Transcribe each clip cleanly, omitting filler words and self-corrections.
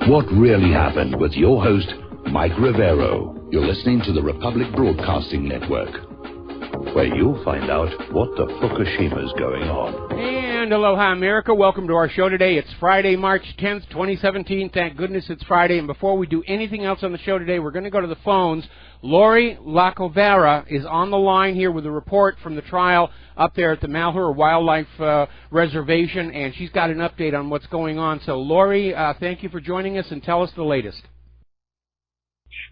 What really happened with your host, Mike Rivero. You're listening to the Republic Broadcasting Network, where you'll find out what the Fukushima's going on. And aloha, America. Welcome to our show today. It's Friday, March 10th, 2017. Thank goodness it's Friday. And before we do anything else on the show today, we're going to go to the phones. Lori Lacovera is on the line here with a report from the trial up there at the Malheur Wildlife Reservation, and she's got an update on what's going on. So, Lori, thank you for joining us, and tell us the latest.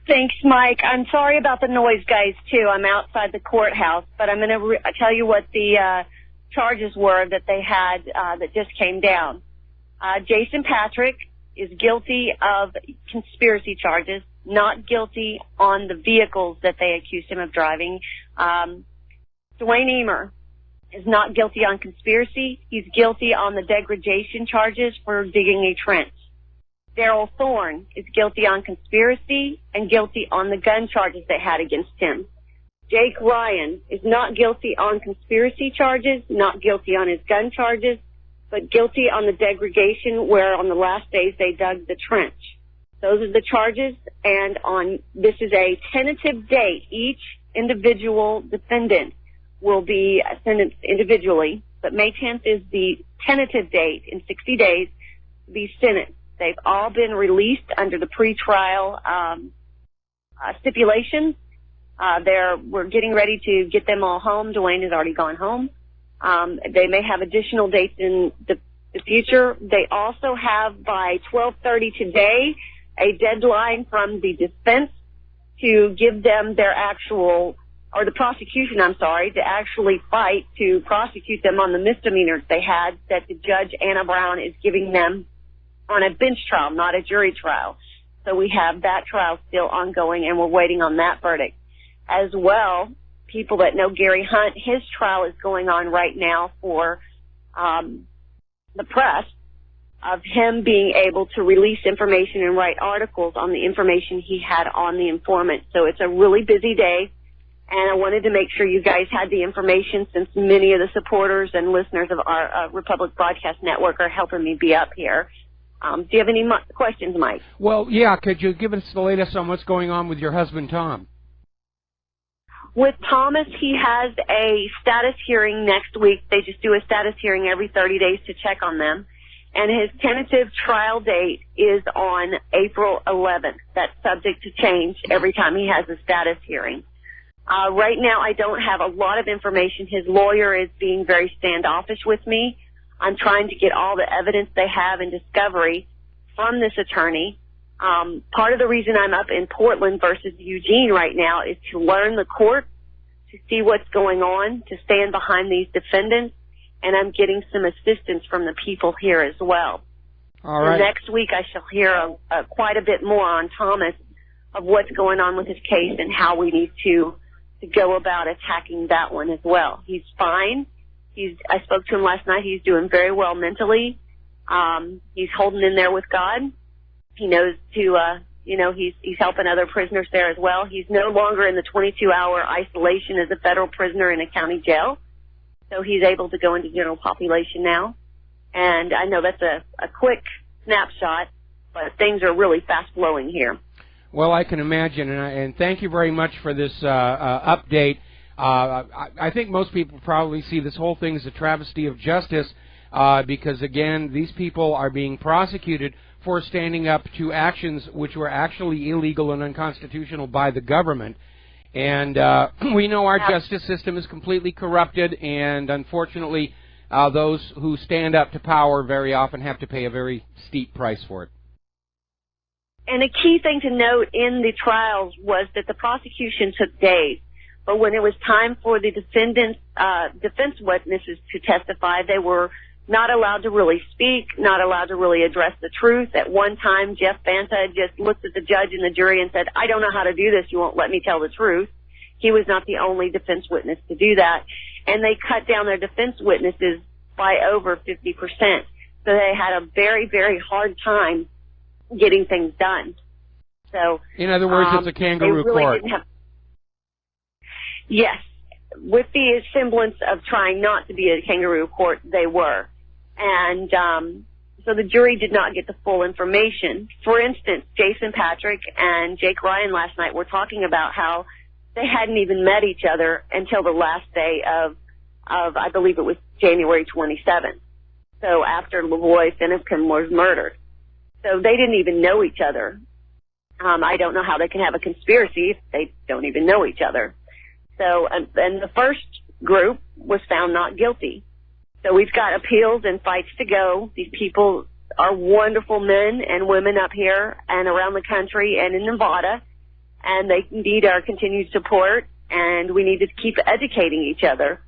Thanks, Mike. I'm sorry about the noise, guys, too. I'm outside the courthouse, but I'm going to tell you what the charges were that they had that just came down. Jason Patrick is guilty of conspiracy charges, not guilty on the vehicles that they accused him of driving. Dwayne Emer is not guilty on conspiracy. He's guilty on the degradation charges for digging a trench. Daryl Thorne is guilty on conspiracy and guilty on the gun charges they had against him. Jake Ryan is not guilty on conspiracy charges, not guilty on his gun charges, but guilty on the degradation where on the last days they dug the trench. Those are the charges, and this is a tentative date. Each individual defendant will be sentenced individually, but May 10th is the tentative date in 60 days to be sentenced. They've all been released under the pretrial stipulations. We're getting ready to get them all home. Dwayne has already gone home. They may have additional dates in the future. They also have by 12:30 today a deadline from the defense to give them their the prosecution, to actually fight to prosecute them on the misdemeanors they had that the judge, Anna Brown, is giving them on a bench trial, not a jury trial. So we have that trial still ongoing, and we're waiting on that verdict. As well, people that know Gary Hunt, his trial is going on right now for the press of him being able to release information and write articles on the information he had on the informant. So it's a really busy day, and I wanted to make sure you guys had the information since many of the supporters and listeners of our Republic Broadcast Network are helping me be up here. Do you have any questions, Mike? Well, yeah. Could you give us the latest on what's going on with your husband, Tom? With Thomas, he has a status hearing next week. They just do a status hearing every 30 days to check on them. And his tentative trial date is on April 11th. That's subject to change every time he has a status hearing. Right now, I don't have a lot of information. His lawyer is being very standoffish with me. I'm trying to get all the evidence they have in discovery from this attorney. Part of the reason I'm up in Portland versus Eugene right now is to learn the court, to see what's going on, to stand behind these defendants, and I'm getting some assistance from the people here as well. All right. So next week I shall hear quite a bit more on Thomas of what's going on with his case and how we need to go about attacking that one as well. He's fine. I spoke to him last night. He's doing very well mentally. He's holding in there with God. He knows he's helping other prisoners there as well. He's no longer in the 22-hour isolation as a federal prisoner in a county jail. So he's able to go into general population now. And I know that's a quick snapshot, but things are really fast-flowing here. Well, I can imagine, and thank you very much for this update. I think most people probably see this whole thing as a travesty of justice because, again, these people are being prosecuted for standing up to actions which were actually illegal and unconstitutional by the government. And we know our justice system is completely corrupted, and unfortunately, those who stand up to power very often have to pay a very steep price for it. And a key thing to note in the trials was that the prosecution took days. But when it was time for the defense witnesses to testify, they were not allowed to really speak, not allowed to really address the truth. At one time, Jeff Banta just looked at the judge and the jury and said, "I don't know how to do this. You won't let me tell the truth." He was not the only defense witness to do that. And they cut down their defense witnesses by over 50%. So they had a very, very hard time getting things done. So, in other words, it's a kangaroo court. Yes. With the semblance of trying not to be a kangaroo court, they were. And So the jury did not get the full information. For instance, Jason Patrick and Jake Ryan last night were talking about how they hadn't even met each other until the last day of I believe it was January 27th. So after Lavoy Finicum was murdered. So they didn't even know each other. I don't know how they can have a conspiracy if they don't even know each other. So, and the first group was found not guilty. So we've got appeals and fights to go. These people are wonderful men and women up here and around the country and in Nevada, and they need our continued support, and we need to keep educating each other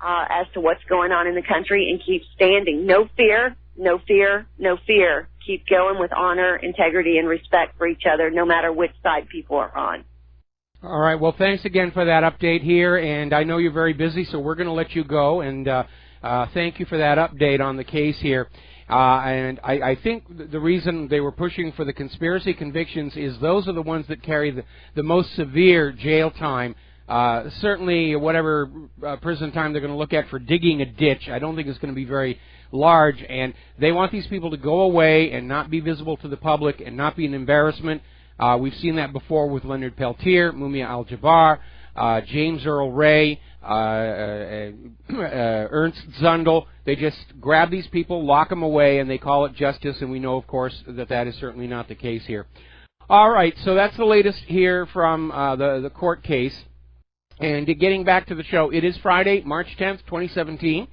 as to what's going on in the country and keep standing. No fear, no fear, no fear. Keep going with honor, integrity, and respect for each other, no matter which side people are on. All right. Well, thanks again for that update here, and I know you're very busy, so we're going to let you go, and thank you for that update on the case here. And I think the reason they were pushing for the conspiracy convictions is those are the ones that carry the most severe jail time. Certainly, whatever prison time they're going to look at for digging a ditch, I don't think it's going to be very large, and they want these people to go away and not be visible to the public and not be an embarrassment. We've seen that before with Leonard Peltier, Mumia Al-Jabbar, James Earl Ray, Ernst Zundel. They just grab these people, lock them away, and they call it justice, and we know, of course, that that is certainly not the case here. All right, so that's the latest here from the court case. And getting back to the show, it is Friday, March 10th, 2017,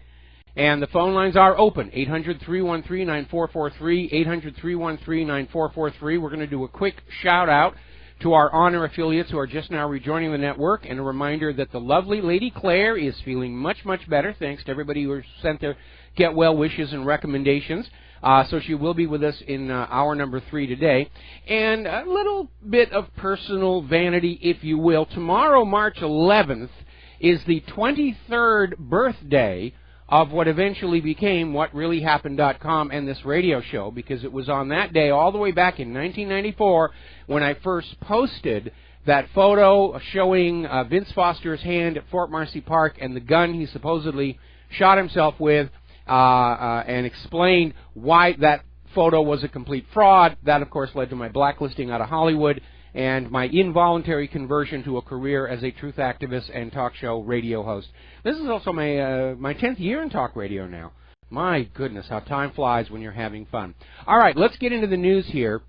and the phone lines are open, 800-313-9443, 800-313-9443. We're going to do a quick shout-out to our honor affiliates who are just now rejoining the network, and a reminder that the lovely Lady Claire is feeling much, much better, thanks to everybody who sent their get-well wishes and recommendations. So she will be with us in hour number 3 today. And a little bit of personal vanity, if you will. Tomorrow, March 11th, is the 23rd birthday of what eventually became WhatReallyHappened.com and this radio show, because it was on that day all the way back in 1994 when I first posted that photo showing Vince Foster's hand at Fort Marcy Park and the gun he supposedly shot himself with, and explained why that photo was a complete fraud. That, of course, led to my blacklisting out of Hollywood and my involuntary conversion to a career as a truth activist and talk show radio host. This is also my 10th year in talk radio now. My goodness, how time flies when you're having fun. All right, let's get into the news here.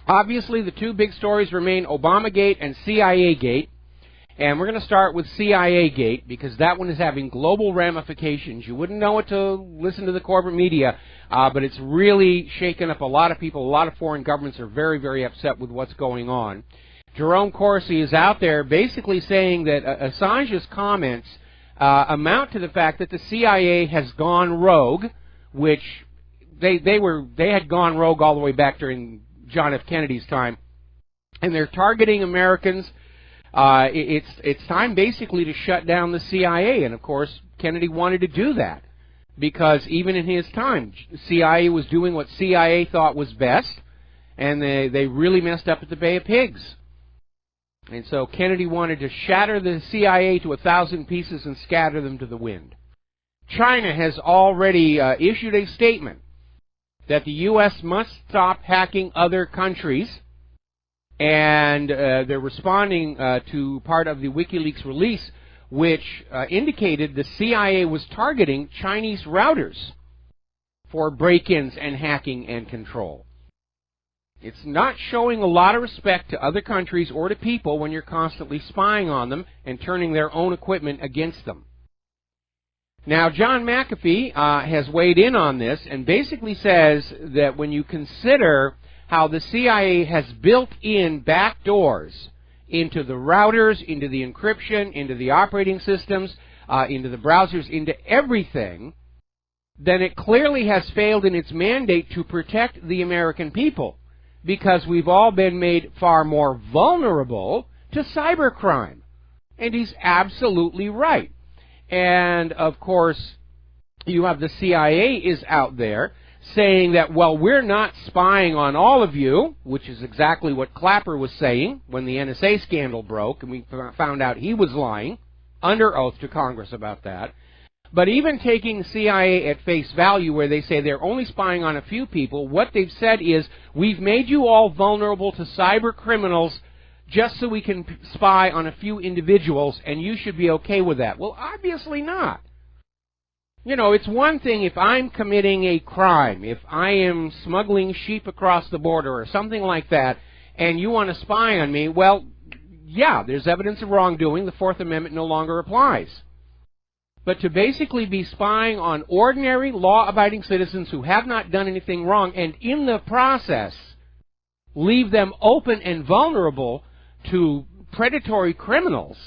Obviously, the two big stories remain Obamagate and CIA-gate. And we're going to start with CIA-gate because that one is having global ramifications. You wouldn't know it to listen to the corporate media, but it's really shaken up a lot of people. A lot of foreign governments are very, very upset with what's going on. Jerome Corsi is out there basically saying that Assange's comments amount to the fact that the CIA has gone rogue, which they had gone rogue all the way back during John F. Kennedy's time, and they're targeting Americans. It's time basically to shut down the CIA, and of course Kennedy wanted to do that because even in his time, CIA was doing what CIA thought was best, and they really messed up at the Bay of Pigs. And so Kennedy wanted to shatter the CIA to 1,000 pieces and scatter them to the wind. China has already issued a statement that the U.S. must stop hacking other countries. And they're responding to part of the WikiLeaks release, which indicated the CIA was targeting Chinese routers for break-ins and hacking and control. It's not showing a lot of respect to other countries or to people when you're constantly spying on them and turning their own equipment against them. Now, John McAfee has weighed in on this and basically says that when you consider how the CIA has built in back doors into the routers, into the encryption, into the operating systems, into the browsers, into everything, then it clearly has failed in its mandate to protect the American people, because we've all been made far more vulnerable to cybercrime. And he's absolutely right. And, of course, you have the CIA is out there saying that, well, we're not spying on all of you, which is exactly what Clapper was saying when the NSA scandal broke, and we found out he was lying under oath to Congress about that. But even taking CIA at face value, where they say they're only spying on a few people, what they've said is, we've made you all vulnerable to cyber criminals just so we can spy on a few individuals, and you should be okay with that. Well, obviously not. You know, it's one thing if I'm committing a crime, if I am smuggling sheep across the border or something like that, and you want to spy on me, well, yeah, there's evidence of wrongdoing. The Fourth Amendment no longer applies. But to basically be spying on ordinary, law-abiding citizens who have not done anything wrong, and in the process leave them open and vulnerable to predatory criminals,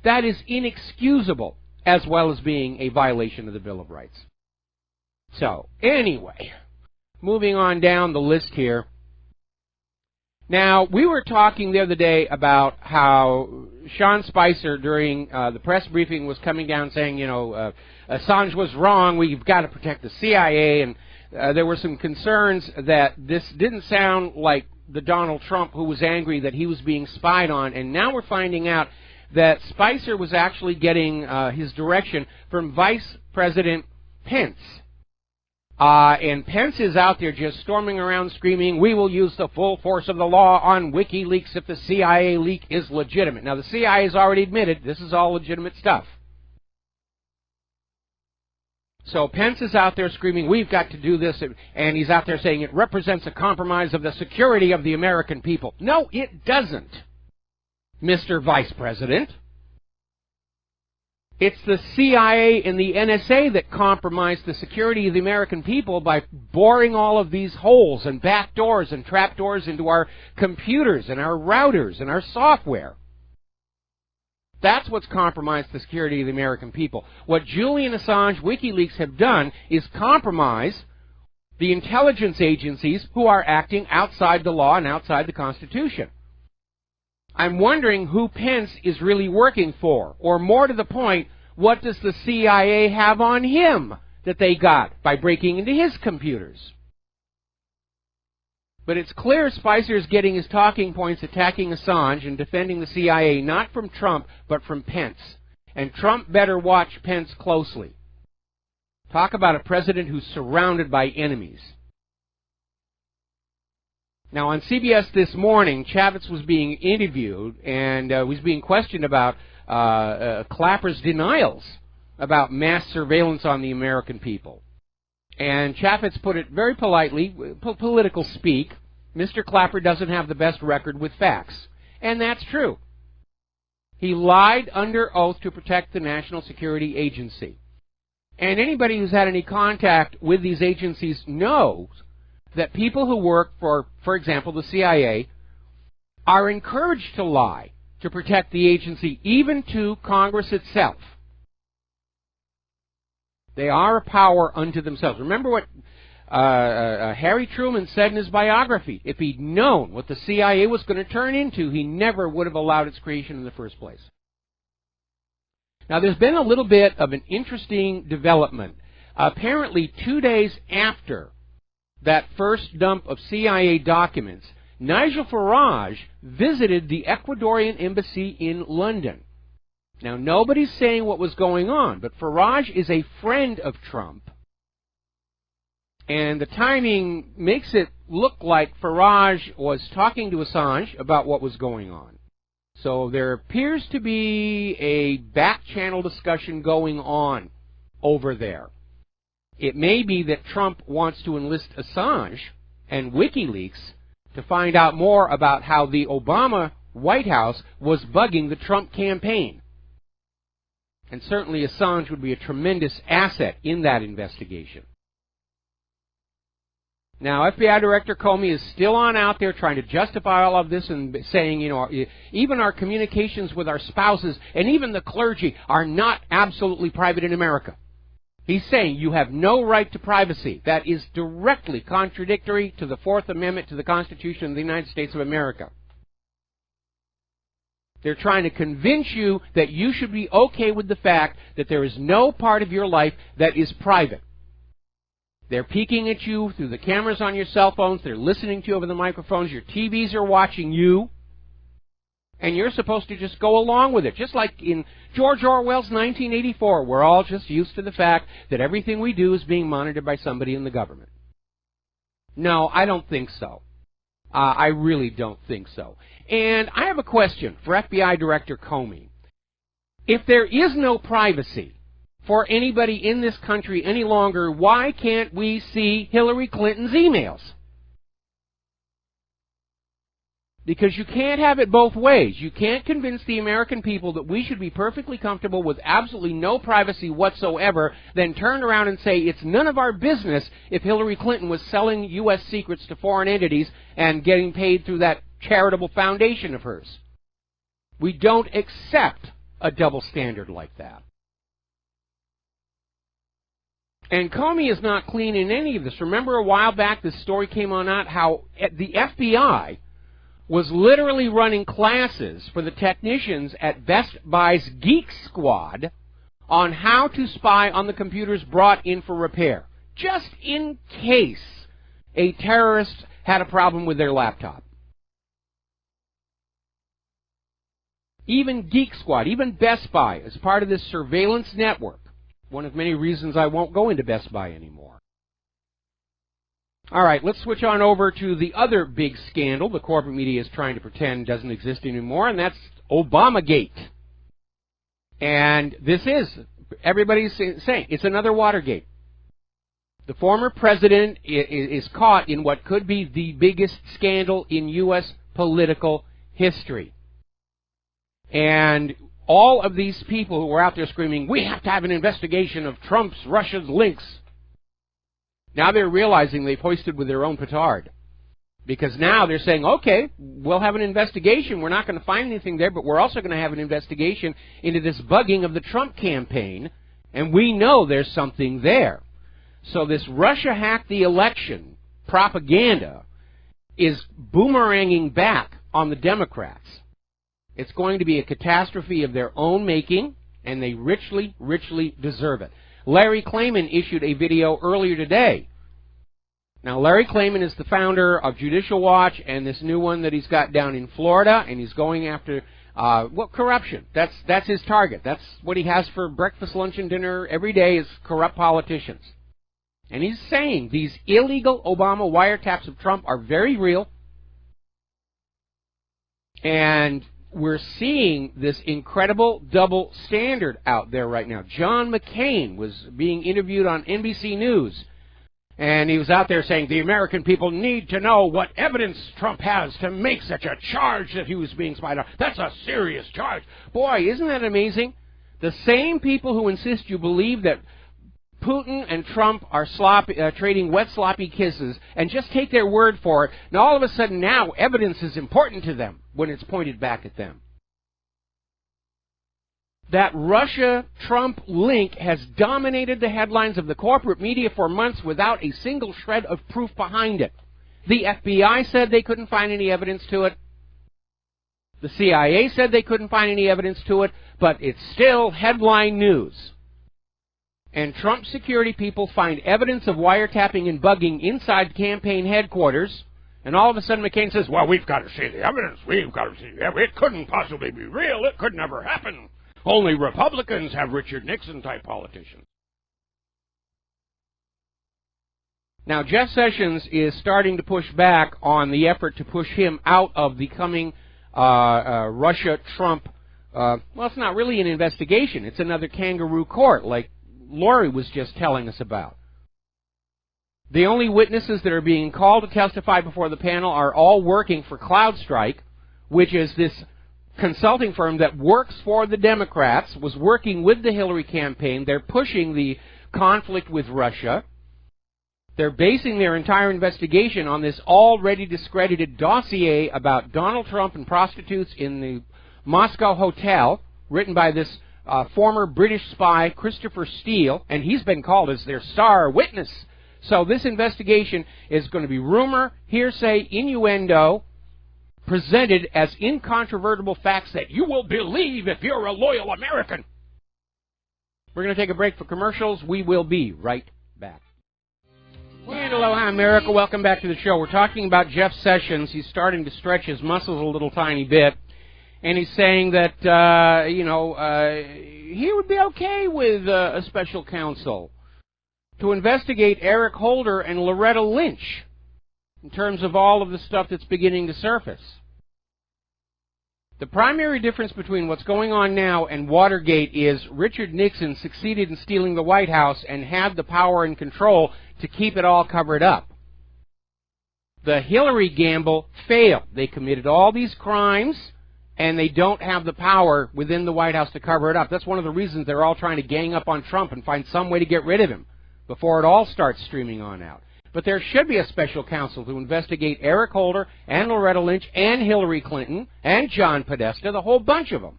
that is inexcusable, as well as being a violation of the Bill of Rights. So, anyway, moving on down the list here. Now, we were talking the other day about how Sean Spicer, during the press briefing, was coming down saying, you know, Assange was wrong, we've got to protect the CIA, and there were some concerns that this didn't sound like the Donald Trump who was angry that he was being spied on, and now we're finding out that Spicer was actually getting his direction from Vice President Pence. And Pence is out there just storming around screaming, we will use the full force of the law on WikiLeaks if the CIA leak is legitimate. Now, the CIA has already admitted this is all legitimate stuff. So Pence is out there screaming, we've got to do this, and he's out there saying it represents a compromise of the security of the American people. No, it doesn't, Mr. Vice President. It's the CIA and the NSA that compromised the security of the American people by boring all of these holes and back doors and trap doors into our computers and our routers and our software. That's what's compromised the security of the American people. What Julian Assange, WikiLeaks have done is compromise the intelligence agencies who are acting outside the law and outside the Constitution. I'm wondering who Pence is really working for, or more to the point, what does the CIA have on him that they got by breaking into his computers? But it's clear Spicer is getting his talking points attacking Assange and defending the CIA not from Trump, but from Pence. And Trump better watch Pence closely. Talk about a president who's surrounded by enemies. Now, on CBS this morning, Chavez was being interviewed and was being questioned about Clapper's denials about mass surveillance on the American people. And Chavez put it very politely, political speak, Mr. Clapper doesn't have the best record with facts. And that's true. He lied under oath to protect the National Security Agency. And anybody who's had any contact with these agencies knows that people who work for example, the CIA, are encouraged to lie to protect the agency, even to Congress itself. They are a power unto themselves. Remember what Harry Truman said in his biography. If he'd known what the CIA was going to turn into, he never would have allowed its creation in the first place. Now, there's been a little bit of an interesting development. Apparently, 2 days after that first dump of CIA documents, Nigel Farage visited the Ecuadorian embassy in London. Now, nobody's saying what was going on, but Farage is a friend of Trump. And the timing makes it look like Farage was talking to Assange about what was going on. So there appears to be a back-channel discussion going on over there. It may be that Trump wants to enlist Assange and WikiLeaks to find out more about how the Obama White House was bugging the Trump campaign. And certainly Assange would be a tremendous asset in that investigation. Now, FBI Director Comey is still on out there trying to justify all of this and saying, you know, even our communications with our spouses and even the clergy are not absolutely private in America. He's saying you have no right to privacy. That is directly contradictory to the Fourth Amendment to the Constitution of the United States of America. They're trying to convince you that you should be okay with the fact that there is no part of your life that is private. They're peeking at you through the cameras on your cell phones. They're listening to you over the microphones. Your TVs are watching you. And you're supposed to just go along with it. Just like in George Orwell's 1984, we're all just used to the fact that everything we do is being monitored by somebody in the government. No, I don't think so. I really don't think so. And I have a question for FBI Director Comey. If there is no privacy for anybody in this country any longer, why can't we see Hillary Clinton's emails? Because you can't have it both ways. You can't convince the American people that we should be perfectly comfortable with absolutely no privacy whatsoever, then turn around and say it's none of our business if Hillary Clinton was selling U.S. secrets to foreign entities and getting paid through that charitable foundation of hers. We don't accept a double standard like that. And Comey is not clean in any of this. Remember a while back this story came on out how the FBI was literally running classes for the technicians at Best Buy's Geek Squad on how to spy on the computers brought in for repair, just in case a terrorist had a problem with their laptop. Even Geek Squad, even Best Buy, is part of this surveillance network. One of many reasons I won't go into Best Buy anymore. All right, let's switch on over to the other big scandal the corporate media is trying to pretend doesn't exist anymore, and that's Obamagate. And this is, everybody's saying, it's another Watergate. The former president is caught in what could be the biggest scandal in U.S. political history. And all of these people who were out there screaming, we have to have an investigation of Trump's Russia's links, now they're realizing they've hoisted with their own petard. Because now they're saying, okay, we'll have an investigation. We're not going to find anything there, but we're also going to have an investigation into this bugging of the Trump campaign, and we know there's something there. So this Russia hacked the election propaganda is boomeranging back on the Democrats. It's going to be a catastrophe of their own making, and they richly, richly deserve it. Larry Klayman issued a video earlier today. Now, Larry Klayman is the founder of Judicial Watch and this new one that he's got down in Florida, and he's going after, corruption. That's his target. That's what he has for breakfast, lunch, and dinner every day is corrupt politicians. And he's saying these illegal Obama wiretaps of Trump are very real, and we're seeing this incredible double standard out there right now. John McCain was being interviewed on NBC News, and he was out there saying the American people need to know what evidence Trump has to make such a charge that he was being spied on. That's a serious charge. Boy, isn't that amazing? The same people who insist you believe that Putin and Trump are trading wet, sloppy kisses, and just take their word for it, and all of a sudden now evidence is important to them when it's pointed back at them. That Russia-Trump link has dominated the headlines of the corporate media for months without a single shred of proof behind it. The FBI said they couldn't find any evidence to it. The CIA said they couldn't find any evidence to it, but it's still headline news. And Trump security people find evidence of wiretapping and bugging inside campaign headquarters, and all of a sudden McCain says, well, we've got to see the evidence. We've got to see the evidence. It couldn't possibly be real. It could never happen. Only Republicans have Richard Nixon-type politicians. Now, Jeff Sessions is starting to push back on the effort to push him out of the coming Russia-Trump, well, it's not really an investigation. It's another kangaroo court, like Lori was just telling us about. The only witnesses that are being called to testify before the panel are all working for CloudStrike, which is this consulting firm that works for the Democrats, was working with the Hillary campaign. They're pushing the conflict with Russia. They're basing their entire investigation on this already discredited dossier about Donald Trump and prostitutes in the Moscow hotel, written by this former British spy, Christopher Steele, and he's been called as their star witness. So this investigation is going to be rumor, hearsay, innuendo, presented as incontrovertible facts that you will believe if you're a loyal American. We're going to take a break for commercials. We will be right back. And aloha, America. Welcome back to the show. We're talking about Jeff Sessions. He's starting to stretch his muscles a little tiny bit. And he's saying that, he would be okay with a special counsel to investigate Eric Holder and Loretta Lynch in terms of all of the stuff that's beginning to surface. The primary difference between what's going on now and Watergate is Richard Nixon succeeded in stealing the White House and had the power and control to keep it all covered up. The Hillary gamble failed. They committed all these crimes, and they don't have the power within the White House to cover it up. That's one of the reasons they're all trying to gang up on Trump and find some way to get rid of him before it all starts streaming on out. But there should be a special counsel to investigate Eric Holder and Loretta Lynch and Hillary Clinton and John Podesta, the whole bunch of them.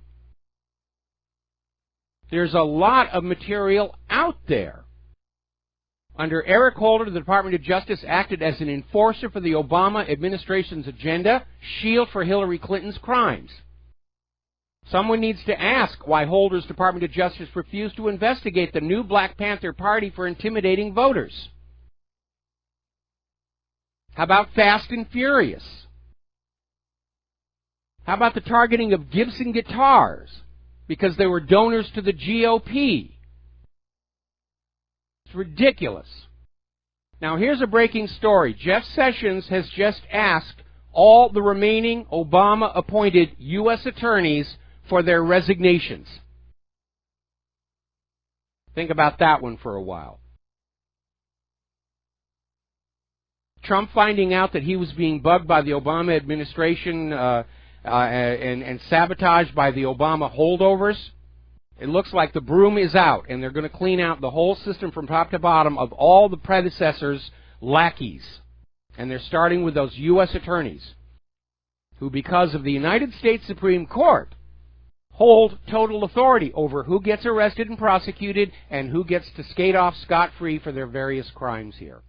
There's a lot of material out there. Under Eric Holder, the Department of Justice acted as an enforcer for the Obama administration's agenda, shield for Hillary Clinton's crimes. Someone needs to ask why Holder's Department of Justice refused to investigate the new Black Panther Party for intimidating voters. How about Fast and Furious? How about the targeting of Gibson guitars because they were donors to the GOP? It's ridiculous. Now here's a breaking story. Jeff Sessions has just asked all the remaining Obama-appointed U.S. attorneys for their resignations. Think about that one for a while. Trump finding out that he was being bugged by the Obama administration and sabotaged by the Obama holdovers, it looks like the broom is out, and they're going to clean out the whole system from top to bottom of all the predecessors' lackeys. And they're starting with those U.S. attorneys who, because of the United States Supreme Court, hold total authority over who gets arrested and prosecuted and who gets to skate off scot-free for their various crimes here.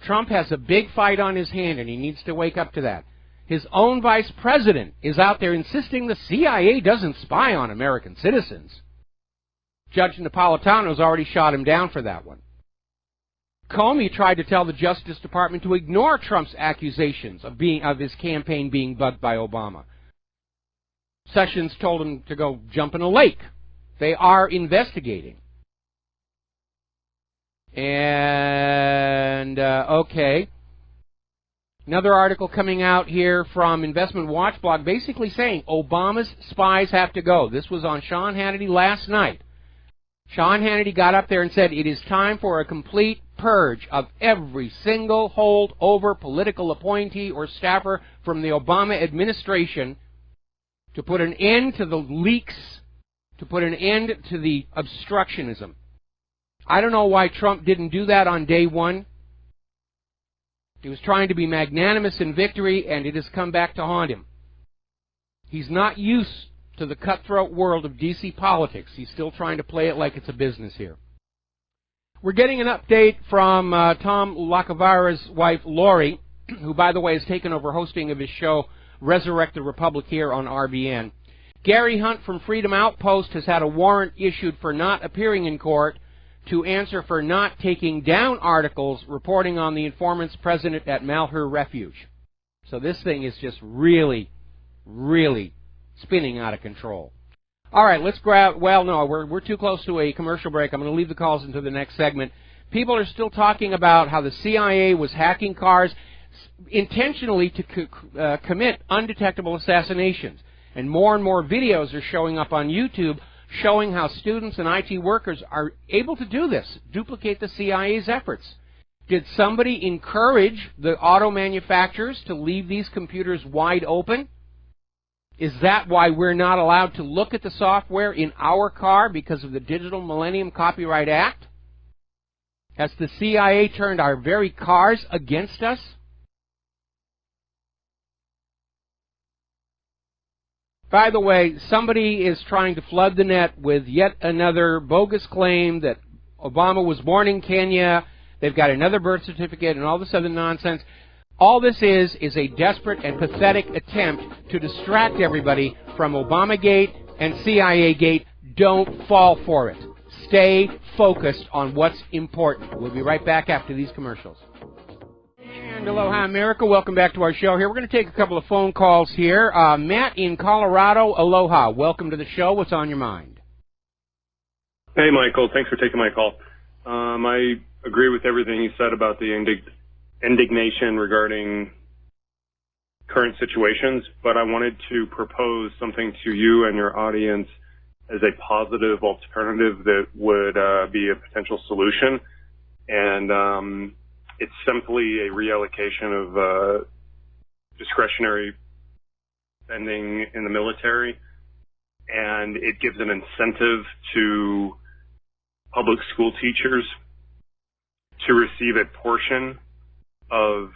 Trump has a big fight on his hand, and he needs to wake up to that. His own vice president is out there insisting the CIA doesn't spy on American citizens. Judge Napolitano's already shot him down for that one. Comey tried to tell the Justice Department to ignore Trump's accusations of his campaign being bugged by Obama. Sessions told him to go jump in a lake. They are investigating. And, okay. Another article coming out here from Investment Watch blog basically saying Obama's spies have to go. This was on Sean Hannity last night. Sean Hannity got up there and said it is time for a complete purge of every single holdover political appointee or staffer from the Obama administration to put an end to the leaks, to put an end to the obstructionism. I don't know why Trump didn't do that on day one. He was trying to be magnanimous in victory, and it has come back to haunt him. He's not used to the cutthroat world of D.C. politics. He's still trying to play it like it's a business here. We're getting an update from Tom Lacavara's wife, Lori, who, by the way, has taken over hosting of his show, Resurrect the Republic, here on RBN. Gary Hunt from Freedom Outpost has had a warrant issued for not appearing in court to answer for not taking down articles reporting on the informant's present at Malheur Refuge. So this thing is just really, really spinning out of control. All right, let's grab, well, no, we're too close to a commercial break. I'm going to leave the calls into the next segment. People are still talking about how the CIA was hacking cars intentionally to commit undetectable assassinations. And more videos are showing up on YouTube showing how students and IT workers are able to do this, duplicate the CIA's efforts. Did somebody encourage the auto manufacturers to leave these computers wide open? Is that why we're not allowed to look at the software in our car because of the Digital Millennium Copyright Act? Has the CIA turned our very cars against us? By the way, somebody is trying to flood the net with yet another bogus claim that Obama was born in Kenya, they've got another birth certificate, and all this other nonsense. All this is a desperate and pathetic attempt to distract everybody from Obamagate and CIA-gate. Don't fall for it. Stay focused on what's important. We'll be right back after these commercials. And aloha, America. Welcome back to our show here. We're going to take a couple of phone calls here. Matt in Colorado, aloha. Welcome to the show. What's on your mind? Hey, Michael. Thanks for taking my call. I agree with everything you said about the indignation regarding current situations, but I wanted to propose something to you and your audience as a positive alternative that would be a potential solution. And it's simply a reallocation of discretionary spending in the military, and it gives an incentive to public school teachers to receive a portion of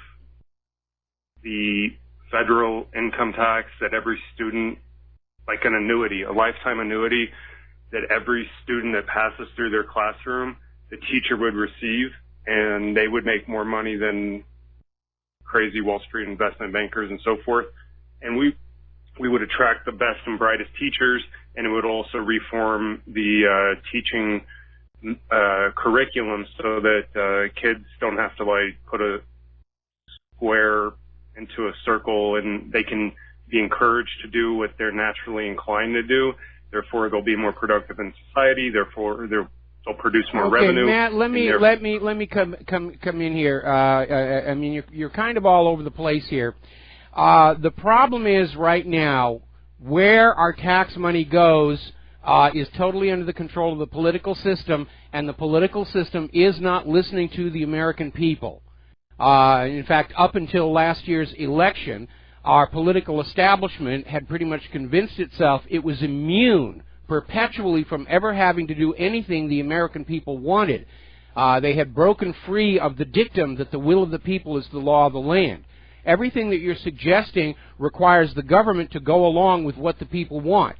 the federal income tax that every student, like an annuity, a lifetime annuity, that every student that passes through their classroom, the teacher would receive, and they would make more money than crazy Wall Street investment bankers and so forth. And we would attract the best and brightest teachers, and it would also reform the teaching curriculum so that kids don't have to like put a square into a circle, and they can be encouraged to do what they're naturally inclined to do. Therefore, they'll be more productive in society. Therefore, they'll produce more revenue. Matt, let me come in here. I mean, you're kind of all over the place here. The problem is right now where our tax money goes is totally under the control of the political system, and the political system is not listening to the American people. In fact, up until last year's election, our political establishment had pretty much convinced itself it was immune perpetually from ever having to do anything the American people wanted. They had broken free of the dictum that the will of the people is the law of the land. Everything that you're suggesting requires the government to go along with what the people want.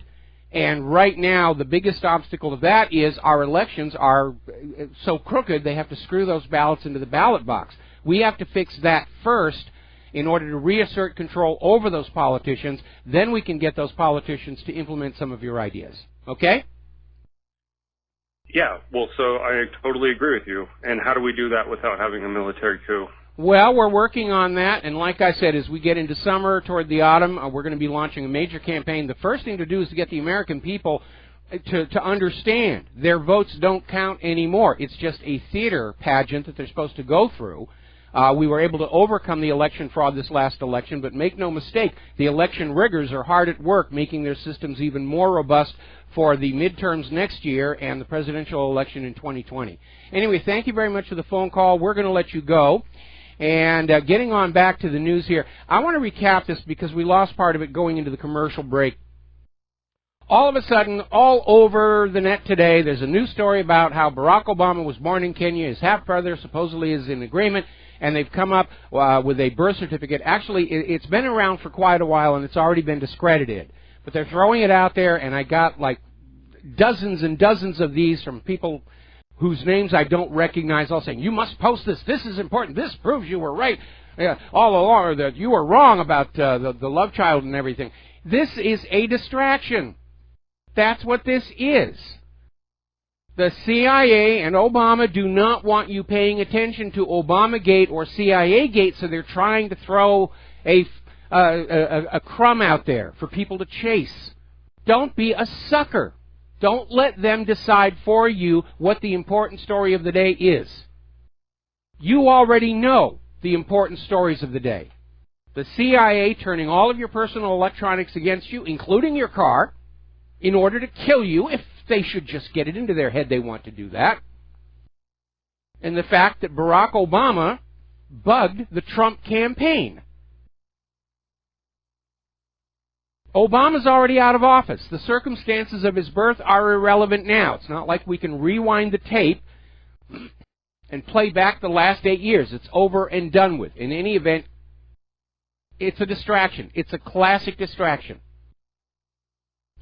And right now, the biggest obstacle to that is our elections are so crooked, they have to screw those ballots into the ballot box. We have to fix that first in order to reassert control over those politicians. Then we can get those politicians to implement some of your ideas. Okay? Yeah, well, so I totally agree with you. And how do we do that without having a military coup? Well, we're working on that, and like I said, as we get into summer, toward the autumn, we're going to be launching a major campaign. The first thing to do is to get the American people to understand their votes don't count anymore. It's just a theater pageant that they're supposed to go through. We were able to overcome the election fraud this last election, but make no mistake, the election riggers are hard at work making their systems even more robust for the midterms next year and the presidential election in 2020. Anyway, thank you very much for the phone call. We're going to let you go. And getting on back to the news here, I want to recap this because we lost part of it going into the commercial break. All of a sudden, all over the net today, there's a news story about how Barack Obama was born in Kenya. His half-brother supposedly is in agreement, and they've come up with a birth certificate. Actually, it's been around for quite a while, and it's already been discredited. But they're throwing it out there, and I got like dozens and dozens of these from people whose names I don't recognize, all saying, you must post this, this is important, this proves you were right all along, or that you were wrong about the love child and everything. This is a distraction. That's what this is. The CIA and Obama do not want you paying attention to Obamagate or CIA-gate, so they're trying to throw a crumb out there for people to chase. Don't be a sucker. Don't let them decide for you what the important story of the day is. You already know the important stories of the day. The CIA turning all of your personal electronics against you, including your car, in order to kill you, if they should just get it into their head they want to do that. And the fact that Barack Obama bugged the Trump campaign. Obama's already out of office. The circumstances of his birth are irrelevant now. It's not like we can rewind the tape and play back the last 8 years. It's over and done with. In any event, it's a distraction. It's a classic distraction.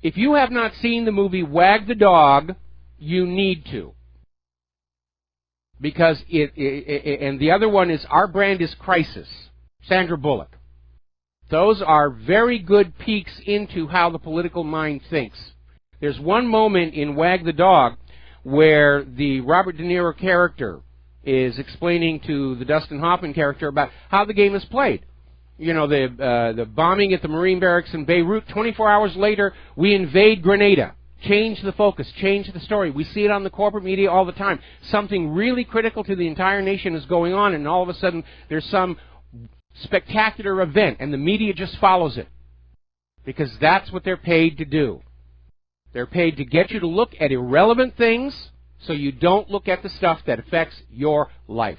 If you have not seen the movie Wag the Dog, you need to. Because and the other one is Our Brand is Crisis, Sandra Bullock. Those are very good peeks into how the political mind thinks. There's one moment in Wag the Dog where the Robert De Niro character is explaining to the Dustin Hoffman character about how the game is played. You know, the bombing at the Marine barracks in Beirut, 24 hours later, we invade Grenada. Change the focus, change the story. We see it on the corporate media all the time. Something really critical to the entire nation is going on, and all of a sudden there's some spectacular event, and the media just follows it. Because that's what they're paid to do. They're paid to get you to look at irrelevant things so you don't look at the stuff that affects your life.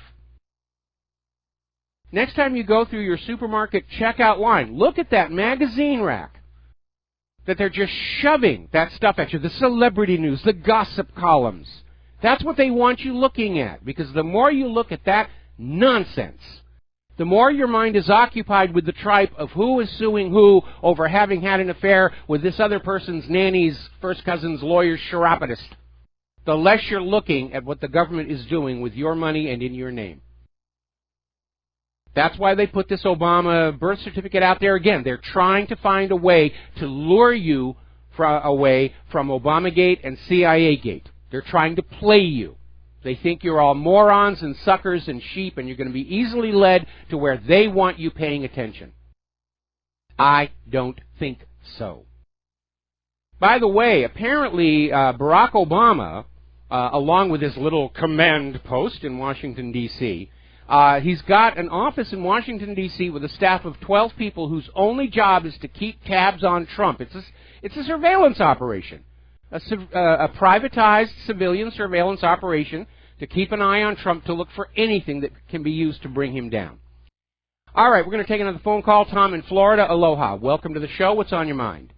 Next time you go through your supermarket checkout line, look at that magazine rack that they're just shoving that stuff at you, the celebrity news, the gossip columns. That's what they want you looking at, because the more you look at that nonsense, the more your mind is occupied with the tripe of who is suing who over having had an affair with this other person's nanny's first cousin's lawyer's chiropodist, the less you're looking at what the government is doing with your money and in your name. That's why they put this Obama birth certificate out there again. They're trying to find a way to lure you away from Obamagate and CIA-gate. They're trying to play you. They think you're all morons and suckers and sheep, and you're going to be easily led to where they want you paying attention. I don't think so. By the way, apparently Barack Obama, along with his little command post in Washington, D.C., he's got an office in Washington, D.C. with a staff of 12 people whose only job is to keep tabs on Trump. It's a surveillance operation, a privatized civilian surveillance operation to keep an eye on Trump, to look for anything that can be used to bring him down. All right, we're going to take another phone call. Tom in Florida, aloha. Welcome to the show. What's on your mind?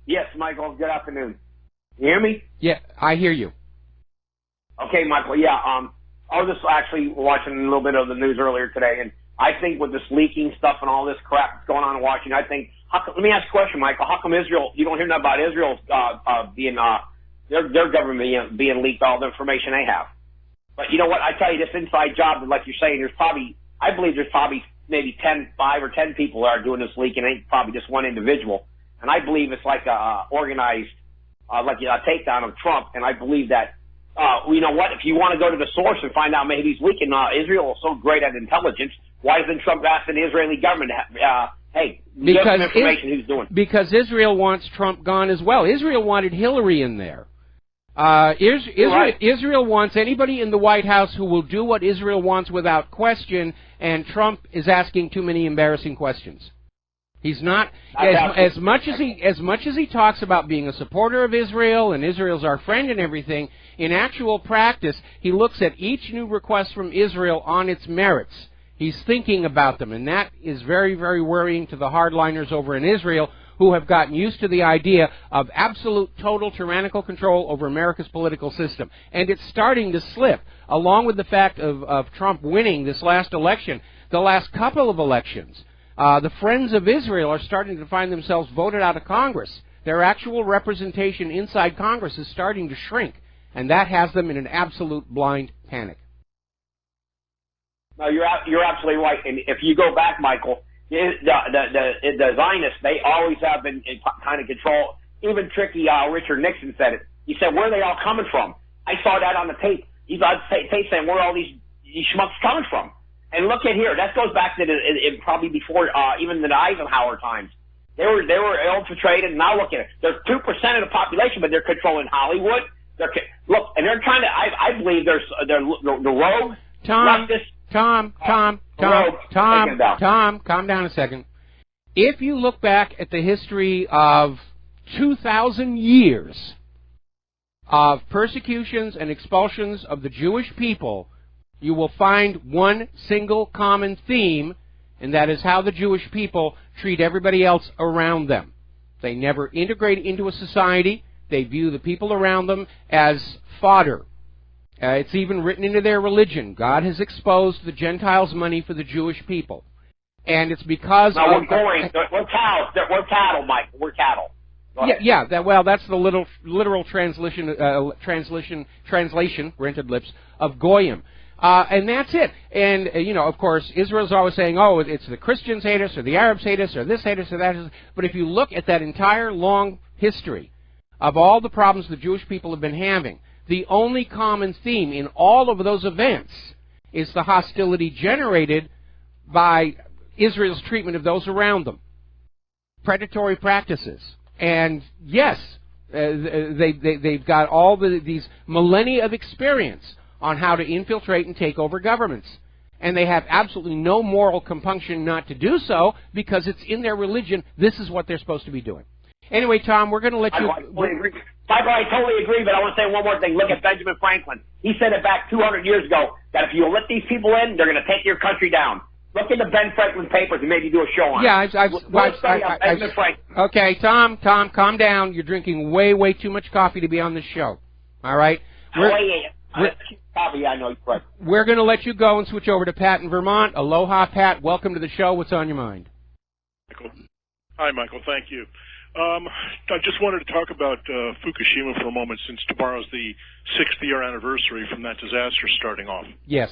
Yes, Michael. Good afternoon. You hear me? Yeah, I hear you. Okay, Michael. Yeah, I was just actually watching a little bit of the news earlier today, and I think with this leaking stuff and all this crap that's going on in Washington, I think, let me ask you a question, Michael. How come Israel, you don't hear nothing about Israel their government being leaked all the information they have? But you know what? I tell you, this inside job, like you're saying, I believe there's probably maybe 5 or 10 people that are doing this leaking, ain't probably just one individual. And I believe it's like a organized, like a takedown of Trump, and I believe that you know what? If you want to go to the source and find out maybe he's leaking, Israel is so great at intelligence. Why doesn't Trump ask the Israeli government, hey, give some information who's doing? Because Israel wants Trump gone as well. Israel wanted Hillary in there. Israel wants anybody in the White House who will do what Israel wants without question, and Trump is asking too many embarrassing questions. He's not, as much as he talks about being a supporter of Israel and Israel's our friend and everything, in actual practice, he looks at each new request from Israel on its merits. He's thinking about them, and that is very, very worrying to the hardliners over in Israel, who have gotten used to the idea of absolute, total tyrannical control over America's political system. And it's starting to slip, along with the fact of Trump winning this last election, the last couple of elections. The Friends of Israel are starting to find themselves voted out of Congress. Their actual representation inside Congress is starting to shrink, and that has them in an absolute blind panic. No, you're absolutely right. And if you go back, Michael, the Zionists, they always have been in kind of control. Even tricky Richard Nixon said it. He said, "Where are they all coming from?" I saw that on the tape. He's on tape saying, "Where are all these schmucks coming from?" And look at here. That goes back to probably before even the Eisenhower times. They were infiltrated. Now look at it. They're 2% of the population, but they're controlling Hollywood. Look, and they're trying to. I believe they're the rogue. Tom, calm down a second. If you look back at the history of 2,000 years of persecutions and expulsions of the Jewish people, you will find one single common theme, and that is how the Jewish people treat everybody else around them. They never integrate into a society. They view the people around them as fodder. It's even written into their religion. God has exposed the Gentiles' money for the Jewish people. And it's because... No, we're cattle, Mike. We're cattle. That's the literal translation, rented lips, of Goyim. And that's it. And, of course, Israel's always saying, oh, it's the Christians hate us, or the Arabs hate us, or this hate us, or that hate us. But if you look at that entire long history of all the problems the Jewish people have been having, The only common theme in all of those events is the hostility generated by Israel's treatment of those around them. Predatory practices. And yes, they've got all these millennia of experience on how to infiltrate and take over governments. And they have absolutely no moral compunction not to do so because it's in their religion. This is what they're supposed to be doing. Anyway, Tom, we're going to let you... Michael, I totally agree, but I want to say one more thing. Look at Benjamin Franklin. He said it back 200 years ago that if you let these people in, they're going to take your country down. Look into Ben Franklin's papers and maybe do a show on it. Yeah, okay, Tom, calm down. You're drinking way too much coffee to be on this show. All right? Coffee, I know you're right. We're going to let you go and switch over to Pat in Vermont. Aloha, Pat. Welcome to the show. What's on your mind? Hi, Michael. Thank you. I just wanted to talk about Fukushima for a moment, since tomorrow's the 6th-year anniversary from that disaster starting off. Yes.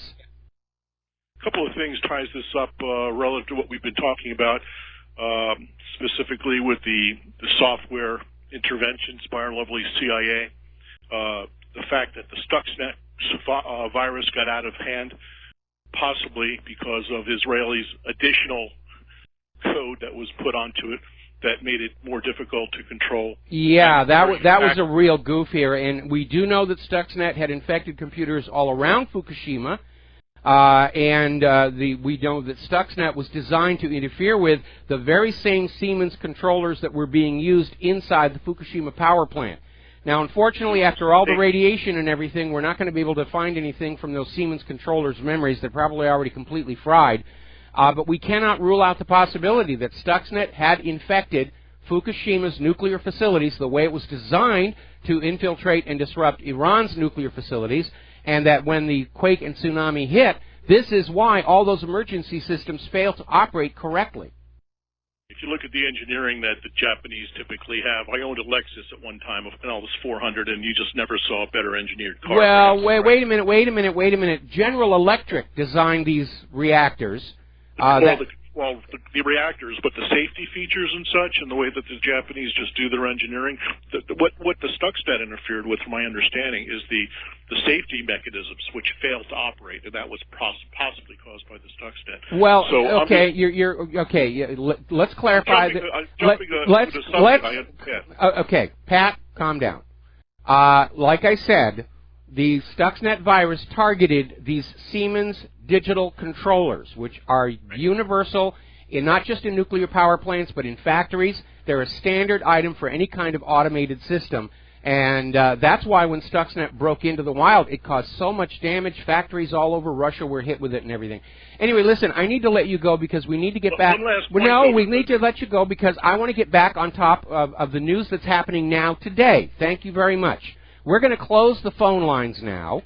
A couple of things ties this up relative to what we've been talking about, specifically with the software interventions by our lovely CIA, the fact that the Stuxnet virus got out of hand, possibly because of Israelis' additional code that was put onto it that made it more difficult to control. Yeah, that was a real goof here, and we do know that Stuxnet had infected computers all around Fukushima, we know that Stuxnet was designed to interfere with the very same Siemens controllers that were being used inside the Fukushima power plant. Now, unfortunately, after all the radiation and everything, we're not going to be able to find anything from those Siemens controllers' memories. They're probably already completely fried. But we cannot rule out the possibility that Stuxnet had infected Fukushima's nuclear facilities the way it was designed to infiltrate and disrupt Iran's nuclear facilities, and that when the quake and tsunami hit, this is why all those emergency systems fail to operate correctly. If you look at the engineering that the Japanese typically have, I owned a Lexus at one time, and I was 400, and you just never saw a better engineered car. Well, wait a minute. General Electric designed these reactors. The reactors, but the safety features and such, and the way that the Japanese just do their engineering, what the Stuxnet interfered with, from my understanding, is the safety mechanisms which failed to operate, and that was possibly caused by the Stuxnet. Well, so okay, let's clarify. Okay, Pat, calm down. Like I said, the Stuxnet virus targeted these Siemens digital controllers, which are universal, not just in nuclear power plants, but in factories. They're a standard item for any kind of automated system. And that's why when Stuxnet broke into the wild, it caused so much damage. Factories all over Russia were hit with it and everything. Anyway, listen, I need to let you go because we need to get back. We need to let you go because I want to get back on top of the news that's happening now today. Thank you very much. We're going to close the phone lines now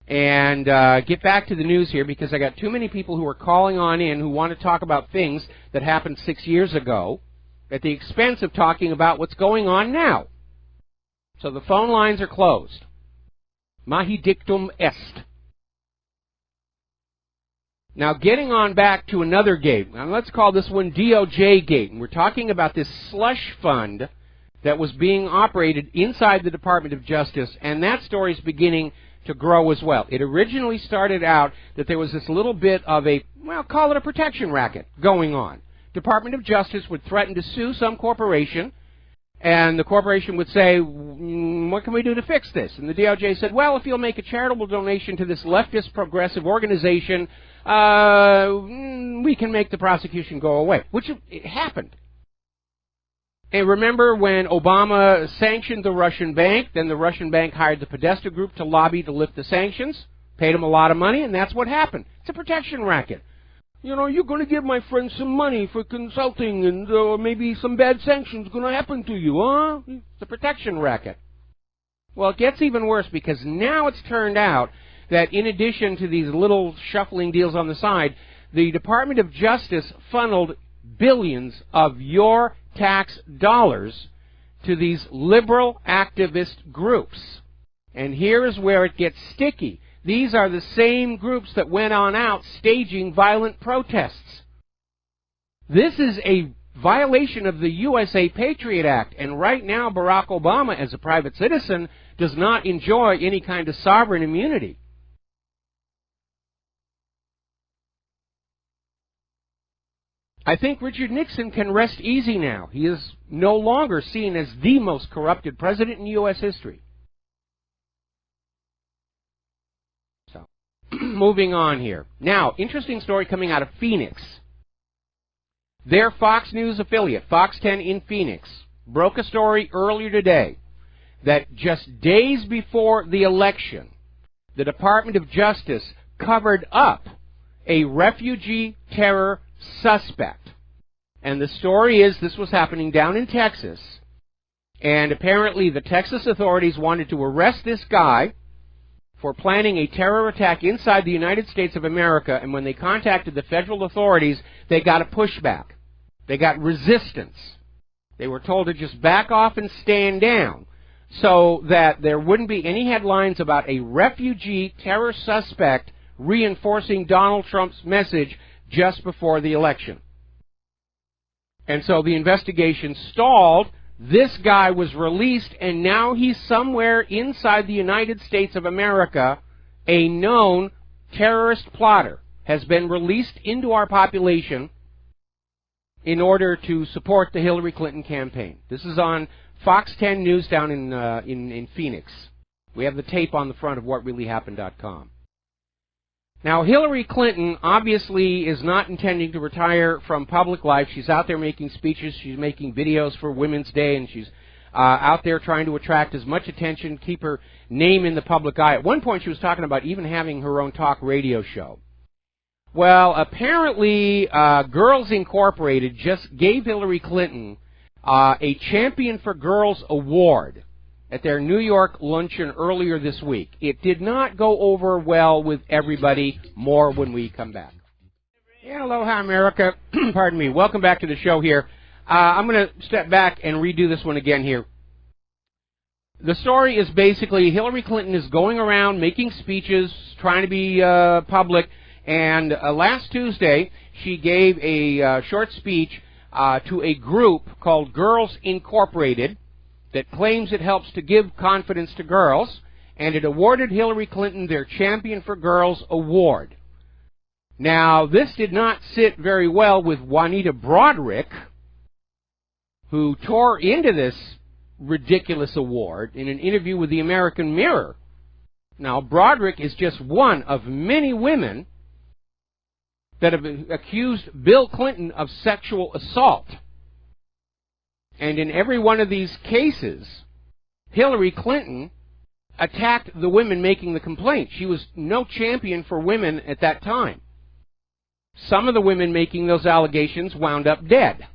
and get back to the news here because I got too many people who are calling on in who want to talk about things that happened 6 years ago at the expense of talking about what's going on now. So the phone lines are closed. Mahi dictum est. Now getting on back to another gate. Now let's call this one DOJ gate. And we're talking about this slush fund that was being operated inside the Department of Justice, and that story is beginning to grow as well. It originally started out that there was this little bit of a, well, call it a protection racket going on. Department of Justice would threaten to sue some corporation, and the corporation would say, what can we do to fix this? And the DOJ said, well, if you'll make a charitable donation to this leftist progressive organization, we can make the prosecution go away, which it happened. And remember when Obama sanctioned the Russian bank, then the Russian bank hired the Podesta Group to lobby to lift the sanctions, paid them a lot of money, and that's what happened. It's a protection racket. You know, you're going to give my friend some money for consulting, and maybe some bad sanctions going to happen to you, huh? It's a protection racket. Well, it gets even worse because now it's turned out that in addition to these little shuffling deals on the side, the Department of Justice funneled billions of your tax dollars to these liberal activist groups. And here is where it gets sticky. These are the same groups that went on out staging violent protests. This is a violation of the USA Patriot Act. And right now, Barack Obama, as a private citizen, does not enjoy any kind of sovereign immunity. I think Richard Nixon can rest easy now. He is no longer seen as the most corrupted president in U.S. history. So, moving on here. Now, interesting story coming out of Phoenix. Their Fox News affiliate, Fox 10 in Phoenix, broke a story earlier today that just days before the election, the Department of Justice covered up a refugee terror suspect. And the story is this was happening down in Texas, and apparently the Texas authorities wanted to arrest this guy for planning a terror attack inside the United States of America, and when they contacted the federal authorities, they got a pushback. They got resistance. They were told to just back off and stand down so that there wouldn't be any headlines about a refugee terror suspect reinforcing Donald Trump's message just before the election. And so the investigation stalled. This guy was released, and now he's somewhere inside the United States of America. A known terrorist plotter has been released into our population in order to support the Hillary Clinton campaign. This is on Fox 10 News down in Phoenix. We have the tape on the front of whatreallyhappened.com. Now, Hillary Clinton obviously is not intending to retire from public life. She's out there making speeches. She's making videos for Women's Day, and she's out there trying to attract as much attention, keep her name in the public eye. At one point, she was talking about even having her own talk radio show. Well, apparently, Girls Incorporated just gave Hillary Clinton a Champion for Girls award at their New York luncheon earlier this week. It did not go over well with everybody. More when we come back. Yeah, aloha, America. Pardon me. Welcome back to the show here. I'm going to step back and redo this one again here. The story is basically Hillary Clinton is going around making speeches, trying to be public, and last Tuesday she gave a short speech to a group called Girls Incorporated that claims it helps to give confidence to girls, and it awarded Hillary Clinton their Champion for Girls award. Now, this did not sit very well with Juanita Broaddrick, who tore into this ridiculous award in an interview with the American Mirror. Now, Broaddrick is just one of many women that have accused Bill Clinton of sexual assault. And in every one of these cases, Hillary Clinton attacked the women making the complaint. She was no champion for women at that time. Some of the women making those allegations wound up dead.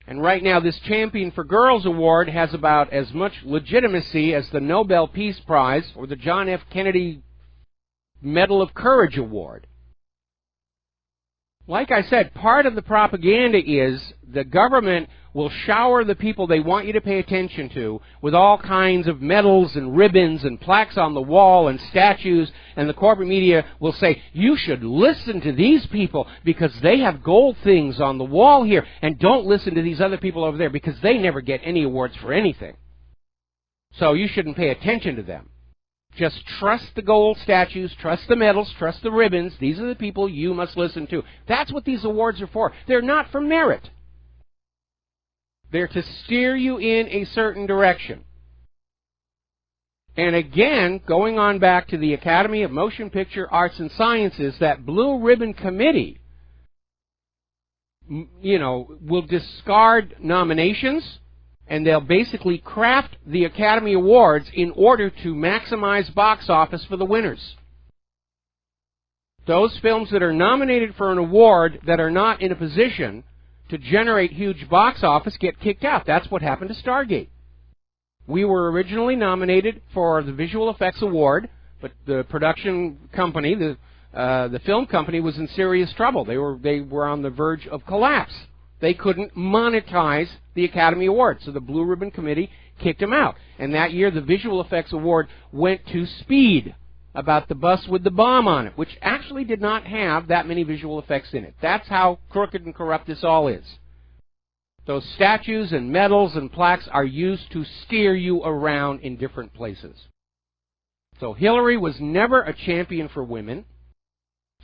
And right now, this Champion for Girls award has about as much legitimacy as the Nobel Peace Prize or the John F. Kennedy Medal of Courage award. Like I said, part of the propaganda is the government will shower the people they want you to pay attention to with all kinds of medals and ribbons and plaques on the wall and statues, and the corporate media will say, you should listen to these people because they have gold things on the wall here, and don't listen to these other people over there because they never get any awards for anything. So you shouldn't pay attention to them. Just trust the gold statues, trust the medals, trust the ribbons. These are the people you must listen to. That's what these awards are for. They're not for merit. They're to steer you in a certain direction. And again, going on back to the Academy of Motion Picture Arts and Sciences, that Blue Ribbon Committee, will discard nominations, and they'll basically craft the Academy Awards in order to maximize box office for the winners. Those films that are nominated for an award that are not in a position to generate huge box office get kicked out. That's what happened to Stargate. We were originally nominated for the Visual Effects Award, but the production company, the film company, was in serious trouble. They were on the verge of collapse. They couldn't monetize the Academy Award, so the Blue Ribbon Committee kicked them out. And that year, the Visual Effects Award went to Speed, about the bus with the bomb on it, which actually did not have that many visual effects in it. That's how crooked and corrupt this all is. Those statues and medals and plaques are used to steer you around in different places. So Hillary was never a champion for women,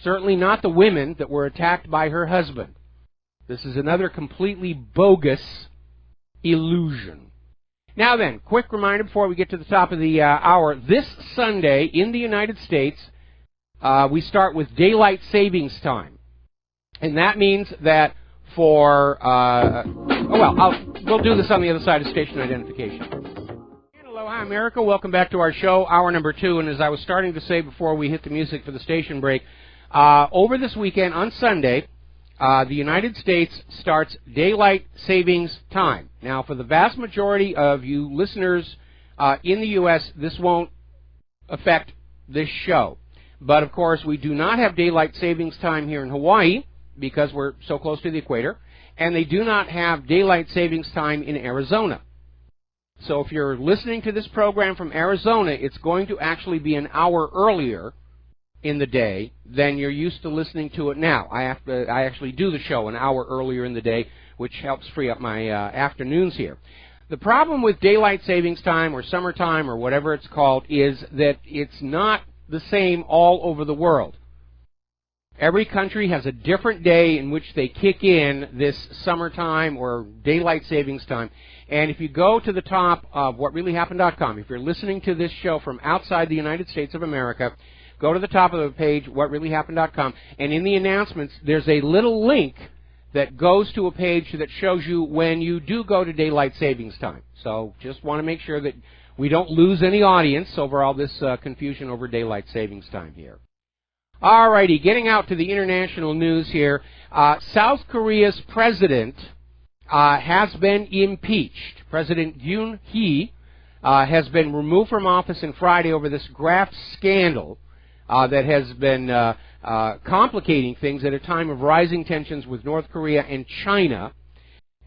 certainly not the women that were attacked by her husband. This is another completely bogus illusion. Now then, quick reminder before we get to the top of the hour. This Sunday in the United States, we start with daylight savings time. And that means that for, we'll do this on the other side of station identification. Aloha America, welcome back to our show, hour number 2. And as I was starting to say before we hit the music for the station break, over this weekend on Sunday, the United States starts daylight savings time. Now, for the vast majority of you listeners in the U.S., this won't affect this show. But, of course, we do not have daylight savings time here in Hawaii because we're so close to the equator, and they do not have daylight savings time in Arizona. So if you're listening to this program from Arizona, it's going to actually be an hour earlier in the day than you're used to listening to it now. I actually do the show an hour earlier in the day, which helps free up my afternoons here. The problem with daylight savings time or summertime or whatever it's called is that it's not the same all over the world. Every country has a different day in which they kick in this summertime or daylight savings time. And if you go to the top of whatreallyhappened.com, if you're listening to this show from outside the United States of America, go to the top of the page, whatreallyhappened.com, and in the announcements, there's a little link that goes to a page that shows you when you do go to daylight savings time. So just want to make sure that we don't lose any audience over all this confusion over daylight savings time here. All righty, getting out to the international news here. South Korea's president has been impeached. President Yoon-hee has been removed from office on Friday over this graft scandal that has been complicating things at a time of rising tensions with North Korea and China.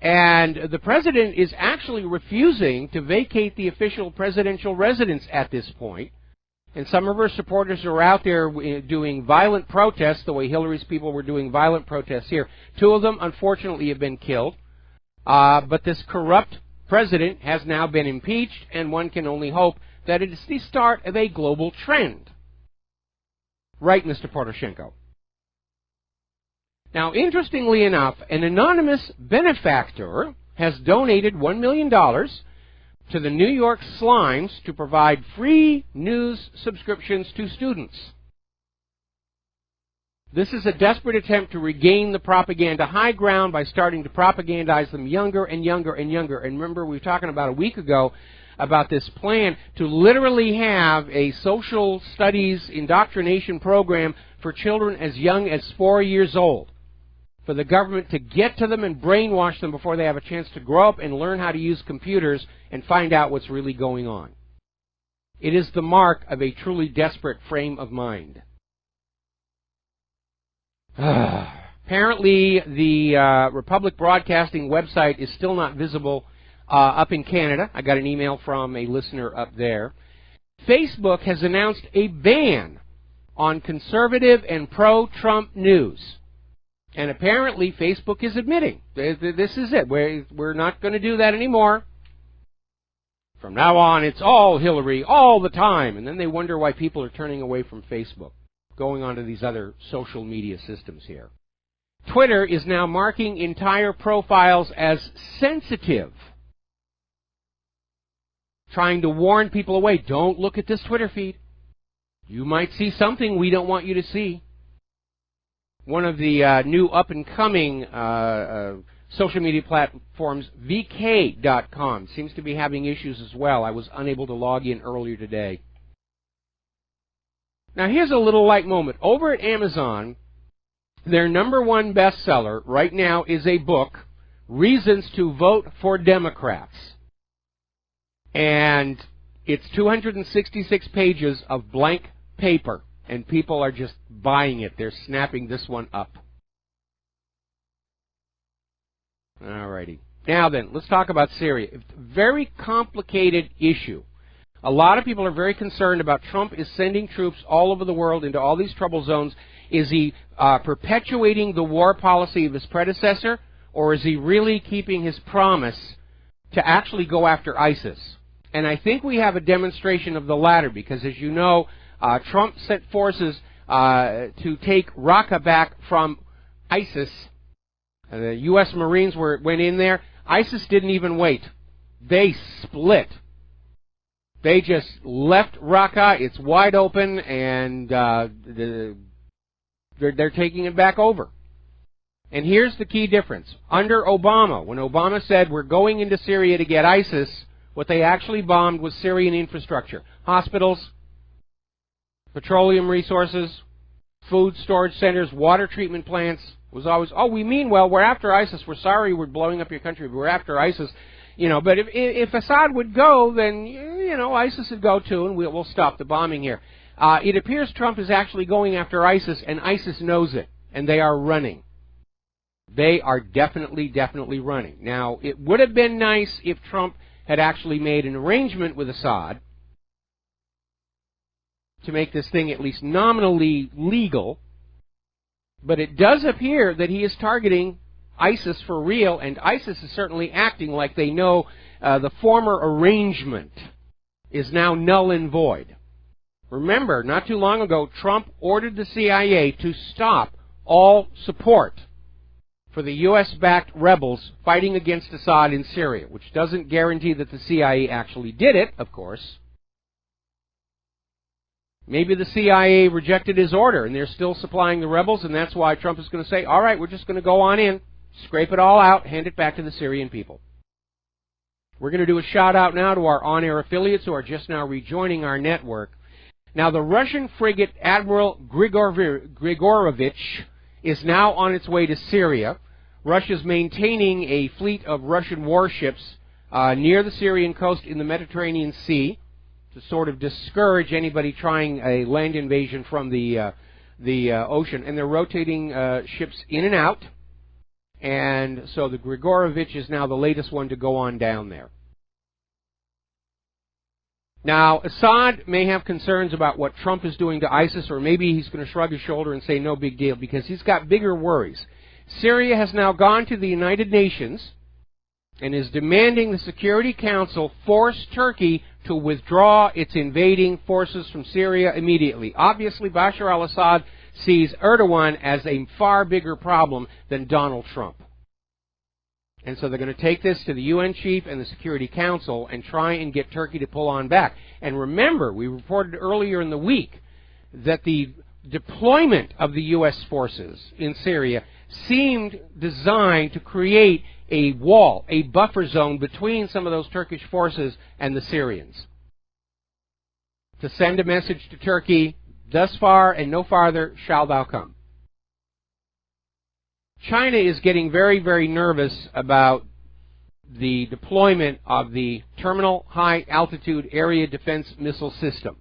And the president is actually refusing to vacate the official presidential residence at this point. And some of her supporters are out there doing violent protests, the way Hillary's people were doing violent protests here. 2 of them, unfortunately, have been killed. But this corrupt president has now been impeached, and one can only hope that it is the start of a global trend. Right, Mr. Poroshenko. Now, interestingly enough, an anonymous benefactor has donated $1 million to the New York Slimes to provide free news subscriptions to students. This is a desperate attempt to regain the propaganda high ground by starting to propagandize them younger and younger and younger. And remember, we were talking about a week ago about this plan to literally have a social studies indoctrination program for children as young as 4 years old, for the government to get to them and brainwash them before they have a chance to grow up and learn how to use computers and find out what's really going on. It is the mark of a truly desperate frame of mind. Apparently, the Republic Broadcasting website is still not visible up in Canada. I got an email from a listener up there. Facebook has announced a ban on conservative and pro-Trump news. And apparently Facebook is admitting, this is it. We're not going to do that anymore. From now on, it's all Hillary all the time. And then they wonder why people are turning away from Facebook, going on to these other social media systems here. Twitter is now marking entire profiles as sensitive, trying to warn people away. Don't look at this Twitter feed. You might see something we don't want you to see. One of the new up-and-coming social media platforms, VK.com, seems to be having issues as well. I was unable to log in earlier today. Now, here's a little light moment. Over at Amazon, their #1 bestseller right now is a book, Reasons to Vote for Democrats. And it's 266 pages of blank paper, and people are just buying it. They're snapping this one up. All righty. Now then, let's talk about Syria. It's a very complicated issue. A lot of people are very concerned about Trump is sending troops all over the world into all these trouble zones. Is he perpetuating the war policy of his predecessor, or is he really keeping his promise to actually go after ISIS? And I think we have a demonstration of the latter, because as you know, Trump sent forces to take Raqqa back from ISIS. The U.S. Marines went in there. ISIS didn't even wait. They split. They just left Raqqa. It's wide open, and they're taking it back over. And here's the key difference. Under Obama, when Obama said we're going into Syria to get ISIS, what they actually bombed was Syrian infrastructure. Hospitals, petroleum resources, food storage centers, water treatment plants. It was always, oh, we mean well, we're after ISIS. We're sorry we're blowing up your country, but we're after ISIS. You know, but if Assad would go, then, you know, ISIS would go too, and we'll stop the bombing here. It appears Trump is actually going after ISIS, and ISIS knows it, and they are running. They are definitely running. Now, it would have been nice if Trump had actually made an arrangement with Assad to make this thing at least nominally legal, but it does appear that he is targeting ISIS for real, and ISIS is certainly acting like they know the former arrangement is now null and void. Remember, not too long ago, Trump ordered the CIA to stop all support for the U.S.-backed rebels fighting against Assad in Syria, which doesn't guarantee that the CIA actually did it, of course. Maybe the CIA rejected his order, and they're still supplying the rebels, and that's why Trump is going to say, all right, we're just going to go on in, scrape it all out, hand it back to the Syrian people. We're going to do a shout-out now to our on-air affiliates who are just now rejoining our network. Now, the Russian frigate Admiral Grigorovich is now on its way to Syria. Russia's maintaining a fleet of Russian warships near the Syrian coast in the Mediterranean Sea to sort of discourage anybody trying a land invasion from the ocean. And they're rotating ships in and out. And so the Grigorovich is now the latest one to go on down there. Now, Assad may have concerns about what Trump is doing to ISIS, or maybe he's going to shrug his shoulder and say no big deal, because he's got bigger worries. Syria has now gone to the United Nations and is demanding the Security Council force Turkey to withdraw its invading forces from Syria immediately. Obviously, Bashar al-Assad sees Erdogan as a far bigger problem than Donald Trump. And so they're going to take this to the UN chief and the Security Council and try and get Turkey to pull on back. And remember, we reported earlier in the week that the deployment of the U.S. forces in Syria seemed designed to create a wall, a buffer zone between some of those Turkish forces and the Syrians, to send a message to Turkey, thus far and no farther shall thou come. China is getting very nervous about the deployment of the Terminal High Altitude Area Defense Missile System,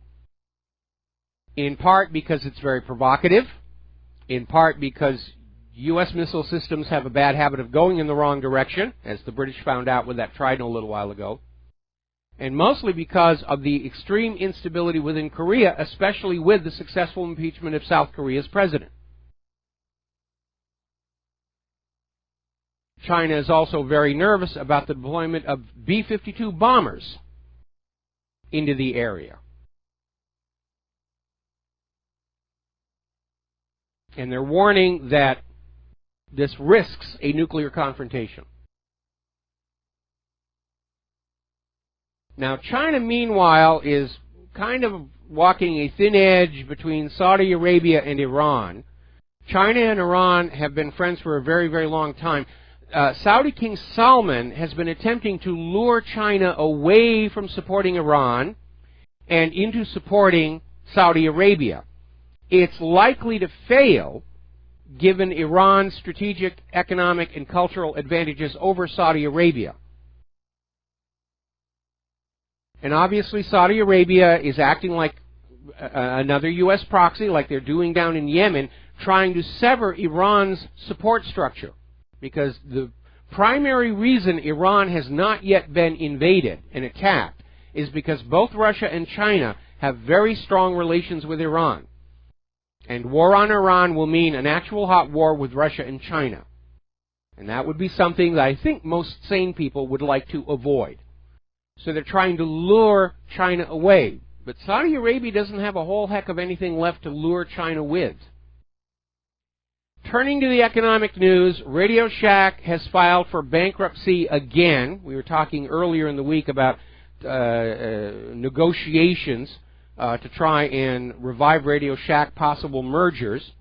in part because it's very provocative, in part because U.S. missile systems have a bad habit of going in the wrong direction, as the British found out with that Trident a little while ago, and mostly because of the extreme instability within Korea, especially with the successful impeachment of South Korea's president. China is also very nervous about the deployment of B-52 bombers into the area. And they're warning that this risks a nuclear confrontation. Now, China, meanwhile, is kind of walking a thin edge between Saudi Arabia and Iran. China and Iran have been friends for a very long time. Saudi King Salman has been attempting to lure China away from supporting Iran and into supporting Saudi Arabia. It's likely to fail, given Iran's strategic, economic, and cultural advantages over Saudi Arabia. And obviously Saudi Arabia is acting like another U.S. proxy, like they're doing down in Yemen, trying to sever Iran's support structure. Because the primary reason Iran has not yet been invaded and attacked is because both Russia and China have very strong relations with Iran. And war on Iran will mean an actual hot war with Russia and China. And that would be something that I think most sane people would like to avoid. So they're trying to lure China away. But Saudi Arabia doesn't have a whole heck of anything left to lure China with. Turning to the economic news, Radio Shack has filed for bankruptcy again. We were talking earlier in the week about negotiations to try and revive Radio Shack, possible mergers.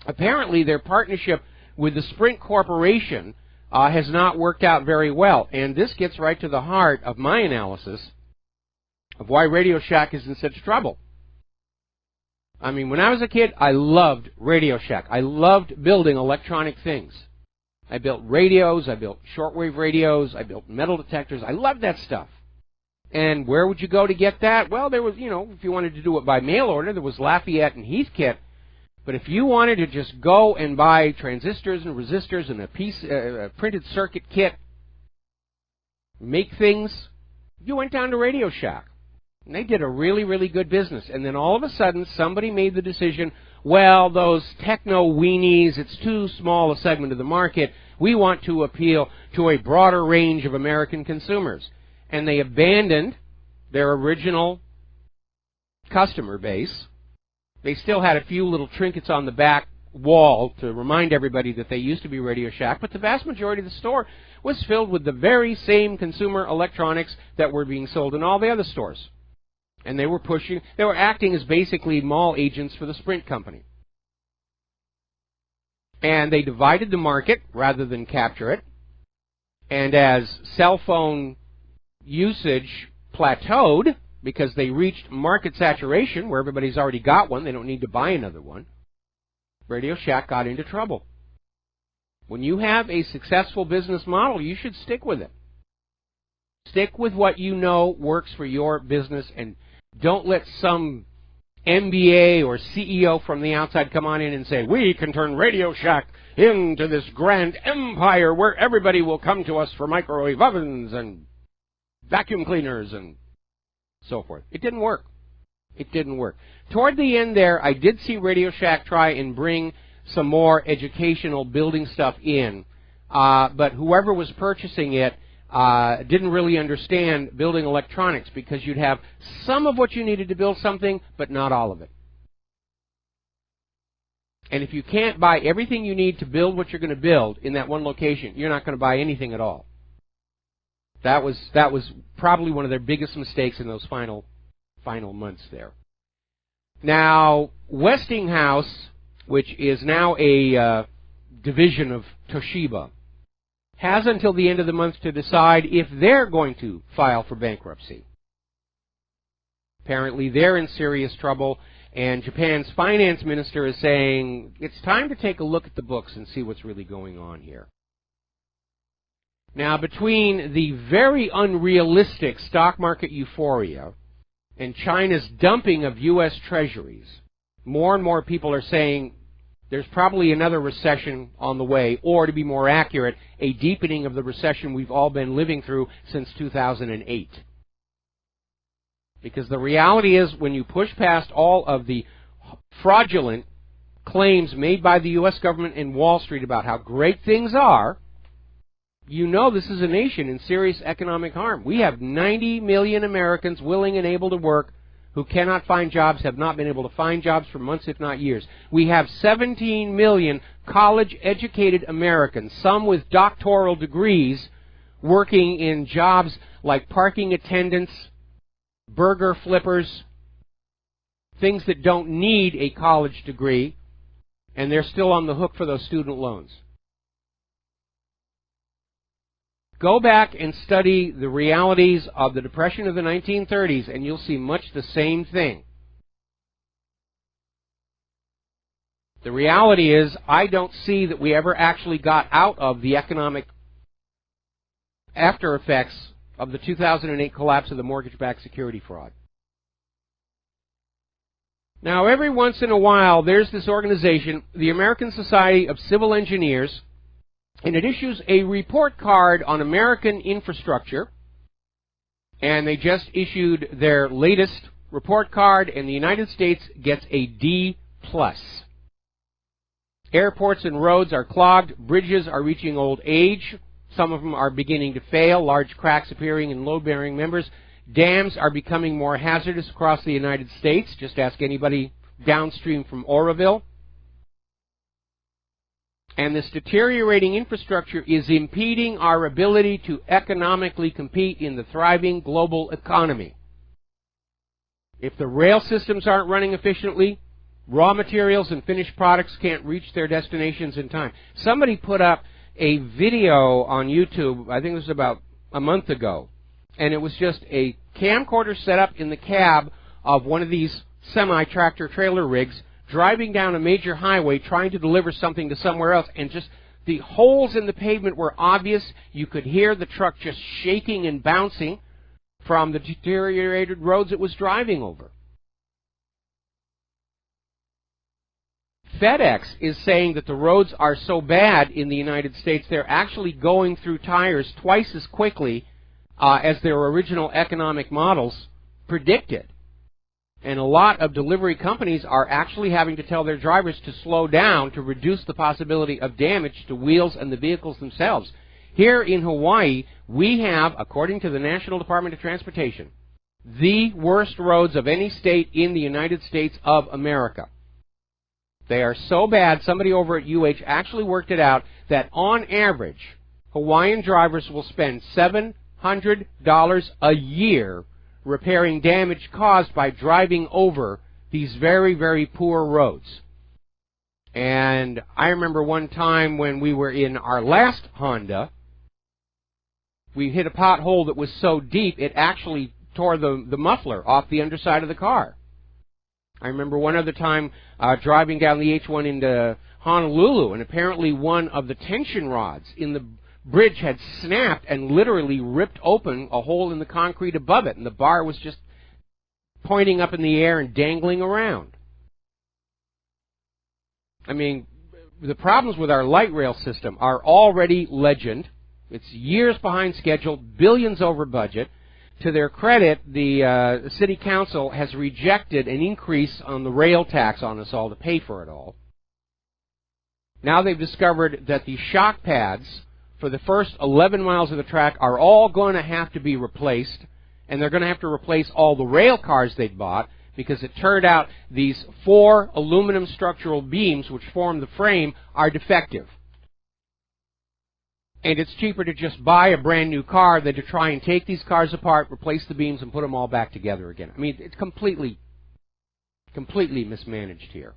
Apparently, their partnership with the Sprint Corporation has not worked out very well. And this gets right to the heart of my analysis of why Radio Shack is in such trouble. I mean, when I was a kid, I loved Radio Shack. I loved building electronic things. I built radios, I built shortwave radios, I built metal detectors. I loved that stuff. And where would you go to get that? Well, there was, if you wanted to do it by mail order, there was Lafayette and Heathkit. But if you wanted to just go and buy transistors and resistors and a printed circuit kit, make things, you went down to Radio Shack. And they did a really, really good business. And then all of a sudden, somebody made the decision, well, those techno weenies, it's too small a segment of the market. We want to appeal to a broader range of American consumers. And they abandoned their original customer base. They still had a few little trinkets on the back wall to remind everybody that they used to be Radio Shack, but the vast majority of the store was filled with the very same consumer electronics that were being sold in all the other stores. And they were acting as basically mall agents for the Sprint company. And they divided the market rather than capture it. And as cell phone usage plateaued, because they reached market saturation where everybody's already got one, they don't need to buy another one, Radio Shack got into trouble. When you have a successful business model, you should stick with it. Stick with what you know works for your business, and don't let some MBA or CEO from the outside come on in and say, we can turn Radio Shack into this grand empire where everybody will come to us for microwave ovens and vacuum cleaners and so forth. It didn't work. It didn't work. Toward the end there, I did see Radio Shack try and bring some more educational building stuff in, but whoever was purchasing it didn't really understand building electronics, because you'd have some of what you needed to build something, but not all of it. And if you can't buy everything you need to build what you're going to build in that one location, you're not going to buy anything at all. That was probably one of their biggest mistakes in those final months there. Now, Westinghouse, which is now a division of Toshiba, has until the end of the month to decide if they're going to file for bankruptcy. Apparently they're in serious trouble, and Japan's finance minister is saying it's time to take a look at the books and see what's really going on here. Now, between the very unrealistic stock market euphoria and China's dumping of U.S. treasuries, more and more people are saying there's probably another recession on the way, or to be more accurate, a deepening of the recession we've all been living through since 2008. Because the reality is, when you push past all of the fraudulent claims made by the U.S. government and Wall Street about how great things are, you know this is a nation in serious economic harm. We have 90 million Americans willing and able to work who cannot find jobs, have not been able to find jobs for months, if not years. We have 17 million college-educated Americans, some with doctoral degrees, working in jobs like parking attendants, burger flippers, things that don't need a college degree, and they're still on the hook for those student loans. Go back and study the realities of the Depression of the 1930s, and you'll see much the same thing. The reality is, I don't see that we ever actually got out of the economic after effects of the 2008 collapse of the mortgage-backed security fraud. Now, every once in a while, there's this organization, the American Society of Civil Engineers, and it issues a report card on American infrastructure, And they just issued their latest report card, and the United States gets a D+. Airports and roads are clogged. Bridges are reaching old age. Some of them are beginning to fail, large cracks appearing in load-bearing members. Dams are becoming more hazardous across the United States. Just ask anybody downstream from Oroville. And this deteriorating infrastructure is impeding our ability to economically compete in the thriving global economy. If the rail systems aren't running efficiently, raw materials and finished products can't reach their destinations in time. Somebody put up a video on YouTube, I think it was about a month ago, and it was just a camcorder set up in the cab of one of these semi-tractor trailer rigs driving down a major highway trying to deliver something to somewhere else, and just the holes in the pavement were obvious. You could hear the truck just shaking and bouncing from the deteriorated roads it was driving over. FedEx is saying that the roads are so bad in the United States, they're actually going through tires twice as quickly as their original economic models predicted. And a lot of delivery companies are actually having to tell their drivers to slow down to reduce the possibility of damage to wheels and the vehicles themselves. Here in Hawaii, we have, according to the National Department of Transportation, the worst roads of any state in the United States of America. They are so bad, somebody over at UH actually worked it out, that on average, Hawaiian drivers will spend $700 a year repairing damage caused by driving over these very, very poor roads. And I remember one time when we were in our last Honda, we hit a pothole that was so deep it actually tore the muffler off the underside of the car. I remember one other time driving down the H1 into Honolulu, and apparently one of the tension rods in the bridge had snapped and literally ripped open a hole in the concrete above it, and the bar was just pointing up in the air and dangling around. I mean, the problems with our light rail system are already legend. It's years behind schedule, billions over budget. To their credit, the city council has rejected an increase on the rail tax on us all to pay for it all. Now they've discovered that the shock pads for the first 11 miles of the track are all going to have to be replaced, and they're going to have to replace all the rail cars they'd bought, because it turned out these 4 aluminum structural beams which form the frame are defective. And it's cheaper to just buy a brand new car than to try and take these cars apart, replace the beams, and put them all back together again. I mean, it's completely mismanaged here.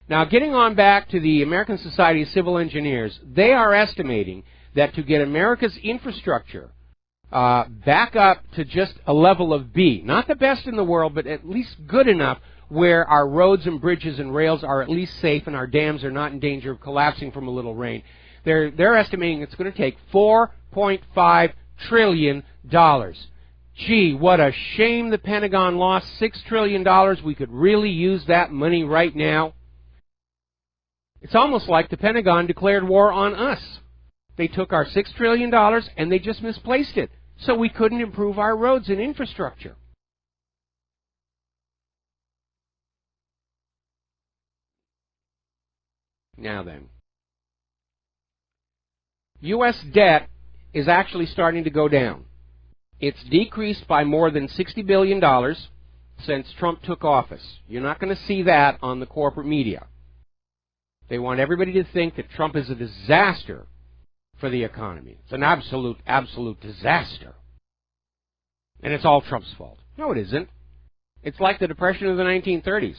Now, getting on back to the American Society of Civil Engineers, they are estimating that to get America's infrastructure back up to just a level of B, not the best in the world, but at least good enough where our roads and bridges and rails are at least safe and our dams are not in danger of collapsing from a little rain, they're estimating it's going to take $4.5 trillion. Gee, what a shame the Pentagon lost $6 trillion. We could really use that money right now. It's almost like the Pentagon declared war on us. They took our $6 trillion and they just misplaced it, so we couldn't improve our roads and infrastructure. Now then, U.S. debt is actually starting to go down. It's decreased by more than $60 billion since Trump took office. You're not going to see that on the corporate media. They want everybody to think that Trump is a disaster for the economy. It's an absolute disaster. And it's all Trump's fault. No, it isn't. It's like the Depression of the 1930s.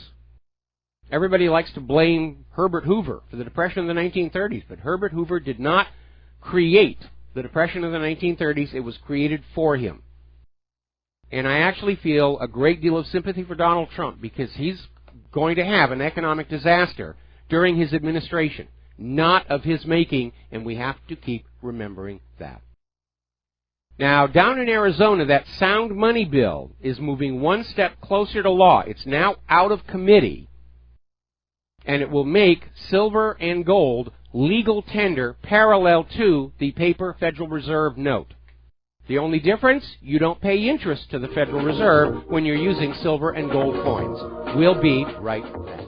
Everybody likes to blame Herbert Hoover for the Depression of the 1930s, but Herbert Hoover did not create the Depression of the 1930s. It was created for him. And I actually feel a great deal of sympathy for Donald Trump, because he's going to have an economic disaster during his administration, not of his making, and we have to keep remembering that. Now, down in Arizona, that sound money bill is moving one step closer to law. It's now out of committee, and it will make silver and gold legal tender parallel to the paper Federal Reserve note. The only difference, you don't pay interest to the Federal Reserve when you're using silver and gold coins. We'll be right back.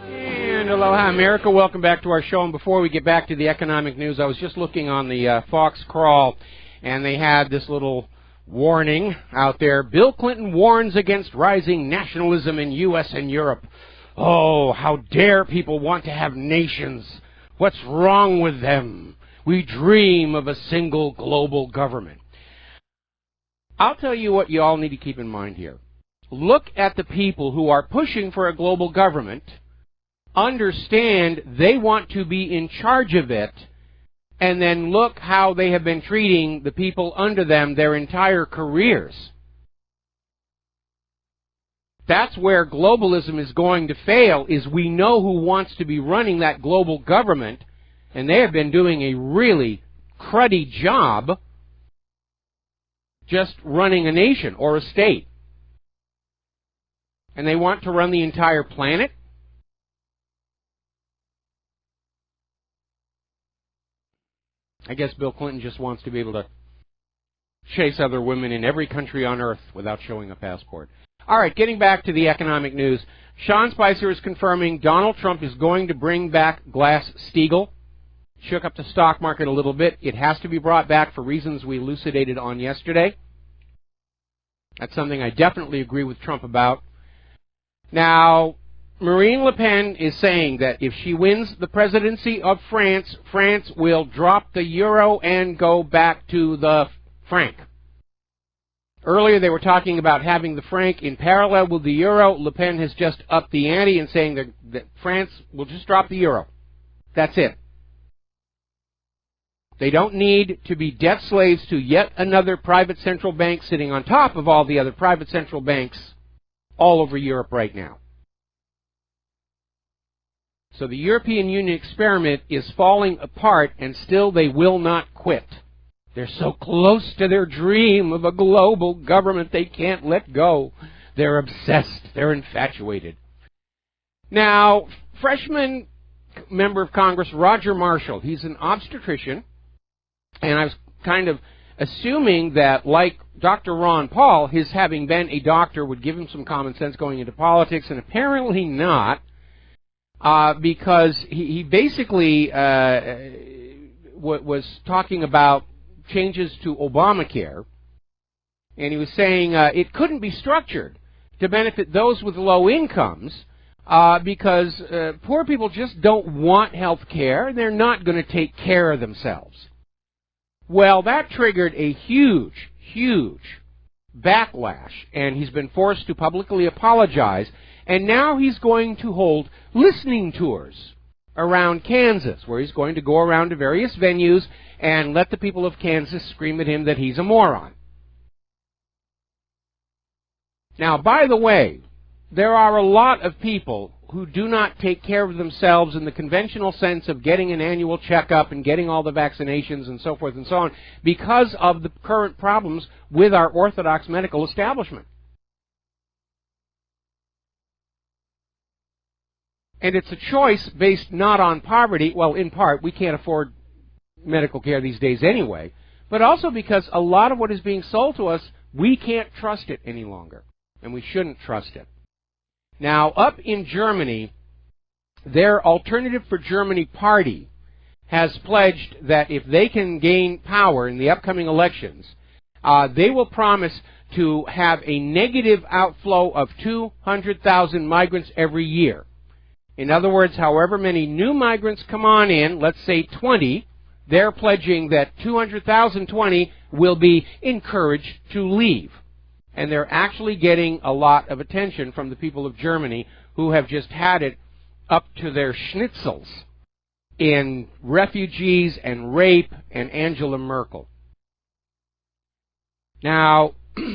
And aloha, America. Welcome back to our show. And before we get back to the economic news, I was just looking on the Fox Crawl, and they had this little warning out there. Bill Clinton warns against rising nationalism in U.S. and Europe. Oh, how dare people want to have nations? What's wrong with them? We dream of a single global government. I'll tell you what you all need to keep in mind here. Look at the people who are pushing for a global government. Understand they want to be in charge of it, and then look how they have been treating the people under them their entire careers. That's where globalism is going to fail, is we know who wants to be running that global government, and they have been doing a really cruddy job just running a nation or a state. And they want to run the entire planet? I guess Bill Clinton just wants to be able to chase other women in every country on earth without showing a passport. All right, getting back to the economic news. Sean Spicer is confirming Donald Trump is going to bring back Glass-Steagall. Shook up the stock market a little bit. It has to be brought back for reasons we elucidated on yesterday. That's something I definitely agree with Trump about. Now, Marine Le Pen is saying that if she wins the presidency of France, France will drop the euro and go back to the franc. Earlier they were talking about having the franc in parallel with the euro. Le Pen has just upped the ante and saying that France will just drop the euro. That's it. They don't need to be debt slaves to yet another private central bank sitting on top of all the other private central banks all over Europe right now. So the European Union experiment is falling apart, and still they will not quit. They're so close to their dream of a global government they can't let go. They're obsessed. They're infatuated. Now, freshman member of Congress Roger Marshall, he's an obstetrician, and I was kind of assuming that, like Dr. Ron Paul, his having been a doctor would give him some common sense going into politics, and apparently not. Because he basically was talking about changes to Obamacare, and he was saying it couldn't be structured to benefit those with low incomes because poor people just don't want health care. They're not going to take care of themselves. Well, that triggered a huge, huge backlash, and he's been forced to publicly apologize. And now he's going to hold listening tours around Kansas, where he's going to go around to various venues and let the people of Kansas scream at him that he's a moron. Now, by the way, there are a lot of people who do not take care of themselves in the conventional sense of getting an annual checkup and getting all the vaccinations and so forth and so on because of the current problems with our orthodox medical establishment. And it's a choice based not on poverty. Well, in part, we can't afford medical care these days anyway, but also because a lot of what is being sold to us, we can't trust it any longer, and we shouldn't trust it. Now, up in Germany, their Alternative for Germany party has pledged that if they can gain power in the upcoming elections, they will promise to have a negative outflow of 200,000 migrants every year. In other words, however many new migrants come on in, let's say 20, they're pledging that 200,020 will be encouraged to leave. And they're actually getting a lot of attention from the people of Germany who have just had it up to their schnitzels in refugees and rape and Angela Merkel. Now,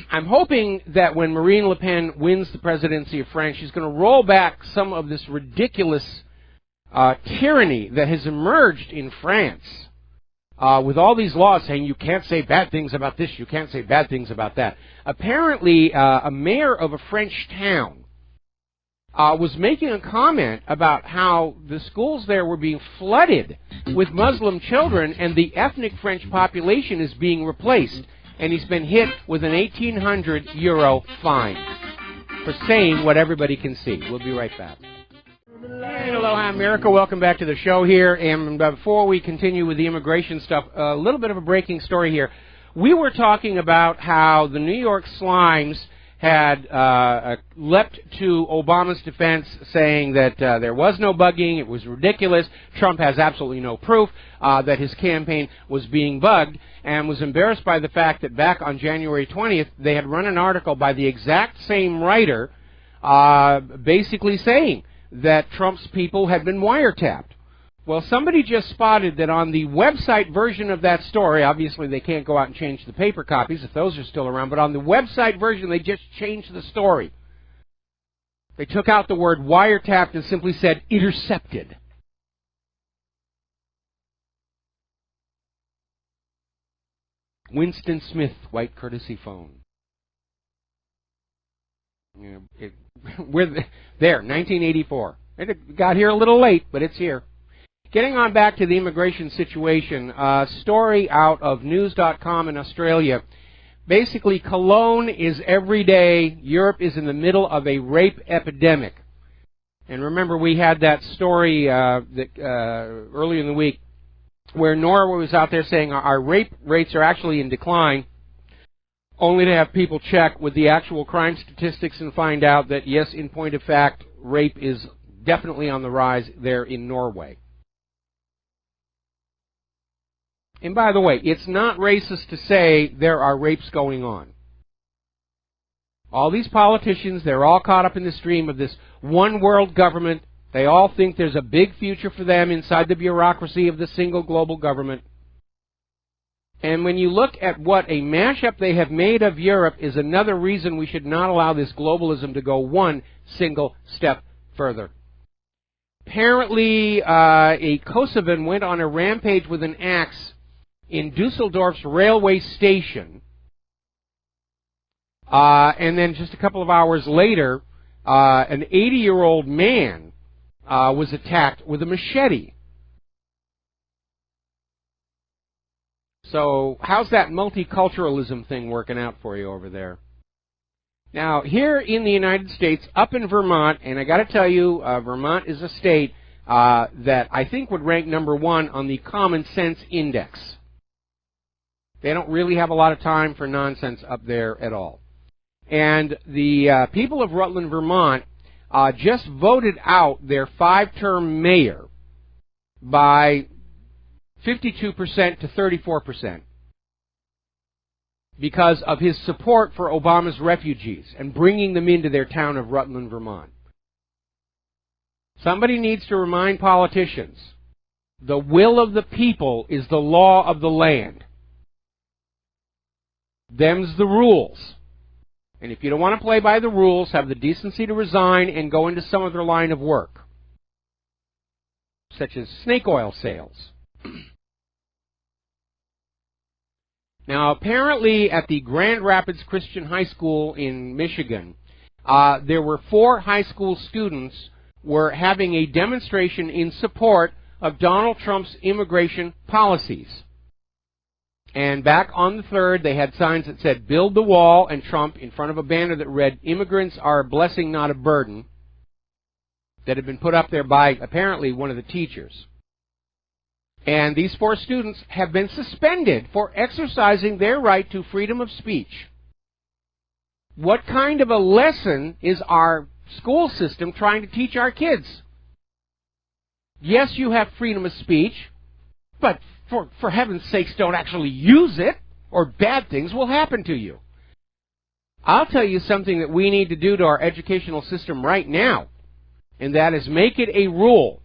I'm hoping that when Marine Le Pen wins the presidency of France, she's going to roll back some of this ridiculous tyranny that has emerged in France with all these laws saying you can't say bad things about this, you can't say bad things about that. Apparently, a mayor of a French town was making a comment about how the schools there were being flooded with Muslim children and the ethnic French population is being replaced. and he's been hit with an 1,800 euro fine for saying what everybody can see. We'll be right back. Hey, aloha, America. Welcome back to the show here. And before we continue with the immigration stuff, a little bit of a breaking story here. We were talking about how the New York Slimes had leapt to Obama's defense, saying that there was no bugging, it was ridiculous, Trump has absolutely no proof that his campaign was being bugged, and was embarrassed by the fact that back on January 20th, they had run an article by the exact same writer basically saying that Trump's people had been wiretapped. Well, somebody just spotted that on the website version of that story, obviously they can't go out and change the paper copies if those are still around, but on the website version they just changed the story. They took out the word wiretapped and simply said intercepted. Winston Smith, white courtesy phone. We're there, 1984. It got here a little late, but it's here. Getting on back to the immigration situation, a story out of news.com in Australia. Basically, Cologne is every day, Europe is in the middle of a rape epidemic. And remember, we had that story early in the week where Norway was out there saying our rape rates are actually in decline, only to have people check with the actual crime statistics and find out that, yes, in point of fact, rape is definitely on the rise there in Norway. And by the way, it's not racist to say there are rapes going on. All these politicians, they're all caught up in the stream of this one world government. They all think there's a big future for them inside the bureaucracy of the single global government. And when you look at what a mashup they have made of Europe is another reason we should not allow this globalism to go one single step further. Apparently, a Kosovan went on a rampage with an axe in Dusseldorf's railway station, and then just a couple of hours later, an 80-year-old man was attacked with a machete. So how's that multiculturalism thing working out for you over there? Now, here in the United States, up in Vermont, and I got to tell you, Vermont is a state that I think would rank #1 on the Common Sense Index. They don't really have a lot of time for nonsense up there at all. And the people of Rutland, Vermont, just voted out their 5-term mayor by 52% to 34% because of his support for Obama's refugees and bringing them into their town of Rutland, Vermont. Somebody needs to remind politicians, the will of the people is the law of the land. Them's the rules. And if you don't want to play by the rules, have the decency to resign and go into some other line of work, such as snake oil sales. Now, apparently at the Grand Rapids Christian High School in Michigan, there were 4 high school students were having a demonstration in support of Donald Trump's immigration policies. And back on the 3rd, they had signs that said, "Build the wall," and Trump in front of a banner that read, "Immigrants are a blessing, not a burden," that had been put up there by, apparently, one of the teachers. And these 4 students have been suspended for exercising their right to freedom of speech. What kind of a lesson is our school system trying to teach our kids? Yes, you have freedom of speech, but for heaven's sakes, don't actually use it, or bad things will happen to you. I'll tell you something that we need to do to our educational system right now, and that is make it a rule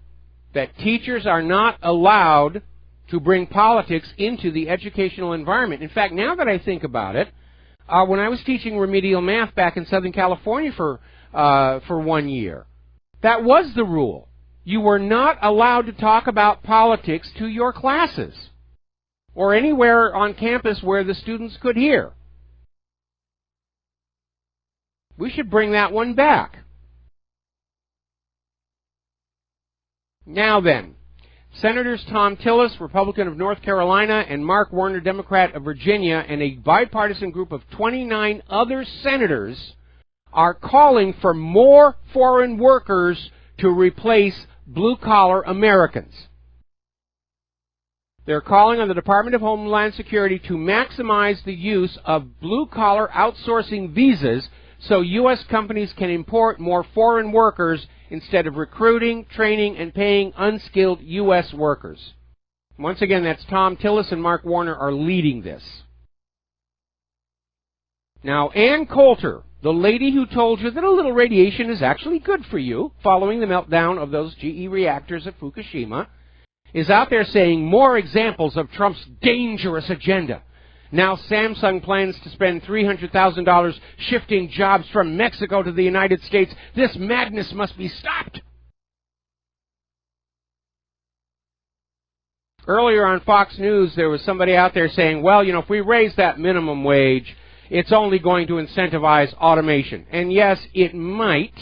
that teachers are not allowed to bring politics into the educational environment. In fact, now that I think about it, when I was teaching remedial math back in Southern California for 1 year, that was the rule. You were not allowed to talk about politics to your classes or anywhere on campus where the students could hear. We should bring that one back. Now then, Senators Tom Tillis, Republican of North Carolina, and Mark Warner, Democrat of Virginia, and a bipartisan group of 29 other senators are calling for more foreign workers to replace blue-collar Americans. They're calling on the Department of Homeland Security to maximize the use of blue-collar outsourcing visas so U.S. companies can import more foreign workers instead of recruiting, training, and paying unskilled U.S. workers. Once again, that's Tom Tillis and Mark Warner are leading this. Now, Ann Coulter, the lady who told you that a little radiation is actually good for you following the meltdown of those GE reactors at Fukushima, is out there saying more examples of Trump's dangerous agenda. Now Samsung plans to spend $300,000 shifting jobs from Mexico to the United States. This madness must be stopped. Earlier on Fox News, there was somebody out there saying, well, if we raise that minimum wage, it's only going to incentivize automation. And yes, it might,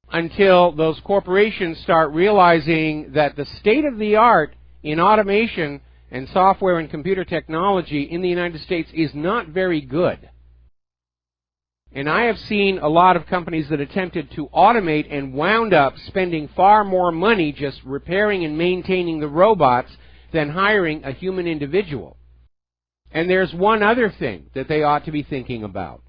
until those corporations start realizing that the state of the art in automation and software and computer technology in the United States is not very good. And I have seen a lot of companies that attempted to automate and wound up spending far more money just repairing and maintaining the robots than hiring a human individual. And there's one other thing that they ought to be thinking about.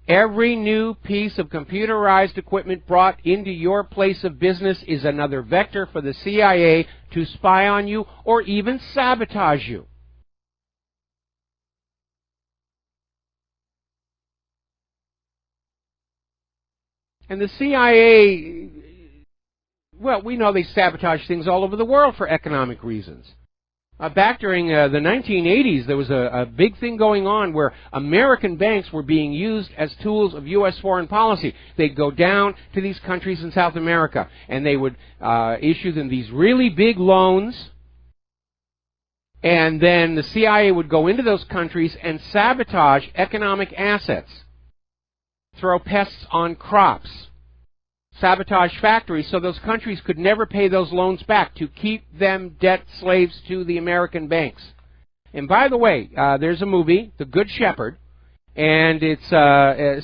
Every new piece of computerized equipment brought into your place of business is another vector for the CIA to spy on you or even sabotage you. And the CIA, well, we know they sabotage things all over the world for economic reasons. Back during the 1980s, there was a big thing going on where American banks were being used as tools of U.S. foreign policy. They'd go down to these countries in South America, and they would issue them these really big loans, and then the CIA would go into those countries and sabotage economic assets, throw pests on crops, sabotage factories so those countries could never pay those loans back to keep them debt slaves to the American banks. And by the way, there's a movie, The Good Shepherd, and it's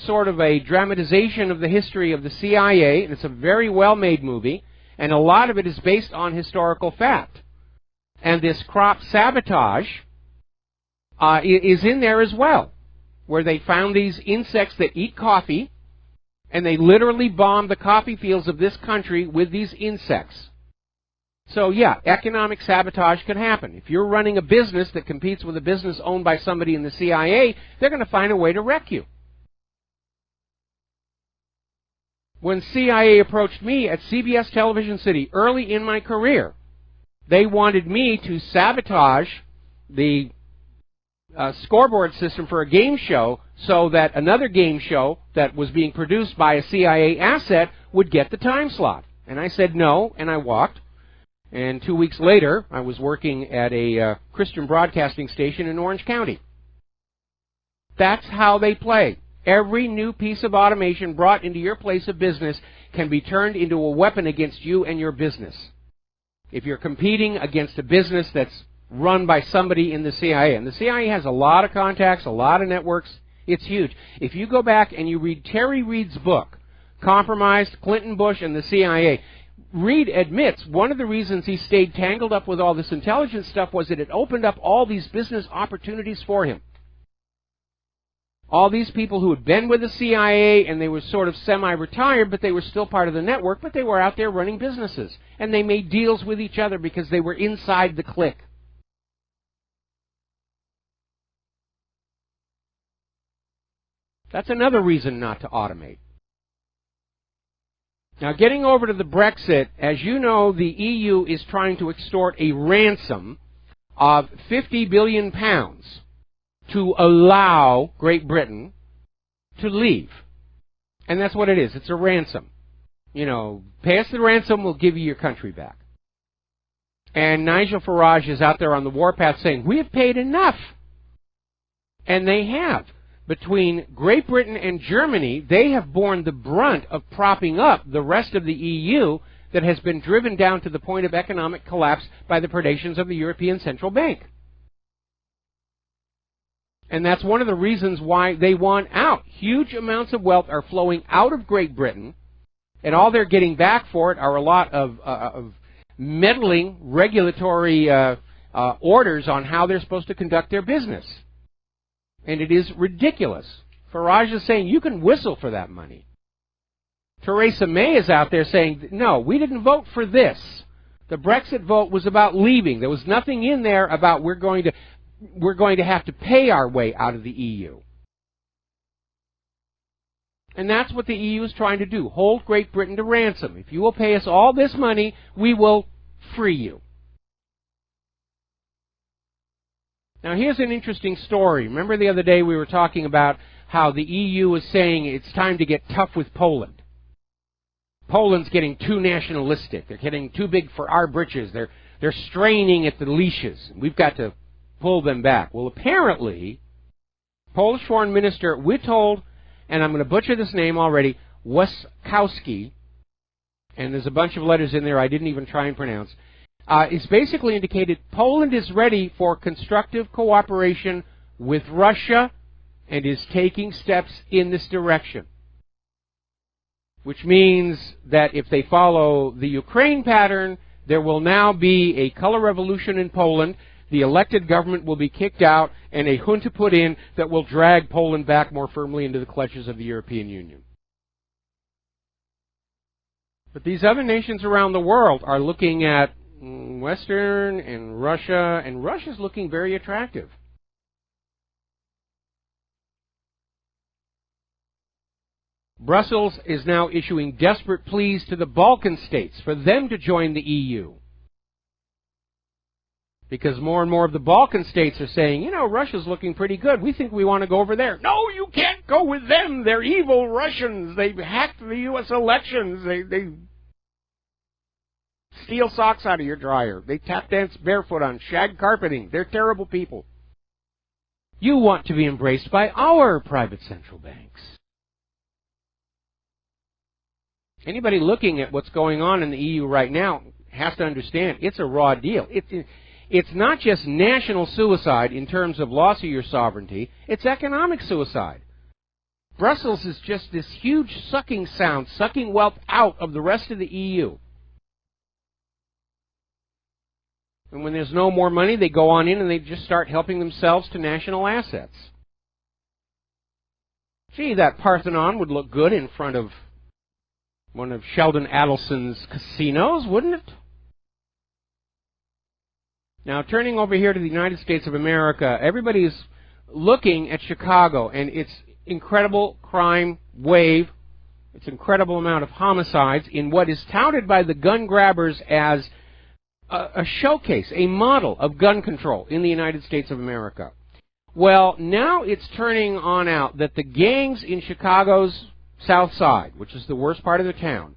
sort of a dramatization of the history of the CIA, and it's a very well-made movie, and a lot of it is based on historical fact. And this crop sabotage is in there as well, where they found these insects that eat coffee, and they literally bombed the coffee fields of this country with these insects. So yeah, economic sabotage can happen. If you're running a business that competes with a business owned by somebody in the CIA, they're going to find a way to wreck you. When CIA approached me at CBS Television City early in my career, they wanted me to sabotage the scoreboard system for a game show so that another game show that was being produced by a CIA asset would get the time slot. And I said no, and I walked. And 2 weeks later, I was working at a Christian broadcasting station in Orange County. That's how they play. Every new piece of automation brought into your place of business can be turned into a weapon against you and your business. If you're competing against a business that's run by somebody in the CIA. And the CIA has a lot of contacts, a lot of networks. It's huge. If you go back and you read Terry Reid's book, Compromised, Clinton, Bush, and the CIA, Reid admits one of the reasons he stayed tangled up with all this intelligence stuff was that it opened up all these business opportunities for him. All these people who had been with the CIA and they were sort of semi-retired, but they were still part of the network, but they were out there running businesses. And they made deals with each other because they were inside the clique. That's another reason not to automate. Now, getting over to the Brexit, as you know, the EU is trying to extort a ransom of £50 billion to allow Great Britain to leave. And that's what it is. It's a ransom. You know, pay us the ransom, we'll give you your country back. And Nigel Farage is out there on the warpath saying, we have paid enough. And they have. Between Great Britain and Germany, they have borne the brunt of propping up the rest of the EU that has been driven down to the point of economic collapse by the predations of the European Central Bank. And that's one of the reasons why they want out. Huge amounts of wealth are flowing out of Great Britain, and all they're getting back for it are a lot of meddling regulatory orders on how they're supposed to conduct their business. And it is ridiculous. Farage is saying you can whistle for that money. Theresa May is out there saying, no, we didn't vote for this. The Brexit vote was about leaving. There was nothing in there about we're going to have to pay our way out of the EU. And that's what the EU is trying to do, hold Great Britain to ransom. If you will pay us all this money, we will free you. Now here's an interesting story. Remember the other day we were talking about how the EU is saying it's time to get tough with Poland. Poland's getting too nationalistic. They're getting too big for our britches. They're straining at the leashes. We've got to pull them back. Well, apparently, Polish Foreign Minister Witold, and I'm going to butcher this name already, Waskowski, and there's a bunch of letters in there I didn't even try and pronounce, is basically indicated Poland is ready for constructive cooperation with Russia and is taking steps in this direction. Which means that if they follow the Ukraine pattern, there will now be a color revolution in Poland, the elected government will be kicked out, and a junta put in that will drag Poland back more firmly into the clutches of the European Union. But these other nations around the world are looking at Western and Russia's looking very attractive. Brussels is now issuing desperate pleas to the Balkan states for them to join the EU. Because more and more of the Balkan states are saying, you know, Russia's looking pretty good. We think we want to go over there. No, you can't go with them. They're evil Russians. They've hacked the U.S. elections. They steal socks out of your dryer. They tap dance barefoot on shag carpeting. They're terrible people. You want to be embraced by our private central banks. Anybody looking at what's going on in the EU right now has to understand it's a raw deal. It's not just national suicide in terms of loss of your sovereignty, it's economic suicide. Brussels is just this huge sucking sound, sucking wealth out of the rest of the EU. And when there's no more money, they go on in and they just start helping themselves to national assets. Gee, that Parthenon would look good in front of one of Sheldon Adelson's casinos, wouldn't it? Now, turning over here to the United States of America, everybody's looking at Chicago and its incredible crime wave, its incredible amount of homicides in what is touted by the gun grabbers as a showcase, a model of gun control in the United States of America. Well, now it's turning on out that the gangs in Chicago's South Side, which is the worst part of the town,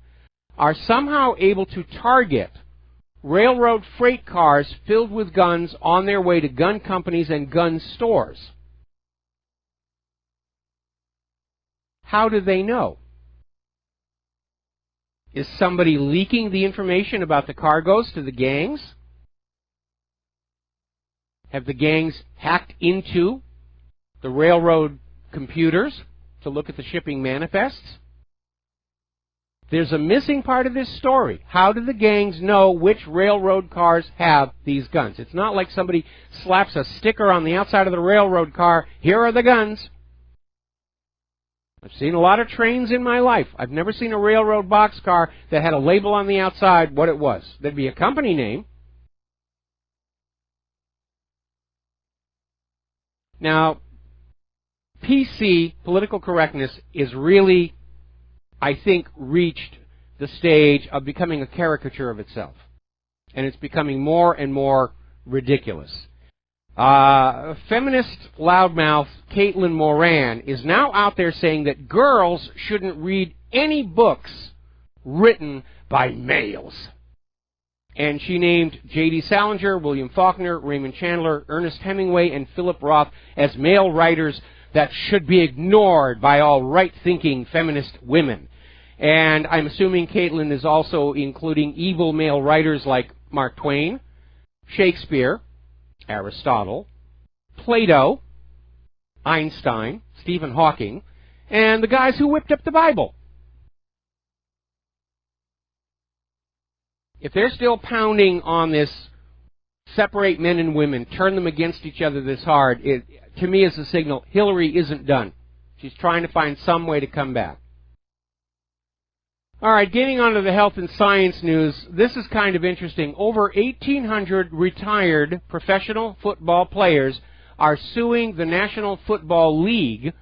are somehow able to target railroad freight cars filled with guns on their way to gun companies and gun stores. How do they know? Is somebody leaking the information about the cargoes to the gangs? Have the gangs hacked into the railroad computers to look at the shipping manifests? There's a missing part of this story. How do the gangs know which railroad cars have these guns? It's not like somebody slaps a sticker on the outside of the railroad car, here are the guns. I've seen a lot of trains in my life. I've never seen a railroad boxcar that had a label on the outside what it was. There'd be a company name. Now, PC, political correctness, is really, I think, reached the stage of becoming a caricature of itself. And it's becoming more and more ridiculous. Feminist loudmouth Caitlin Moran is now out there saying that girls shouldn't read any books written by males. And she named J.D. Salinger, William Faulkner, Raymond Chandler, Ernest Hemingway, and Philip Roth as male writers that should be ignored by all right-thinking feminist women. And I'm assuming Caitlin is also including evil male writers like Mark Twain, Shakespeare, Aristotle, Plato, Einstein, Stephen Hawking, and the guys who whipped up the Bible. If they're still pounding on this separate men and women, turn them against each other this hard, it, to me, is a signal Hillary isn't done. She's trying to find some way to come back. All right, getting on to the health and science news, this is kind of interesting. Over 1,800 retired professional football players are suing the National Football League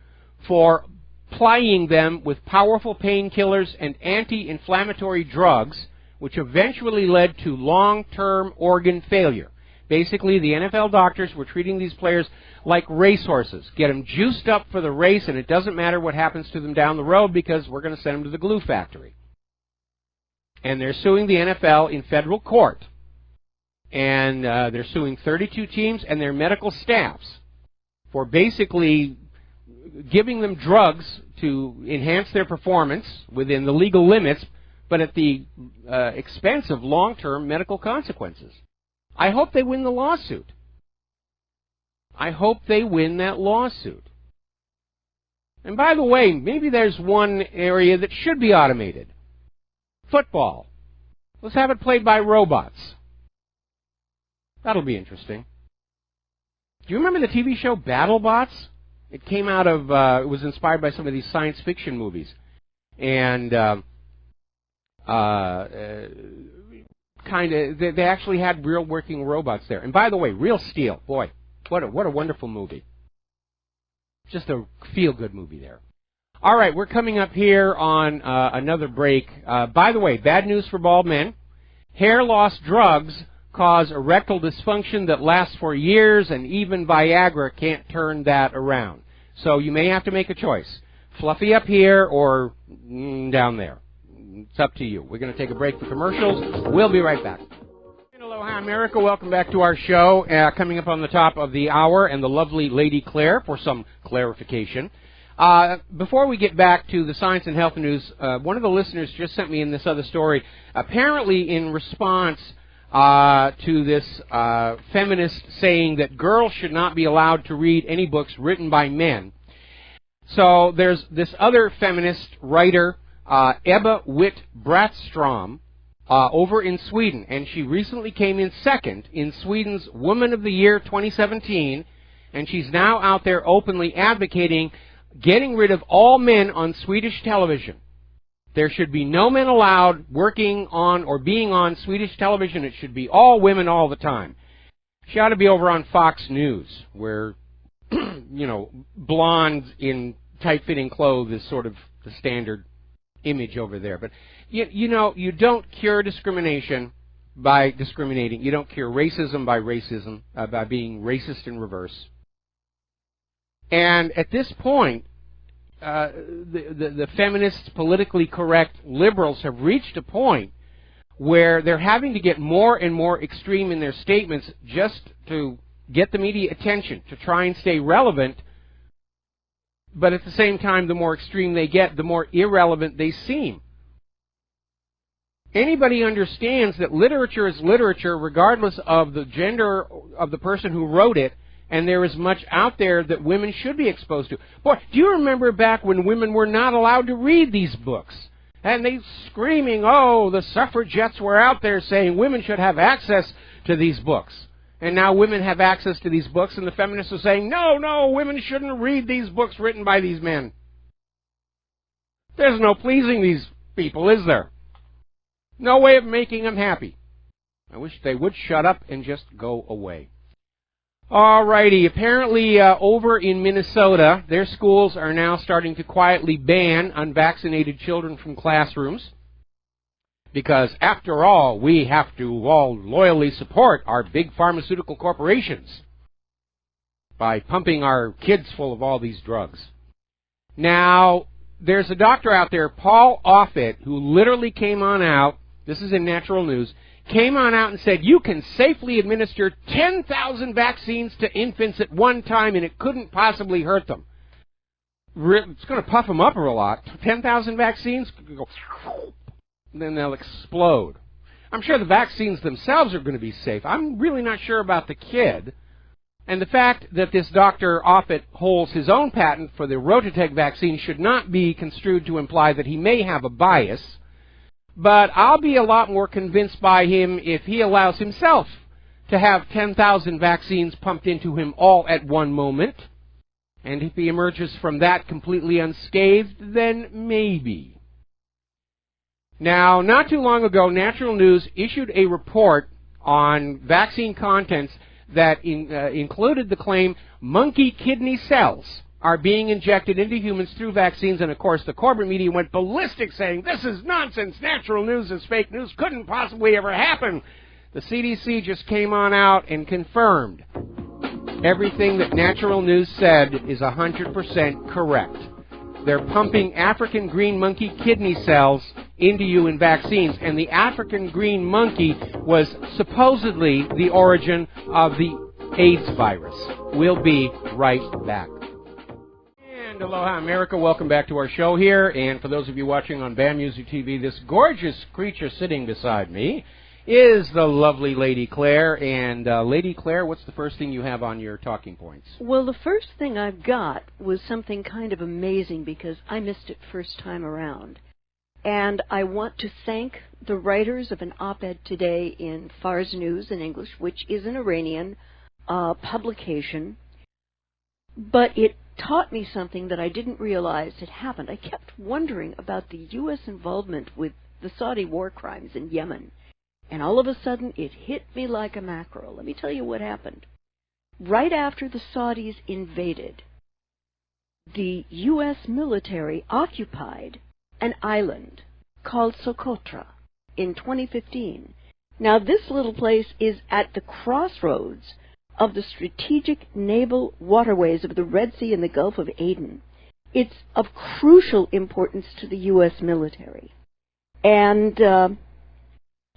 for plying them with powerful painkillers and anti-inflammatory drugs, which eventually led to long-term organ failure. Basically, the NFL doctors were treating these players like racehorses. Get them juiced up for the race, and it doesn't matter what happens to them down the road because we're going to send them to the glue factory. And they're suing the NFL in federal court. And they're suing 32 teams and their medical staffs for basically giving them drugs to enhance their performance within the legal limits, but at the expense of long-term medical consequences. I hope they win the lawsuit. I hope they win that lawsuit. And by the way, maybe there's one area that should be automated. Football. Let's have it played by robots. That'll be interesting. Do you remember the TV show BattleBots? It came out of, it was inspired by some of these science fiction movies. And they actually had real working robots there. And by the way, Real Steel, boy, what a wonderful movie. Just a feel-good movie there. All right, we're coming up here on another break. By the way, bad news for bald men. Hair loss drugs cause erectile dysfunction that lasts for years, and even Viagra can't turn that around. So you may have to make a choice. Fluffy up here or down there. It's up to you. We're going to take a break for commercials. We'll be right back. Aloha, America. Welcome back to our show. Coming up on the top of the hour, and the lovely Lady Claire for some clarification. Before we get back to the science and health news, one of the listeners just sent me in this other story. Apparently in response to this feminist saying that girls should not be allowed to read any books written by men. So there's this other feminist writer, Ebba Witt-Brattstrom, over in Sweden, and she recently came in second in Sweden's Woman of the Year 2017, and she's now out there openly advocating getting rid of all men on Swedish television. There should be no men allowed working on or being on Swedish television. It should be all women all the time. She ought to be over on Fox News, where, you know, blonde in tight-fitting clothes is sort of the standard image over there. But, you know, you don't cure discrimination by discriminating. You don't cure racism by being racist in reverse. And at this point, the feminists, politically correct liberals have reached a point where they're having to get more and more extreme in their statements just to get the media attention, to try and stay relevant. But at the same time, the more extreme they get, the more irrelevant they seem. Anybody understands that literature is literature regardless of the gender of the person who wrote it, and there is much out there that women should be exposed to. Boy, do you remember back when women were not allowed to read these books? And they screaming, oh, the suffragettes were out there saying women should have access to these books. And now women have access to these books, and the feminists are saying, no, women shouldn't read these books written by these men. There's no pleasing these people, is there? No way of making them happy. I wish they would shut up and just go away. Alrighty, apparently over in Minnesota, their schools are now starting to quietly ban unvaccinated children from classrooms. Because, after all, we have to all loyally support our big pharmaceutical corporations by pumping our kids full of all these drugs. Now, there's a doctor out there, Paul Offit, who literally came on out, this is in Natural News, came on out and said you can safely administer 10,000 vaccines to infants at one time and it couldn't possibly hurt them. it's going to puff them up a lot. 10,000 vaccines, go, and then they'll explode. I'm sure the vaccines themselves are going to be safe. I'm really not sure about the kid. And the fact that this Dr. Offit holds his own patent for the Rototec vaccine should not be construed to imply that he may have a bias. But I'll be a lot more convinced by him if he allows himself to have 10,000 vaccines pumped into him all at one moment. And if he emerges from that completely unscathed, then maybe. Now, not too long ago, Natural News issued a report on vaccine contents that included the claim monkey kidney cells are being injected into humans through vaccines, and of course the corporate media went ballistic saying, this is nonsense, Natural News is fake news, couldn't possibly ever happen. The CDC just came on out and confirmed everything that Natural News said is 100% correct. They're pumping African green monkey kidney cells into you in vaccines, and the African green monkey was supposedly the origin of the AIDS virus. We'll be right back. And aloha America, welcome back to our show here, and for those of you watching on Bam Music TV, this gorgeous creature sitting beside me is the lovely Lady Claire. And Lady Claire, what's the first thing you have on your talking points? Well, the first thing I've got was something kind of amazing because I missed it first time around. And I want to thank the writers of an op-ed today in Fars News in English, which is an Iranian publication. But it taught me something that I didn't realize had happened. I kept wondering about the U.S. involvement with the Saudi war crimes in Yemen. And all of a sudden, it hit me like a mackerel. Let me tell you what happened. Right after the Saudis invaded, the U.S. military occupied an island called Socotra in 2015. Now, this little place is at the crossroads of the strategic naval waterways of the Red Sea and the Gulf of Aden. It's of crucial importance to the U.S. military. And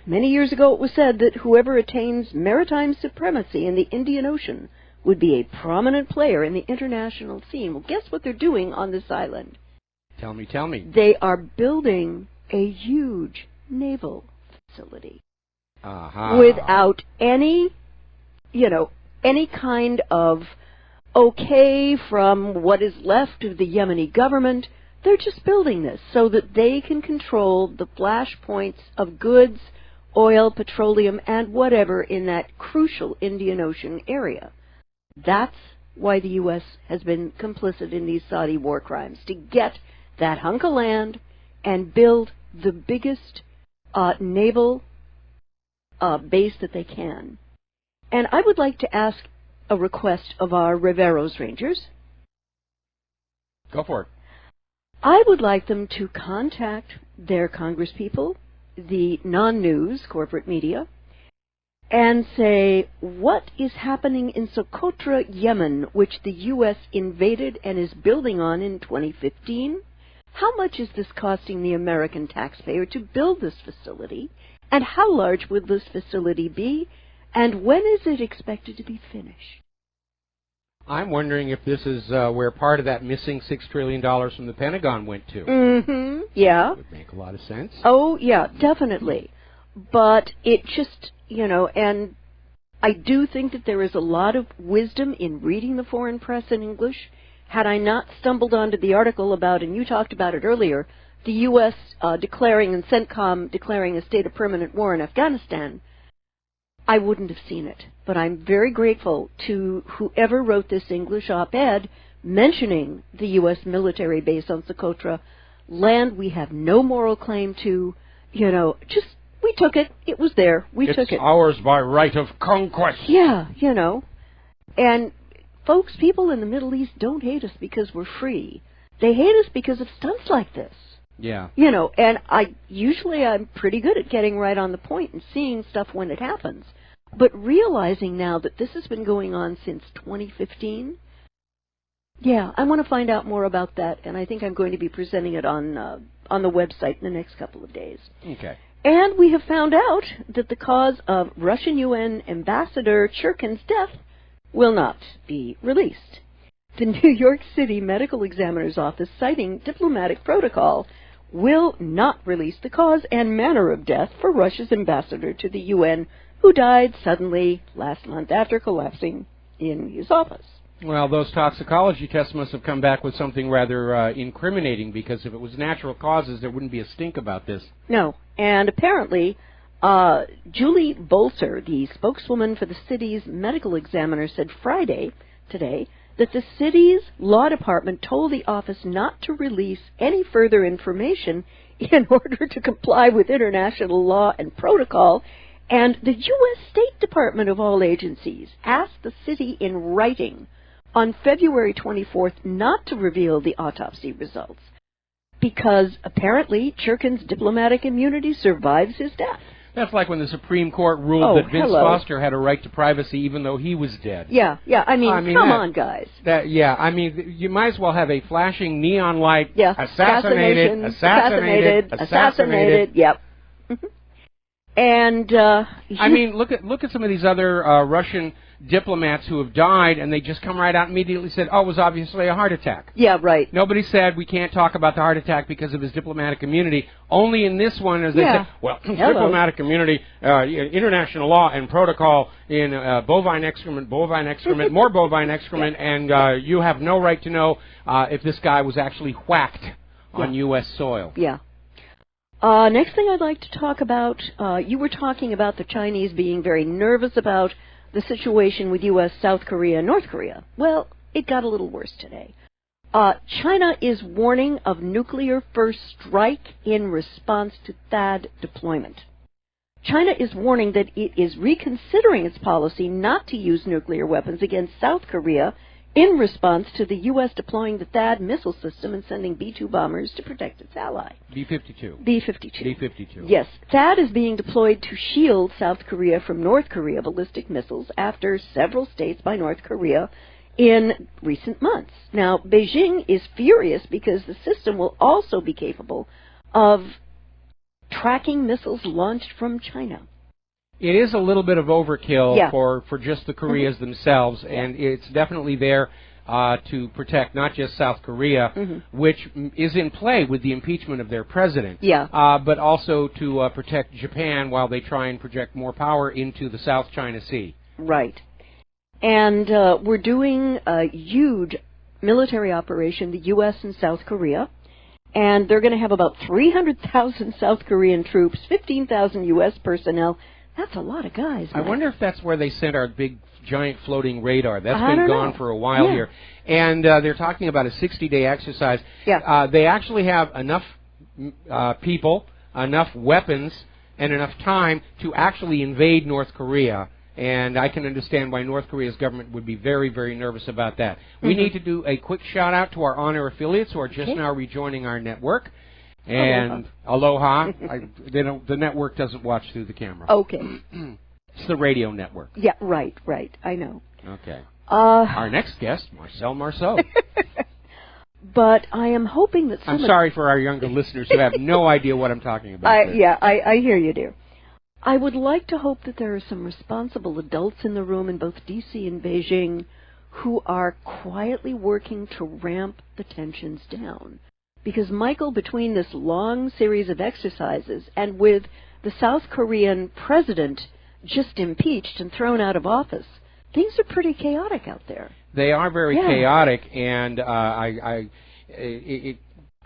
many years ago, it was said that whoever attains maritime supremacy in the Indian Ocean would be a prominent player in the international scene. Well, guess what they're doing on this island? Tell me, tell me. They are building a huge naval facility without any, any kind of okay from what is left of the Yemeni government. They're just building this so that they can control the flashpoints of goods, oil, petroleum, and whatever in that crucial Indian Ocean area. That's why the U.S. has been complicit in these Saudi war crimes, to get that hunk of land and build the biggest naval base that they can. And I would like to ask a request of our Rivero's Rangers. Go for it. I would like them to contact their congresspeople, the non-news corporate media, and say, what is happening in Socotra, Yemen, which the U.S. invaded and is building on in 2015? How much is this costing the American taxpayer to build this facility? And how large will this facility be? And when is it expected to be finished? I'm wondering if this is where part of that missing $6 trillion from the Pentagon went to. Mm-hmm. Yeah. That would make a lot of sense. Oh, yeah, definitely. But it just, and I do think that there is a lot of wisdom in reading the foreign press in English. Had I not stumbled onto the article about, and you talked about it earlier, the U.S. declaring and CENTCOM declaring a state of permanent war in Afghanistan, I wouldn't have seen it. But I'm very grateful to whoever wrote this English op-ed mentioning the U.S. military base on Socotra, land we have no moral claim to, just, we took it. It was there. We took it. It's ours by right of conquest. Yeah, And folks, people in the Middle East don't hate us because we're free. They hate us because of stunts like this. Yeah. And I'm pretty good at getting right on the point and seeing stuff when it happens. But realizing now that this has been going on since 2015, yeah, I want to find out more about that, and I think I'm going to be presenting it on the website in the next couple of days. Okay. And we have found out that the cause of Russian UN Ambassador Churkin's death will not be released. The New York City Medical Examiner's Office, citing diplomatic protocol, will not release the cause and manner of death for Russia's ambassador to the UN, who died suddenly last month after collapsing in his office. Well, those toxicology tests must have come back with something rather incriminating, because if it was natural causes, there wouldn't be a stink about this. No, and apparently Julie Bolter, the spokeswoman for the city's medical examiner, said today, that the city's law department told the office not to release any further information in order to comply with international law and protocol, and the U.S. State Department, of all agencies, asked the city in writing on February 24th not to reveal the autopsy results, because apparently Churkin's diplomatic immunity survives his death. That's like when the Supreme Court ruled that Vince Foster had a right to privacy even though he was dead. Yeah. I mean come on, guys. You might as well have a flashing neon light, yeah. assassinated. Yep. And I mean, look at some of these other Russian diplomats who have died, and they just come right out and immediately said, "Oh, it was obviously a heart attack." Yeah, right. Nobody said we can't talk about the heart attack because of his diplomatic immunity. Only in this one, as they said, well, diplomatic immunity, international law and protocol in bovine excrement, more bovine excrement, and you have no right to know if this guy was actually whacked on U.S. soil. Yeah. Next thing I'd like to talk about, you were talking about the Chinese being very nervous about the situation with U.S., South Korea, and North Korea. Well, it got a little worse today. China is warning of nuclear first strike in response to THAAD deployment. China is warning that it is reconsidering its policy not to use nuclear weapons against South Korea in response to the U.S. deploying the THAAD missile system and sending B-2 bombers to protect its ally. B-52. B-52. Yes. THAAD is being deployed to shield South Korea from North Korea ballistic missiles after several states by North Korea in recent months. Now, Beijing is furious because the system will also be capable of tracking missiles launched from China. It is a little bit of overkill for just the Koreas themselves, and it's definitely there to protect not just South Korea, which is in play with the impeachment of their president, but also to protect Japan while they try and project more power into the South China Sea. Right. And we're doing a huge military operation, the U.S. and South Korea, and they're going to have about 300,000 South Korean troops, 15,000 U.S. personnel. That's a lot of guys. I wonder if that's where they sent our big, giant floating radar. That's been gone for a while here. And they're talking about a 60-day exercise. They actually have enough people, enough weapons, and enough time to actually invade North Korea. And I can understand why North Korea's government would be very, very nervous about that. We need to do a quick shout-out to our on-air affiliates who are just now rejoining our network. And aloha. The network doesn't watch through the camera. Okay. It's the radio network. Yeah, right. I know. Okay. Our next guest, Marcel Marceau. But I am hoping that I'm sorry for our younger listeners who have no idea what I'm talking about. I hear you, dear. I would like to hope that there are some responsible adults in the room in both D.C. and Beijing who are quietly working to ramp the tensions down. Because, Michael, between this long series of exercises and with the South Korean president just impeached and thrown out of office, things are pretty chaotic out there. They are very chaotic, and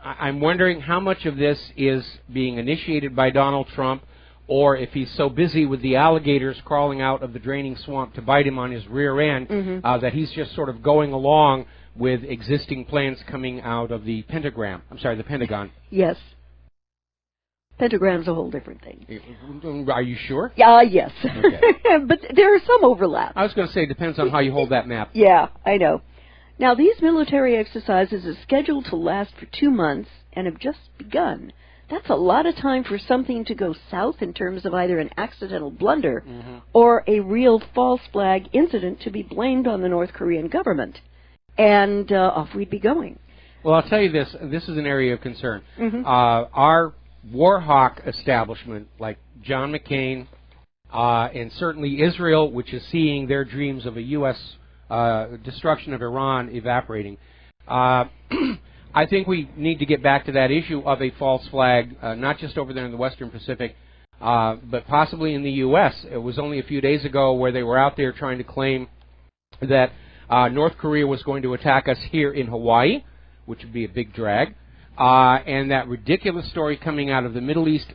I'm wondering how much of this is being initiated by Donald Trump, or if he's so busy with the alligators crawling out of the draining swamp to bite him on his rear end that he's just sort of going along with existing plans coming out of the Pentagon. Yes. Pentagram's a whole different thing. Are you sure? Yes. Okay. But there are some overlaps. I was going to say, it depends on how you hold that map. Yeah, I know. Now, these military exercises are scheduled to last for 2 months and have just begun. That's a lot of time for something to go south in terms of either an accidental blunder or a real false flag incident to be blamed on the North Korean government. And off we'd be going. Well, I'll tell you this. This is an area of concern. Our war hawk establishment, like John McCain, and certainly Israel, which is seeing their dreams of a U.S. destruction of Iran evaporating. I think we need to get back to that issue of a false flag, not just over there in the Western Pacific, but possibly in the U.S. It was only a few days ago where they were out there trying to claim that North Korea was going to attack us here in Hawaii, which would be a big drag. And that ridiculous story coming out of the Middle East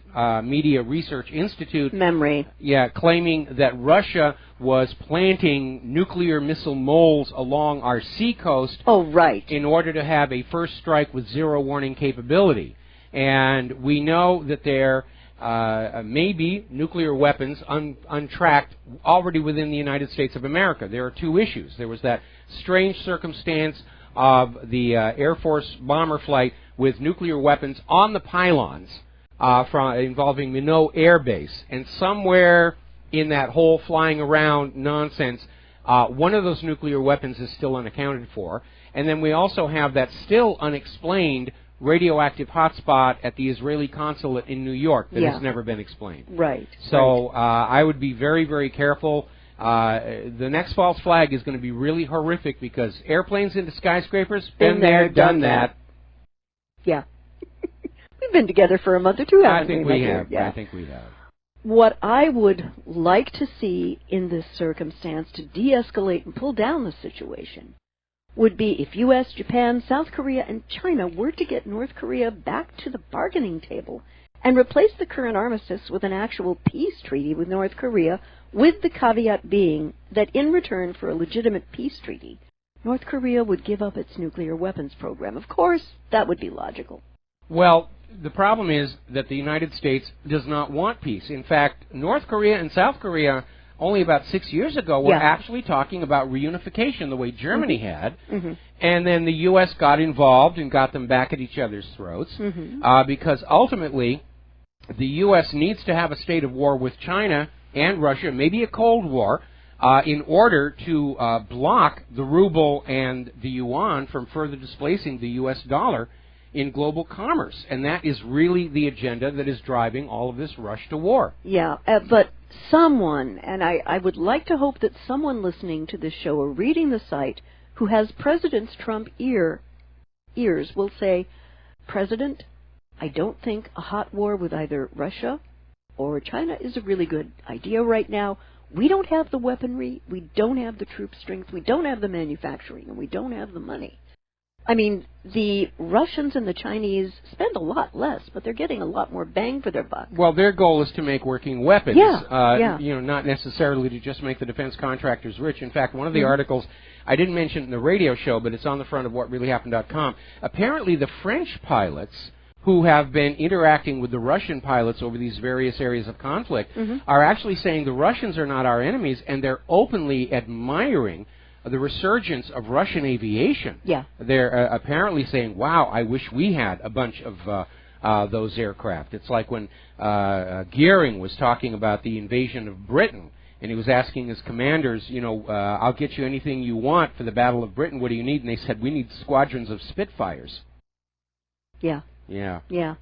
Media Research Institute. Memory. Yeah, claiming that Russia was planting nuclear missile moles along our seacoast. Oh, right. In order to have a first strike with zero warning capability. And we know that there may be nuclear weapons untracked already within the United States of America. There are two issues. There was that strange circumstance of the Air Force bomber flight with nuclear weapons on the pylons involving Minot Air Base. And somewhere in that whole flying around nonsense, one of those nuclear weapons is still unaccounted for. And then we also have that still unexplained radioactive hotspot at the Israeli consulate in New York that has never been explained. Right. So I would be very, very careful. The next false flag is going to be really horrific because airplanes into skyscrapers, been there, done that. Yeah. We've been together for a month or two, haven't we? I think we have. Yeah. I think we have. What I would like to see in this circumstance to de-escalate and pull down the situation would be if U.S., Japan, South Korea, and China were to get North Korea back to the bargaining table and replace the current armistice with an actual peace treaty with North Korea, with the caveat being that in return for a legitimate peace treaty, North Korea would give up its nuclear weapons program. Of course, that would be logical. Well, the problem is that the United States does not want peace. In fact, North Korea and South Korea, only about 6 years ago, were actually talking about reunification the way Germany had. And then the U.S. got involved and got them back at each other's throats because ultimately the U.S. needs to have a state of war with China and Russia, maybe a Cold War, in order to block the ruble and the yuan from further displacing the U.S. dollar in global commerce. And that is really the agenda that is driving all of this rush to war. Yeah, but someone, and I would like to hope that someone listening to this show or reading the site who has President Trump ears will say, President, I don't think a hot war with either Russia or China is a really good idea right now. We don't have the weaponry, we don't have the troop strength, we don't have the manufacturing, and we don't have the money. I mean, the Russians and the Chinese spend a lot less, but they're getting a lot more bang for their buck. Well, their goal is to make working weapons. Yeah. You know, not necessarily to just make the defense contractors rich. In fact, one of the articles, I didn't mention in the radio show, but it's on the front of whatreallyhappened.com. Apparently, the French pilots who have been interacting with the Russian pilots over these various areas of conflict are actually saying the Russians are not our enemies, and they're openly admiring the resurgence of Russian aviation. Yeah. They're apparently saying, wow, I wish we had a bunch of those aircraft. It's like when Goering was talking about the invasion of Britain, and he was asking his commanders, you know, I'll get you anything you want for the Battle of Britain. What do you need? And they said, we need squadrons of Spitfires. Yeah. Yeah. Yeah.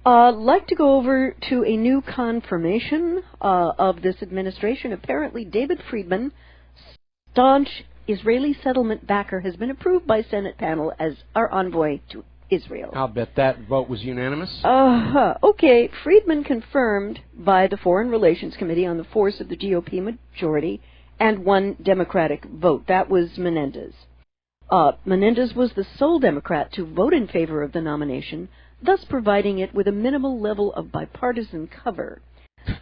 I'd like to go over to a new confirmation of this administration. Apparently, David Friedman, staunch Israeli settlement backer, has been approved by Senate panel as our envoy to Israel. I'll bet that vote was unanimous. Okay, Friedman confirmed by the Foreign Relations Committee on the force of the GOP majority and one Democratic vote. That was Menendez. Menendez was the sole Democrat to vote in favor of the nomination, thus providing it with a minimal level of bipartisan cover.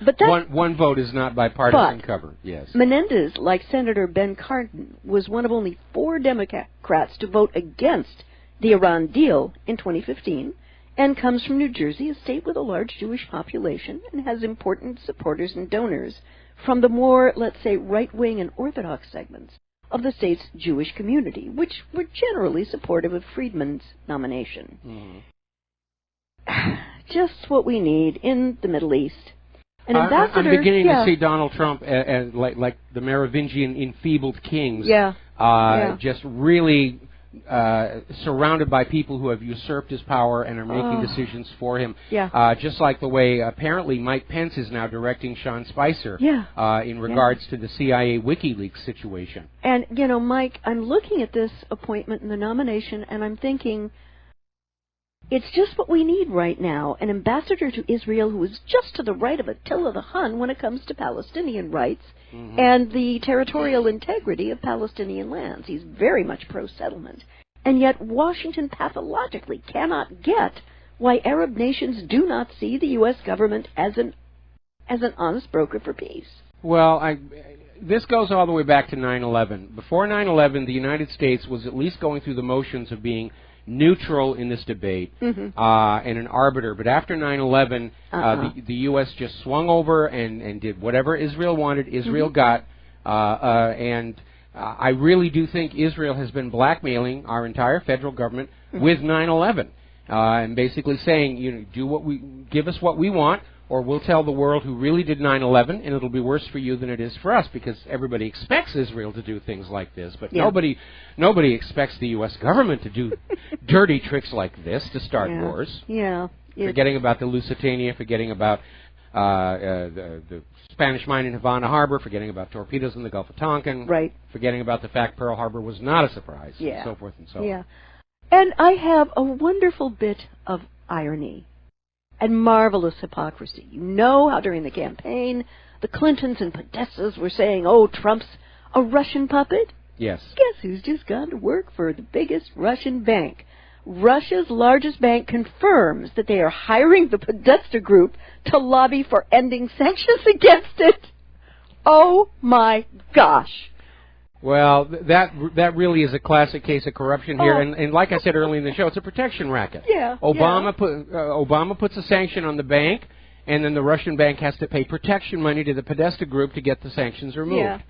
But that, one vote is not bipartisan cover, yes. Menendez, like Senator Ben Cardin, was one of only 4 Democrats to vote against the Iran deal in 2015, and comes from New Jersey, a state with a large Jewish population, and has important supporters and donors from the more, let's say, right-wing and Orthodox segments of the state's Jewish community, which were generally supportive of Friedman's nomination. Just what we need in the Middle East. An ambassador, I'm beginning to see Donald Trump as like the Merovingian enfeebled kings. Just really surrounded by people who have usurped his power and are making decisions for him. Yeah. Just like the way apparently Mike Pence is now directing Sean Spicer in regards to the CIA WikiLeaks situation. And, you know, Mike, I'm looking at this appointment and the nomination, and I'm thinking, it's just what we need right now, an ambassador to Israel who is just to the right of Attila the Hun when it comes to Palestinian rights and the territorial integrity of Palestinian lands. He's very much pro-settlement. And yet Washington pathologically cannot get why Arab nations do not see the U.S. government as an honest broker for peace. Well, this goes all the way back to 9/11. Before 9/11, the United States was at least going through the motions of being neutral in this debate and an arbiter. But after 9/11, the U.S. just swung over and did whatever Israel wanted, Israel got. And I really do think Israel has been blackmailing our entire federal government with 9/11 and basically saying, you know, give us what we want, or we'll tell the world who really did 9/11, and it'll be worse for you than it is for us, because everybody expects Israel to do things like this, but nobody expects the U.S. government to do dirty tricks like this to start wars. Yeah. Forgetting about the Lusitania, forgetting about the Spanish mine in Havana Harbor, forgetting about torpedoes in the Gulf of Tonkin, forgetting about the fact Pearl Harbor was not a surprise, and so forth and so on. And I have a wonderful bit of irony and marvelous hypocrisy. You know how during the campaign, the Clintons and Podestas were saying, oh, Trump's a Russian puppet? Yes. Guess who's just gone to work for the biggest Russian bank? Russia's largest bank confirms that they are hiring the Podesta group to lobby for ending sanctions against it. Oh, my gosh. Well, that really is a classic case of corruption here, and like I said earlier in the show, it's a protection racket. Obama puts a sanction on the bank, and then the Russian bank has to pay protection money to the Podesta group to get the sanctions removed.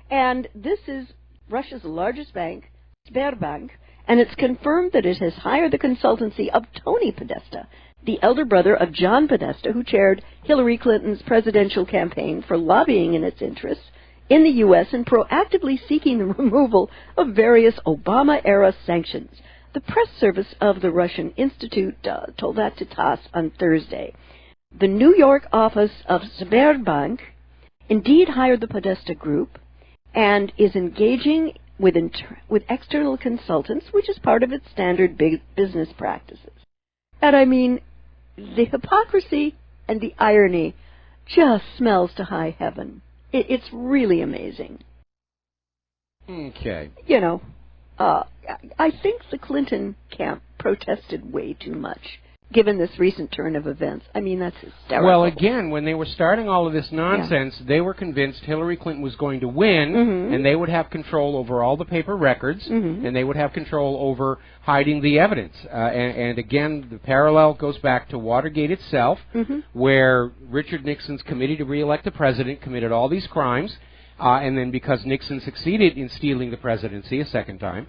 And this is Russia's largest bank, Sberbank, and it's confirmed that it has hired the consultancy of Tony Podesta, the elder brother of John Podesta, who chaired Hillary Clinton's presidential campaign for lobbying in its interests in the U.S. and proactively seeking the removal of various Obama-era sanctions. The press service of the Russian Institute told that to TASS on Thursday. The New York office of Sberbank indeed hired the Podesta group and is engaging with external consultants, which is part of its standard business practices. And I mean, the hypocrisy and the irony just smells to high heaven. It's really amazing. Okay. You know, I think the Clinton camp protested way too much, given this recent turn of events. I mean, that's hysterical. Well, again, when they were starting all of this nonsense, they were convinced Hillary Clinton was going to win, and they would have control over all the paper records, and they would have control over hiding the evidence. And again, the parallel goes back to Watergate itself, where Richard Nixon's committee to re-elect the president committed all these crimes. And then because Nixon succeeded in stealing the presidency a second time,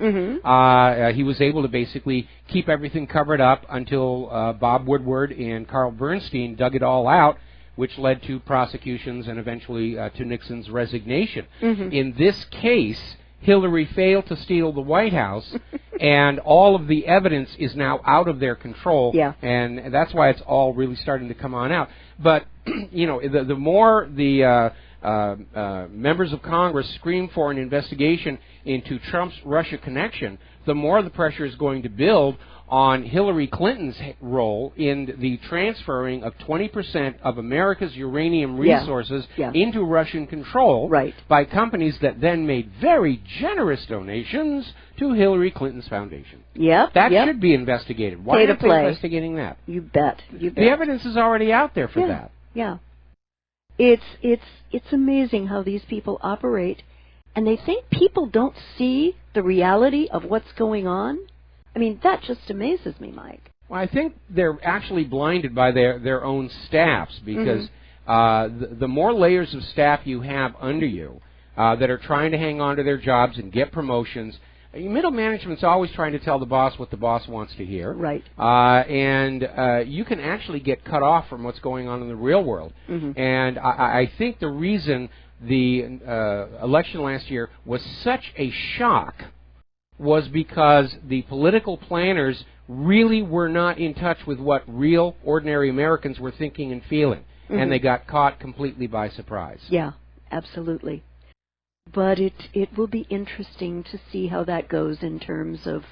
he was able to basically keep everything covered up until Bob Woodward and Carl Bernstein dug it all out, which led to prosecutions and eventually to Nixon's resignation. In this case, Hillary failed to steal the White House, and all of the evidence is now out of their control, and that's why it's all really starting to come on out. But, you know, the more the members of Congress scream for an investigation into Trump's Russia connection, the more the pressure is going to build on Hillary Clinton's role in the transferring of 20% of America's uranium resources into Russian control by companies that then made very generous donations to Hillary Clinton's foundation. That should be investigated. Why aren't they investigating that? You bet. The evidence is already out there for that. It's amazing how these people operate, and they think people don't see the reality of what's going on. I mean, that just amazes me, Mike. Well, I think they're actually blinded by their own staffs, because the more layers of staff you have under you that are trying to hang on to their jobs and get promotions, middle management's always trying to tell the boss what the boss wants to hear. And you can actually get cut off from what's going on in the real world. And I think the reason the election last year was such a shock was because the political planners really were not in touch with what real, ordinary Americans were thinking and feeling. Mm-hmm. And they got caught completely by surprise. Yeah, absolutely. But it will be interesting to see how that goes in terms of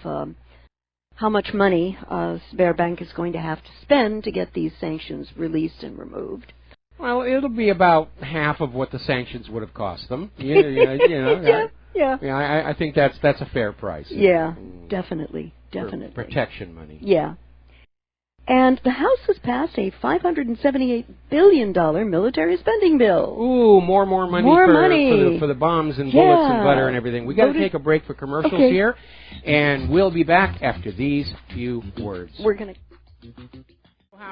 how much money Sberbank is going to have to spend to get these sanctions released and removed. Well, it'll be about half of what the sanctions would have cost them. I think that's a fair price. Yeah, definitely. Protection money. Yeah. And the House has passed a $578 billion military spending bill. Ooh, more money for the bombs and bullets and butter and everything. We got to take a break for commercials here, and we'll be back after these few words. We're going to...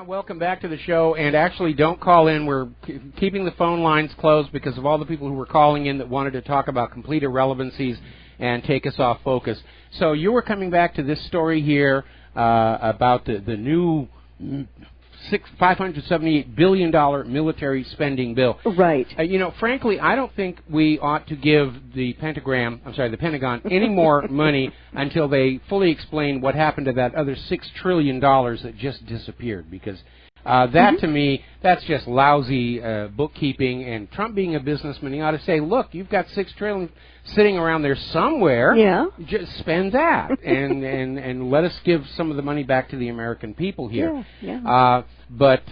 Welcome back to the show, and actually don't call in. We're keeping the phone lines closed because of all the people who were calling in that wanted to talk about complete irrelevancies and take us off focus. So you were coming back to this story here about the new $578 billion military spending bill. Right. Frankly, I don't think we ought to give the Pentagon any more money until they fully explain what happened to that other $6 trillion that just disappeared, because that, to me, that's just lousy bookkeeping. And Trump, being a businessman, he ought to say, look, you've got $6 trillion sitting around there somewhere. Yeah. Just spend that and let us give some of the money back to the American people here. Yeah. But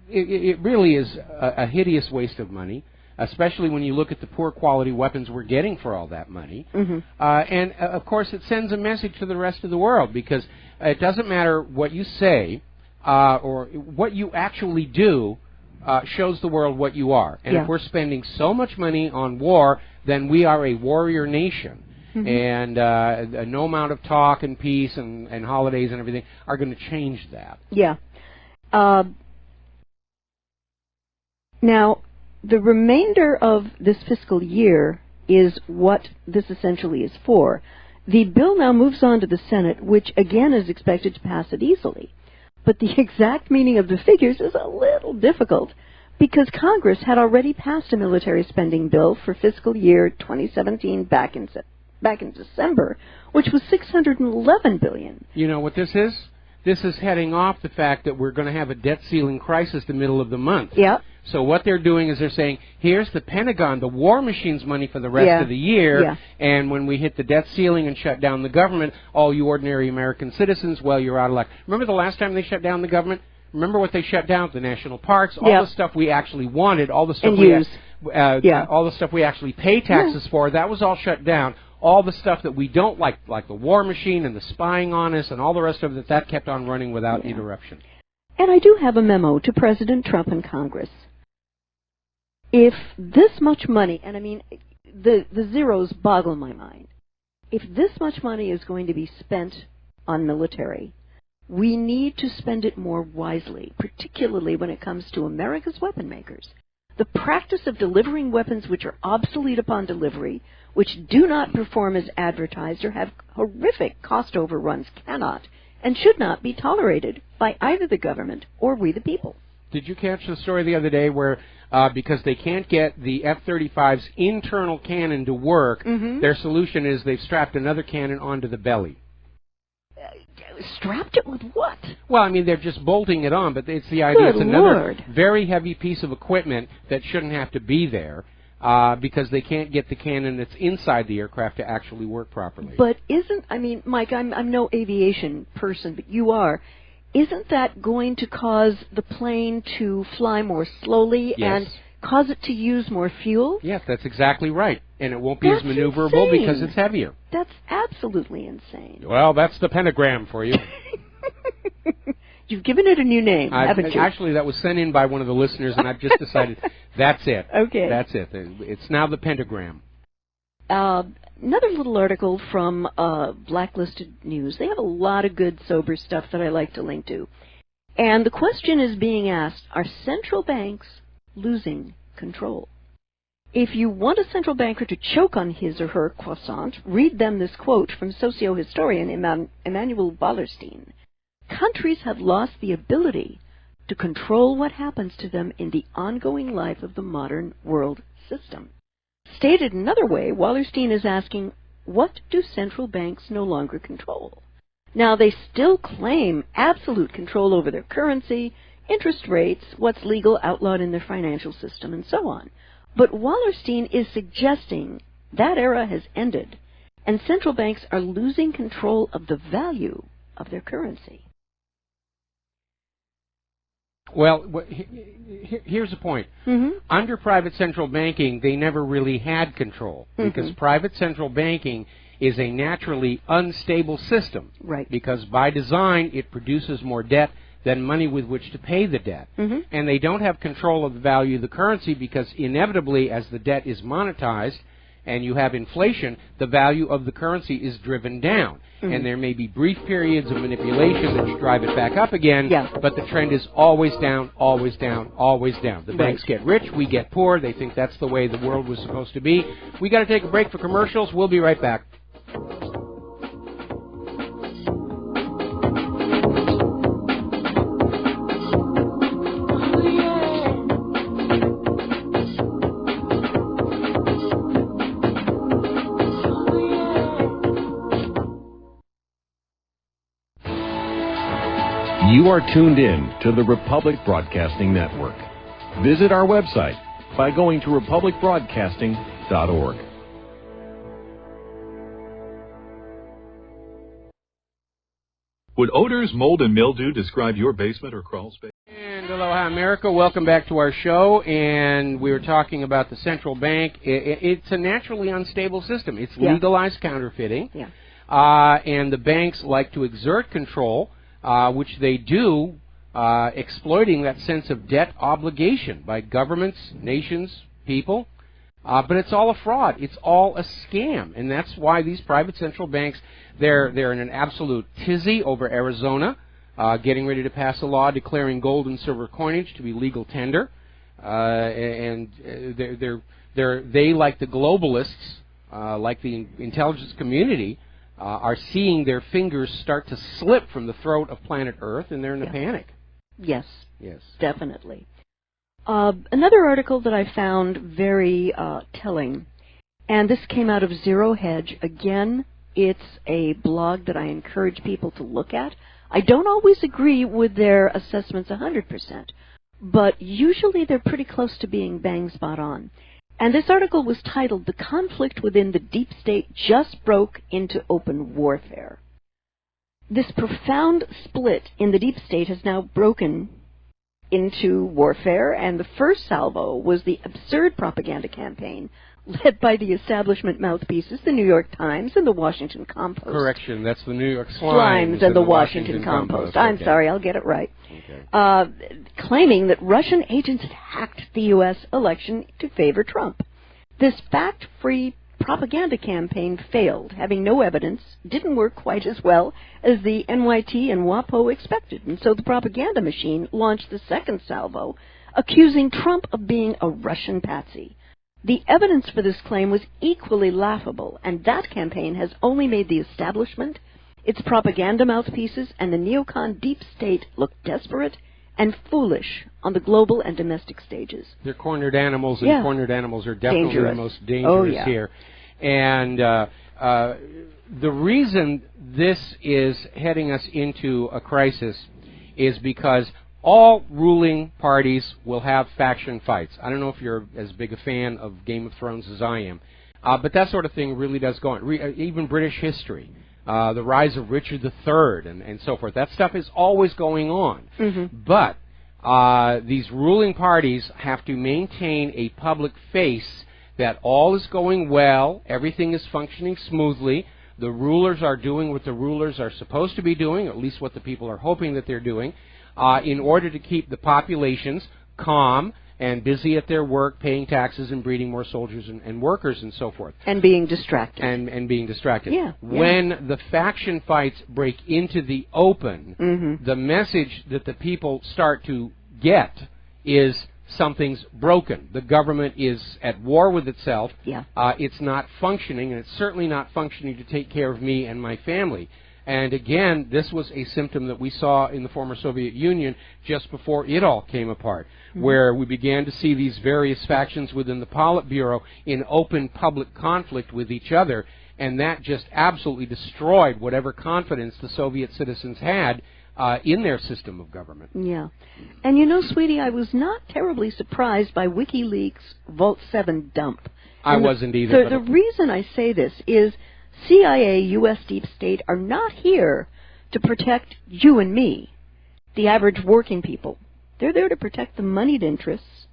it really is a hideous waste of money, especially when you look at the poor quality weapons we're getting for all that money. Mm-hmm. And, of course, it sends a message to the rest of the world, because it doesn't matter what you say or what you actually do shows the world what you are. And if we're spending so much money on war, then we are a warrior nation. Mm-hmm. And no amount of talk and peace and holidays and everything are going to change that. Yeah. Now, the remainder of this fiscal year is what this essentially is for. The bill now moves on to the Senate, which again is expected to pass it easily. But the exact meaning of the figures is a little difficult, because Congress had already passed a military spending bill for fiscal year 2017 back in December, which was $611 billion. You know what this is? This is heading off the fact that we're going to have a debt ceiling crisis the middle of the month. Yep. So what they're doing is they're saying, here's the Pentagon, the war machine's money for the rest of the year, and when we hit the debt ceiling and shut down the government, all you ordinary American citizens, well, you're out of luck. Remember the last time they shut down the government? Remember what they shut down? The national parks, all the stuff we actually wanted, all the stuff all the stuff we actually pay taxes for, that was all shut down. All the stuff that we don't like the war machine and the spying on us and all the rest of it, that kept on running without interruption. And I do have a memo to President Trump and Congress. If this much money, and I mean, the zeros boggle my mind, if this much money is going to be spent on military, we need to spend it more wisely, particularly when it comes to America's weapon makers. The practice of delivering weapons which are obsolete upon delivery, which do not perform as advertised or have horrific cost overruns, cannot and should not be tolerated by either the government or we the people. Did you catch the story the other day where because they can't get the F-35's internal cannon to work, their solution is they've strapped another cannon onto the belly? Strapped it with what? Well, I mean, they're just bolting it on, but it's the idea it's another very heavy piece of equipment that shouldn't have to be there because they can't get the cannon that's inside the aircraft to actually work properly. But Mike, I'm no aviation person, but you are. Isn't that going to cause the plane to fly more slowly and cause it to use more fuel? Yes, that's exactly right. And it won't be as maneuverable because it's heavier. That's absolutely insane. Well, that's the pentagram for you. You've given it a new name, haven't you? Actually, that was sent in by one of the listeners, and I've just decided that's it. Okay. That's it. It's now the pentagram. Another little article from Blacklisted News. They have a lot of good, sober stuff that I like to link to. And the question is being asked, are central banks losing control? If you want a central banker to choke on his or her croissant, read them this quote from socio-historian Emanuel Wallerstein. Countries have lost the ability to control what happens to them in the ongoing life of the modern world system. Stated another way, Wallerstein is asking, what do central banks no longer control? Now, they still claim absolute control over their currency, interest rates, what's legal, outlawed in their financial system, and so on. But Wallerstein is suggesting that era has ended, and central banks are losing control of the value of their currency. Well, here's the point. Under private central banking, they never really had control, because private central banking is a naturally unstable system. Right. Because by design, it produces more debt than money with which to pay the debt. And they don't have control of the value of the currency because inevitably, as the debt is monetized and you have inflation, the value of the currency is driven down. And there may be brief periods of manipulation that drive it back up again, but the trend is always down, always down, always down. The banks get rich, we get poor. They think that's the way the world was supposed to be. We got to take a break for commercials. We'll be right back. You are tuned in to the Republic Broadcasting Network. Visit our website by going to republicbroadcasting.org. Would odors, mold, and mildew describe your basement or crawl space? And aloha, America. Welcome back to our show. And we were talking about the central bank. It's a naturally unstable system. It's legalized counterfeiting. And the banks like to exert control, which they do, exploiting that sense of debt obligation by governments, nations, people. But it's all a fraud. It's all a scam. And that's why these private central banks, they're in an absolute tizzy over Arizona, getting ready to pass a law declaring gold and silver coinage to be legal tender. And they, like the globalists, like the intelligence community, are seeing their fingers start to slip from the throat of planet Earth, and they're in a panic. Yes. Yes. Definitely. Another article that I found very telling, and this came out of Zero Hedge. Again, it's a blog that I encourage people to look at. I don't always agree with their assessments 100%, but usually they're pretty close to being bang spot on. And this article was titled, "The Conflict Within the Deep State Just Broke into Open Warfare." This profound split in the deep state has now broken into warfare, and the first salvo was the absurd propaganda campaign led by the establishment mouthpieces, the New York Times and the Washington Compost. Correction, that's the New York Slimes and the Washington Compost. I'm sorry, I'll get it right. Claiming that Russian agents had hacked the U.S. election to favor Trump. This fact-free propaganda campaign failed, having no evidence, didn't work quite as well as the NYT and WAPO expected, and so the propaganda machine launched the second salvo, accusing Trump of being a Russian patsy. The evidence for this claim was equally laughable, and that campaign has only made the establishment, its propaganda mouthpieces, and the neocon deep state look desperate and foolish on the global and domestic stages. They're cornered animals, and cornered animals are definitely the most dangerous here. And the reason this is heading us into a crisis is because all ruling parties will have faction fights. I don't know if you're as big a fan of Game of Thrones as I am, but that sort of thing really does go on. Even British history, the rise of Richard III and so forth, that stuff is always going on. But these ruling parties have to maintain a public face that all is going well, everything is functioning smoothly, the rulers are doing what the rulers are supposed to be doing, or at least what the people are hoping that they're doing, in order to keep the populations calm and busy at their work, paying taxes and breeding more soldiers and workers and so forth. And being distracted. And being distracted. When the faction fights break into the open, the message that the people start to get is something's broken. The government is at war with itself. It's not functioning, and it's certainly not functioning to take care of me and my family. And again, this was a symptom that we saw in the former Soviet Union just before it all came apart, where we began to see these various factions within the Politburo in open public conflict with each other. and that just absolutely destroyed whatever confidence the Soviet citizens had in their system of government. Yeah. And you know, sweetie, I was not terribly surprised by WikiLeaks' Vault 7 dump. I wasn't either. The reason I say this is CIA, U.S. Deep State are not here to protect you and me, the average working people. They're there to protect the moneyed interests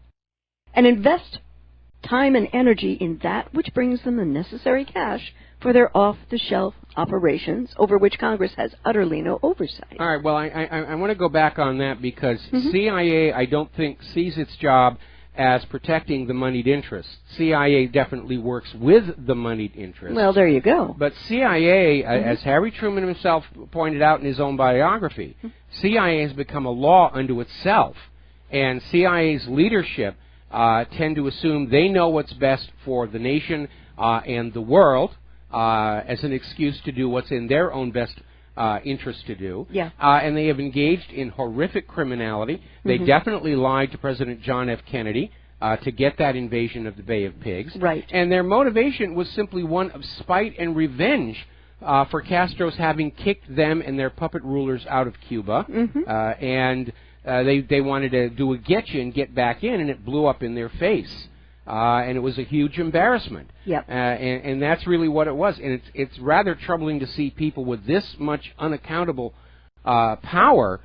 and invest time and energy in that which brings them the necessary cash for their off-the-shelf operations over which Congress has utterly no oversight. All right, well, I want to go back on that because CIA, I don't think, sees its job as protecting the moneyed interests. CIA definitely works with the moneyed interests. Well, there you go. But CIA, as Harry Truman himself pointed out in his own biography, CIA has become a law unto itself, and CIA's leadership tend to assume they know what's best for the nation and the world as an excuse to do what's in their own best interest to do. Yeah. And they have engaged in horrific criminality. They definitely lied to President John F. Kennedy to get that invasion of the Bay of Pigs. Right. And their motivation was simply one of spite and revenge for Castro's having kicked them and their puppet rulers out of Cuba. And they wanted to do a getcha and get back in, and it blew up in their face. And it was a huge embarrassment. Yep. And that's really what it was. And it's rather troubling to see people with this much unaccountable power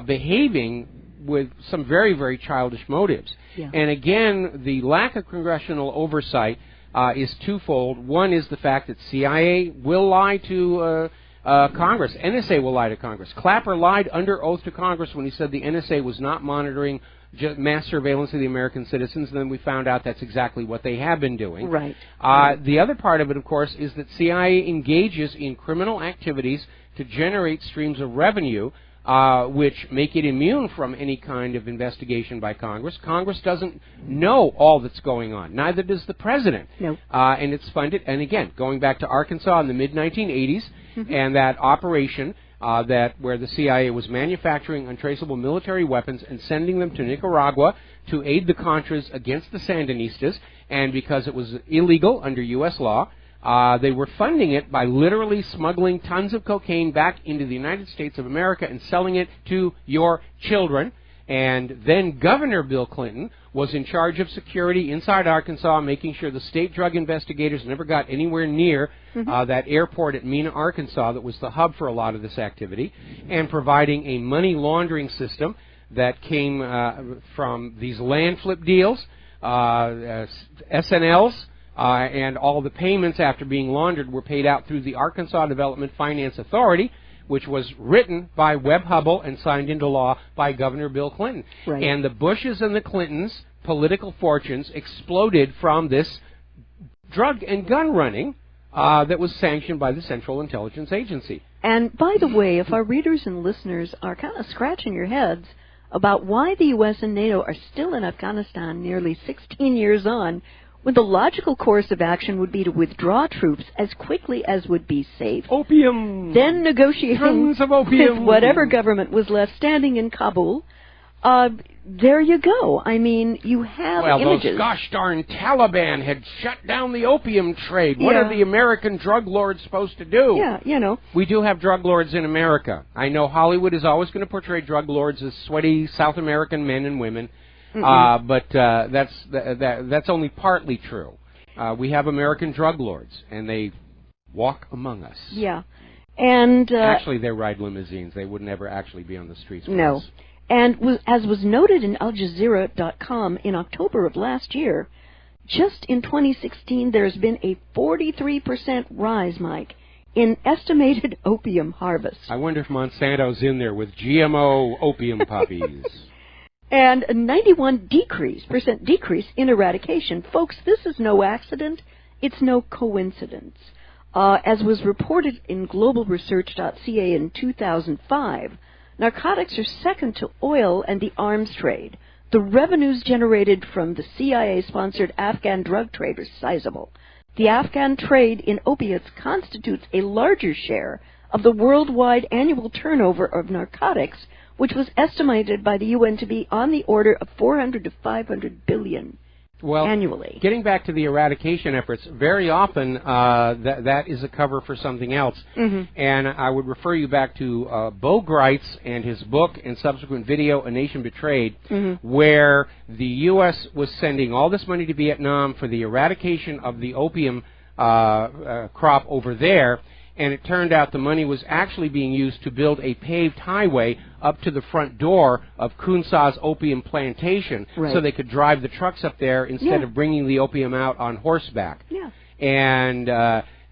behaving with some very, very childish motives. Yeah. And again, the lack of congressional oversight is twofold. One is the fact that CIA will lie to Congress. NSA will lie to Congress. Clapper lied under oath to Congress when he said the NSA was not monitoring mass surveillance of the American citizens, and then we found out that's exactly what they have been doing. Right. The other part of it, of course, is that CIA engages in criminal activities to generate streams of revenue which make it immune from any kind of investigation by Congress. Congress doesn't know all that's going on. Neither does the President. No. And it's funded, and again, going back to Arkansas in the mid-1980s, and that operation where the CIA was manufacturing untraceable military weapons and sending them to Nicaragua to aid the Contras against the Sandinistas, and because it was illegal under U.S. law, they were funding it by literally smuggling tons of cocaine back into the United States of America and selling it to your children. And then Governor Bill Clinton was in charge of security inside Arkansas, making sure the state drug investigators never got anywhere near that airport at Mena, Arkansas, that was the hub for a lot of this activity, and providing a money laundering system that came from these land flip deals, SNLs, and all the payments after being laundered were paid out through the Arkansas Development Finance Authority, which was written by Webb Hubbell and signed into law by Governor Bill Clinton. Right. And the Bushes and the Clintons' political fortunes exploded from this drug and gun running that was sanctioned by the Central Intelligence Agency. And by the way, if our readers and listeners are kind of scratching your heads about why the U.S. and NATO are still in Afghanistan nearly 16 years on, when the logical course of action would be to withdraw troops as quickly as would be safe. Opium! Then negotiating Tons of opium! with whatever government was left standing in Kabul. There you go. I mean, you have images. Those gosh darn Taliban had shut down the opium trade. What are the American drug lords supposed to do? Yeah, you know. We do have drug lords in America. I know Hollywood is always going to portray drug lords as sweaty South American men and women. But that's only partly true. We have American drug lords, and they walk among us. Yeah, and actually, they ride limousines. They would never actually be on the streets. No, us. And as was noted in AlJazeera.com in October of last year, just in 2016, there's been a 43% rise, Mike, in estimated opium harvests. I wonder if Monsanto's in there with GMO opium puppies. And a 91% decrease in eradication. Folks, this is no accident. It's no coincidence. As was reported in globalresearch.ca in 2005, narcotics are second to oil and the arms trade. The revenues generated from the CIA-sponsored Afghan drug trade are sizable. The Afghan trade in opiates constitutes a larger share of the worldwide annual turnover of narcotics, which was estimated by the UN to be on the order of 400 to 500 billion annually. Getting back to the eradication efforts, very often that is a cover for something else. And I would refer you back to Bo Greitz and his book and subsequent video, A Nation Betrayed, where the U.S. was sending all this money to Vietnam for the eradication of the opium crop over there. And it turned out the money was actually being used to build a paved highway up to the front door of Khoon Sa's opium plantation, so they could drive the trucks up there instead of bringing the opium out on horseback. And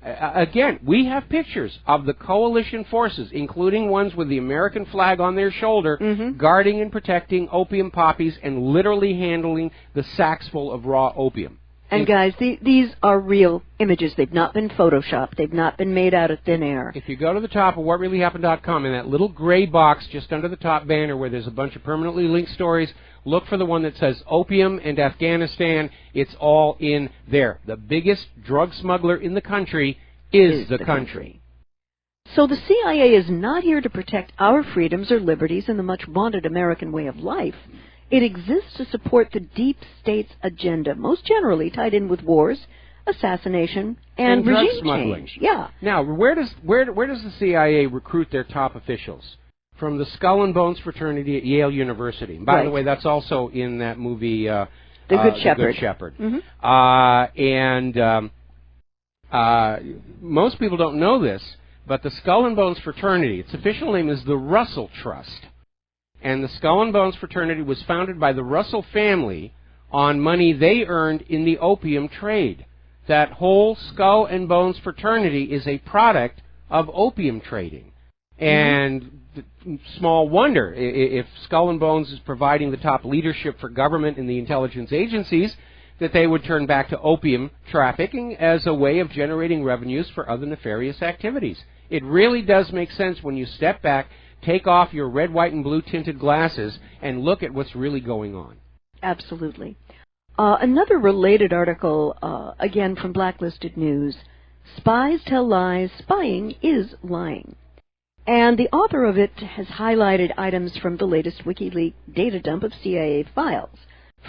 again, we have pictures of the coalition forces, including ones with the American flag on their shoulder, guarding and protecting opium poppies and literally handling the sacks full of raw opium. And guys, these are real images. They've not been photoshopped. They've not been made out of thin air. If you go to the top of whatreallyhappened.com, in that little gray box just under the top banner where there's a bunch of permanently linked stories, look for the one that says Opium and Afghanistan. It's all in there. The biggest drug smuggler in the country is the country. So the CIA is not here to protect our freedoms or liberties in the much vaunted American way of life. It exists to support the deep state's agenda, most generally tied in with wars, assassination, and drug regime smuggling. change. Yeah. Now, where does the CIA recruit their top officials? From the Skull and Bones fraternity at Yale University. By the way, that's also in that movie, The Good Shepherd. The Good Shepherd. Most people don't know this, but the Skull and Bones fraternity, its official name is the Russell Trust. And the Skull and Bones fraternity was founded by the Russell family on money they earned in the opium trade. That whole Skull and Bones fraternity is a product of opium trading. And small wonder, if Skull and Bones is providing the top leadership for government and the intelligence agencies, that they would turn back to opium trafficking as a way of generating revenues for other nefarious activities. It really does make sense when you step back, take off your red, white, and blue tinted glasses and look at what's really going on. Absolutely. Another related article, again from Blacklisted News, Spies Tell Lies, Spying is Lying. And the author of it has highlighted items from the latest WikiLeaks data dump of CIA files.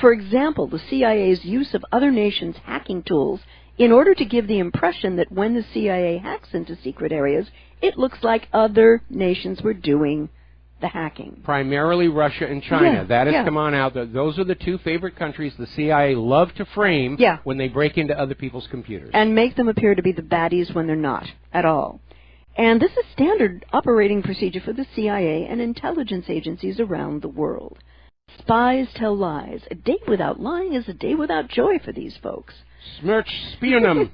For example, the CIA's use of other nations' hacking tools in order to give the impression that when the CIA hacks into secret areas, it looks like other nations were doing the hacking. Primarily Russia and China. That has come on out. Those are the two favorite countries the CIA love to frame when they break into other people's computers. And make them appear to be the baddies when they're not at all. And this is standard operating procedure for the CIA and intelligence agencies around the world. Spies tell lies. A day without lying is a day without joy for these folks. Smirch spionum.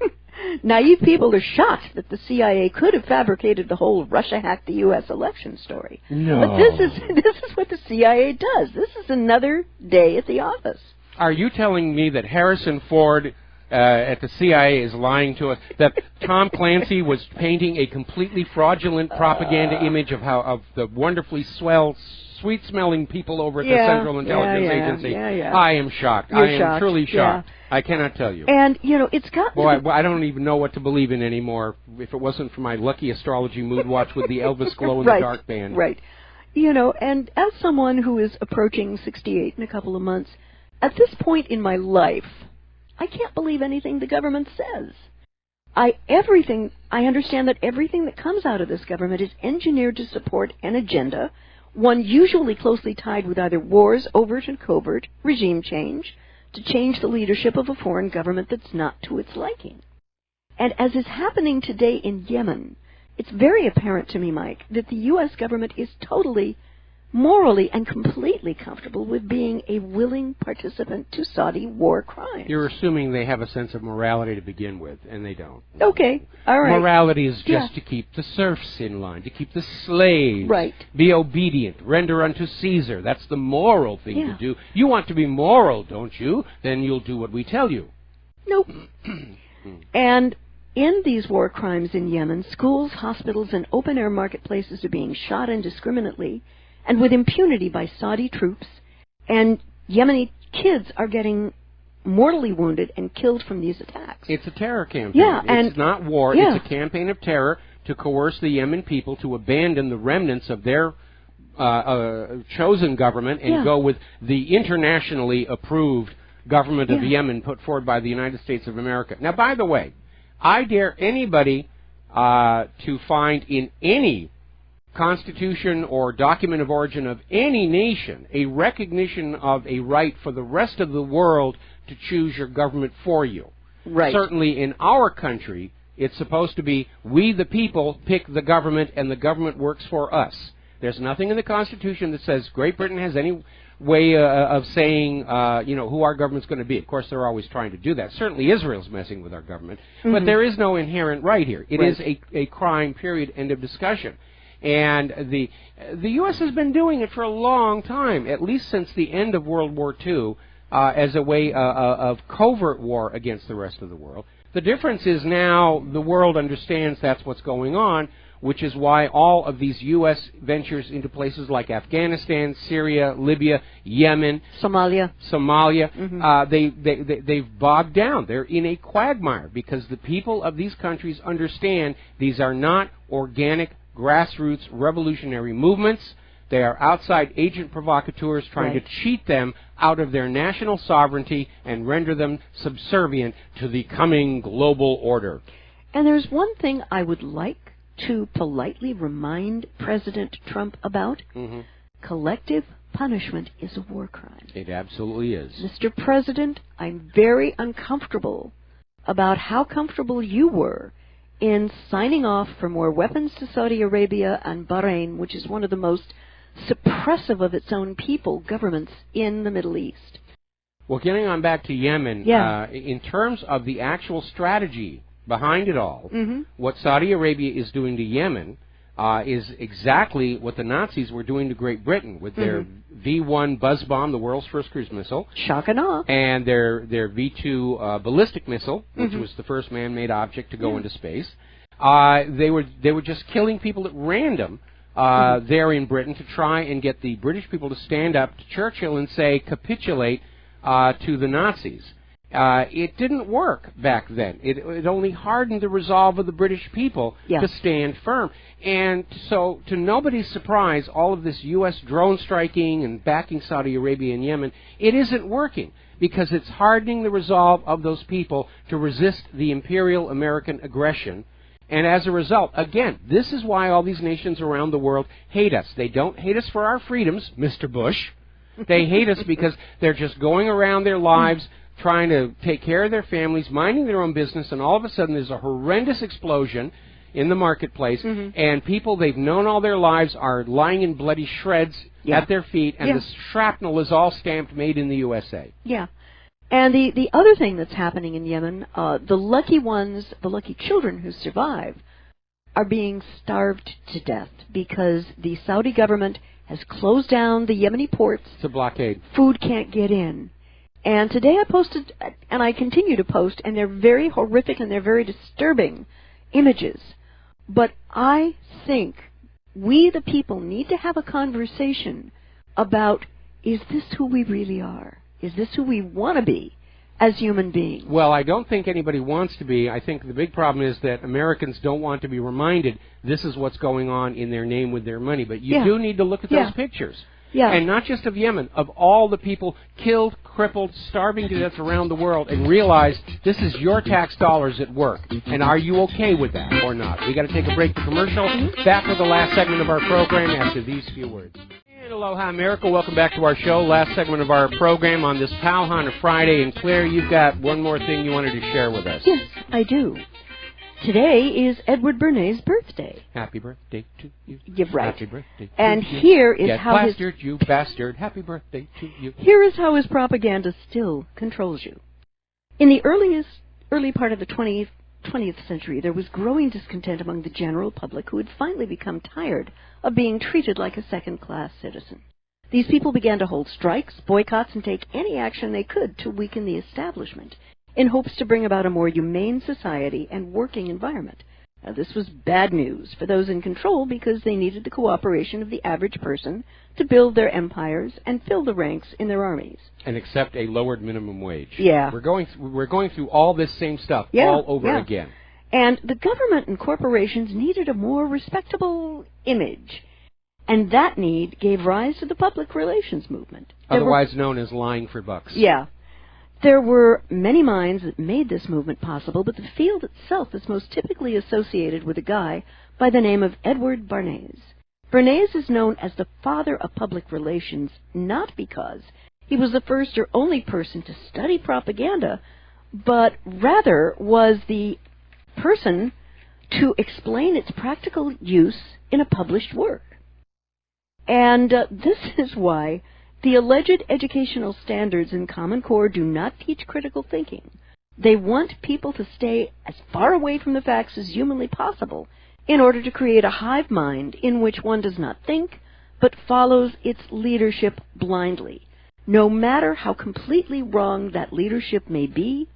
Naive people are shocked that the CIA could have fabricated the whole Russia hacked the U.S. election story. No. But this is what the CIA does. This is another day at the office. Are you telling me that Harrison Ford at the CIA is lying to us, that Tom Clancy was painting a completely fraudulent propaganda image of the wonderfully swell, sweet-smelling people over at the Central Intelligence Agency? I am shocked. I am truly shocked. I cannot tell you. And, you know, it's got... Boy, I don't even know what to believe in anymore if it wasn't for my lucky astrology mood watch with the Elvis glow-in-the-dark band. Right. You know, and as someone who is approaching 68 in a couple of months, at this point in my life, I can't believe anything the government says. I understand that everything that comes out of this government is engineered to support an agenda, one usually closely tied with either wars, overt and covert, regime change, to change the leadership of a foreign government that's not to its liking. And as is happening today in Yemen, it's very apparent to me, Mike, that the U.S. government is totally, morally and completely comfortable with being a willing participant to Saudi war crimes. You're assuming they have a sense of morality to begin with, and they don't. Okay, all right. Morality is just to keep the serfs in line, to keep the slaves. Right. Be obedient. Render unto Caesar. That's the moral thing to do. You want to be moral, don't you? Then you'll do what we tell you. Nope. And in these war crimes in Yemen, schools, hospitals, and open-air marketplaces are being shot indiscriminately and with impunity by Saudi troops, and Yemeni kids are getting mortally wounded and killed from these attacks. It's a terror campaign. Yeah, and it's not war. Yeah. It's a campaign of terror to coerce the Yemen people to abandon the remnants of their chosen government and go with the internationally approved government of Yemen put forward by the United States of America. Now, by the way, I dare anybody to find in any constitution or document of origin of any nation a recognition of a right for the rest of the world to choose your government for you. Right. Certainly in our country, it's supposed to be we the people pick the government and the government works for us. There's nothing in the Constitution that says Great Britain has any way of saying, who our government's going to be. Of course, they're always trying to do that. Certainly Israel's messing with our government. But there is no inherent right here. It is a crime, period, end of discussion. And the U.S. has been doing it for a long time, at least since the end of World War II, as a way of covert war against the rest of the world. The difference is now the world understands that's what's going on, which is why all of these U.S. ventures into places like Afghanistan, Syria, Libya, Yemen, Somalia, they've bogged down. They're in a quagmire because the people of these countries understand these are not organic, grassroots, revolutionary movements. They are outside agent provocateurs trying to cheat them out of their national sovereignty and render them subservient to the coming global order. And there's one thing I would like to politely remind President Trump about. Collective punishment is a war crime. It absolutely is. Mr. President, I'm very uncomfortable about how comfortable you were in signing off for more weapons to Saudi Arabia and Bahrain, which is one of the most suppressive of its own people governments in the Middle East. Well, getting on back to Yemen, in terms of the actual strategy behind it all, what Saudi Arabia is doing to Yemen is exactly what the Nazis were doing to Great Britain with their V-1 buzz bomb, the world's first cruise missile. Shock and awe. And their V-2 ballistic missile, which was the first man-made object to go into space. They were just killing people at random there in Britain to try and get the British people to stand up to Churchill and say, capitulate to the Nazis. It didn't work back then. It only hardened the resolve of the British people to stand firm. And so, to nobody's surprise, all of this U.S. drone striking and backing Saudi Arabia and Yemen, it isn't working because it's hardening the resolve of those people to resist the imperial American aggression. And as a result, again, this is why all these nations around the world hate us. They don't hate us for our freedoms, Mr. Bush. They hate us because they're just going around their lives trying to take care of their families, minding their own business, and all of a sudden there's a horrendous explosion in the marketplace, and people they've known all their lives are lying in bloody shreds at their feet, and the shrapnel is all stamped made in the USA. Yeah. And the other thing that's happening in Yemen, the lucky ones, the lucky children who survive, are being starved to death because the Saudi government has closed down the Yemeni ports. It's a blockade. Food can't get in. And today I posted, and I continue to post, and they're very horrific and they're very disturbing images. But I think we, the people, need to have a conversation about, is this who we really are? Is this who we want to be as human beings? Well, I don't think anybody wants to be. I think the big problem is that Americans don't want to be reminded this is what's going on in their name with their money. But you do need to look at those pictures. Yeah. And not just of Yemen, of all the people killed, crippled, starving to death around the world, and realize this is your tax dollars at work. And are you okay with that or not? We got to take a break to commercial. Back with the last segment of our program after these few words. And aloha, America. Welcome back to our show. Last segment of our program on this Pauhana Friday. And Claire, you've got one more thing you wanted to share with us. Yes, I do. Today is Edward Bernay's birthday. Happy birthday to you. You're right. Happy birthday to and you. Here is Get how plastered, you bastard. Happy birthday to you. Here is how his propaganda still controls you. In the early part of the 20th century, there was growing discontent among the general public who had finally become tired of being treated like a second-class citizen. These people began to hold strikes, boycotts, and take any action they could to weaken the establishment, in hopes to bring about a more humane society and working environment. Now, this was bad news for those in control because they needed the cooperation of the average person to build their empires and fill the ranks in their armies. And accept a lowered minimum wage. Yeah. We're going through all this same stuff all over again. And the government and corporations needed a more respectable image. And that need gave rise to the public relations movement. Otherwise known as lying for bucks. Yeah. There were many minds that made this movement possible, but the field itself is most typically associated with a guy by the name of Edward Bernays. Bernays is known as the father of public relations, not because he was the first or only person to study propaganda, but rather was the person to explain its practical use in a published work. And this is why the alleged educational standards in Common Core do not teach critical thinking. They want people to stay as far away from the facts as humanly possible in order to create a hive mind in which one does not think, but follows its leadership blindly, no matter how completely wrong that leadership may be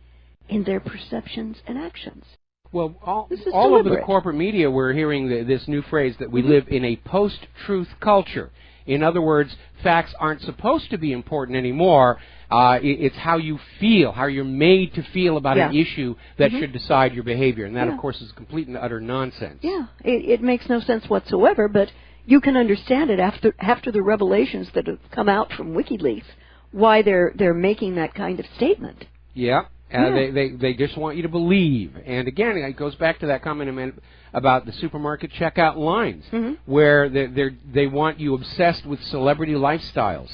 in their perceptions and actions. Well, all deliberate. over the corporate media, we're hearing this new phrase that we live in a post-truth culture. In other words, facts aren't supposed to be important anymore. It's how you feel, how you're made to feel about an issue that should decide your behavior. And that, of course, is complete and utter nonsense. Yeah, it makes no sense whatsoever, but you can understand it after the revelations that have come out from WikiLeaks, why they're making that kind of statement. Yeah. They just want you to believe. And again, it goes back to that comment I made about the supermarket checkout lines, where they want you obsessed with celebrity lifestyles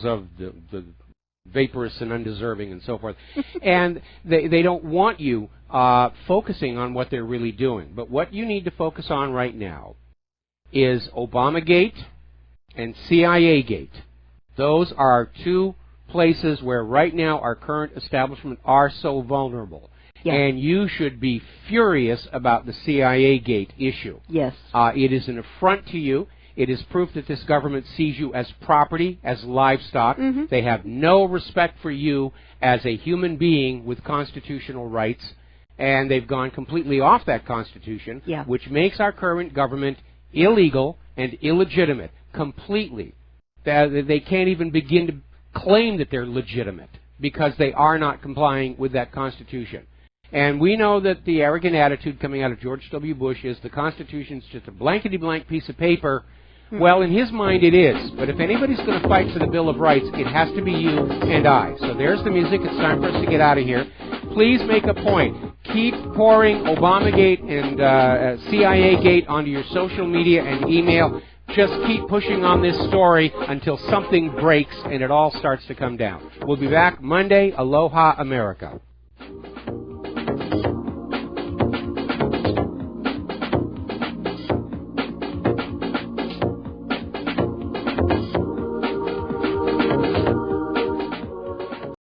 of the vaporous and undeserving and so forth. And they don't want you focusing on what they're really doing. But what you need to focus on right now is Obamagate and CIA-gate. Those are two places where right now our current establishment are so vulnerable. Yeah. And you should be furious about the CIA-gate issue. Yes. It is an affront to you. It is proof that this government sees you as property, as livestock. They have no respect for you as a human being with constitutional rights, and they've gone completely off that Constitution, which makes our current government illegal and illegitimate, completely. They can't even begin to claim that they're legitimate because they are not complying with that Constitution. And we know that the arrogant attitude coming out of George W. Bush is the Constitution's just a blankety-blank piece of paper. Well, in his mind it is. But if anybody's going to fight for the Bill of Rights, it has to be you and I. So there's the music. It's time for us to get out of here. Please make a point. Keep pouring Obamagate and CIA-gate onto your social media and email. Just keep pushing on this story until something breaks and it all starts to come down. We'll be back Monday. Aloha, America.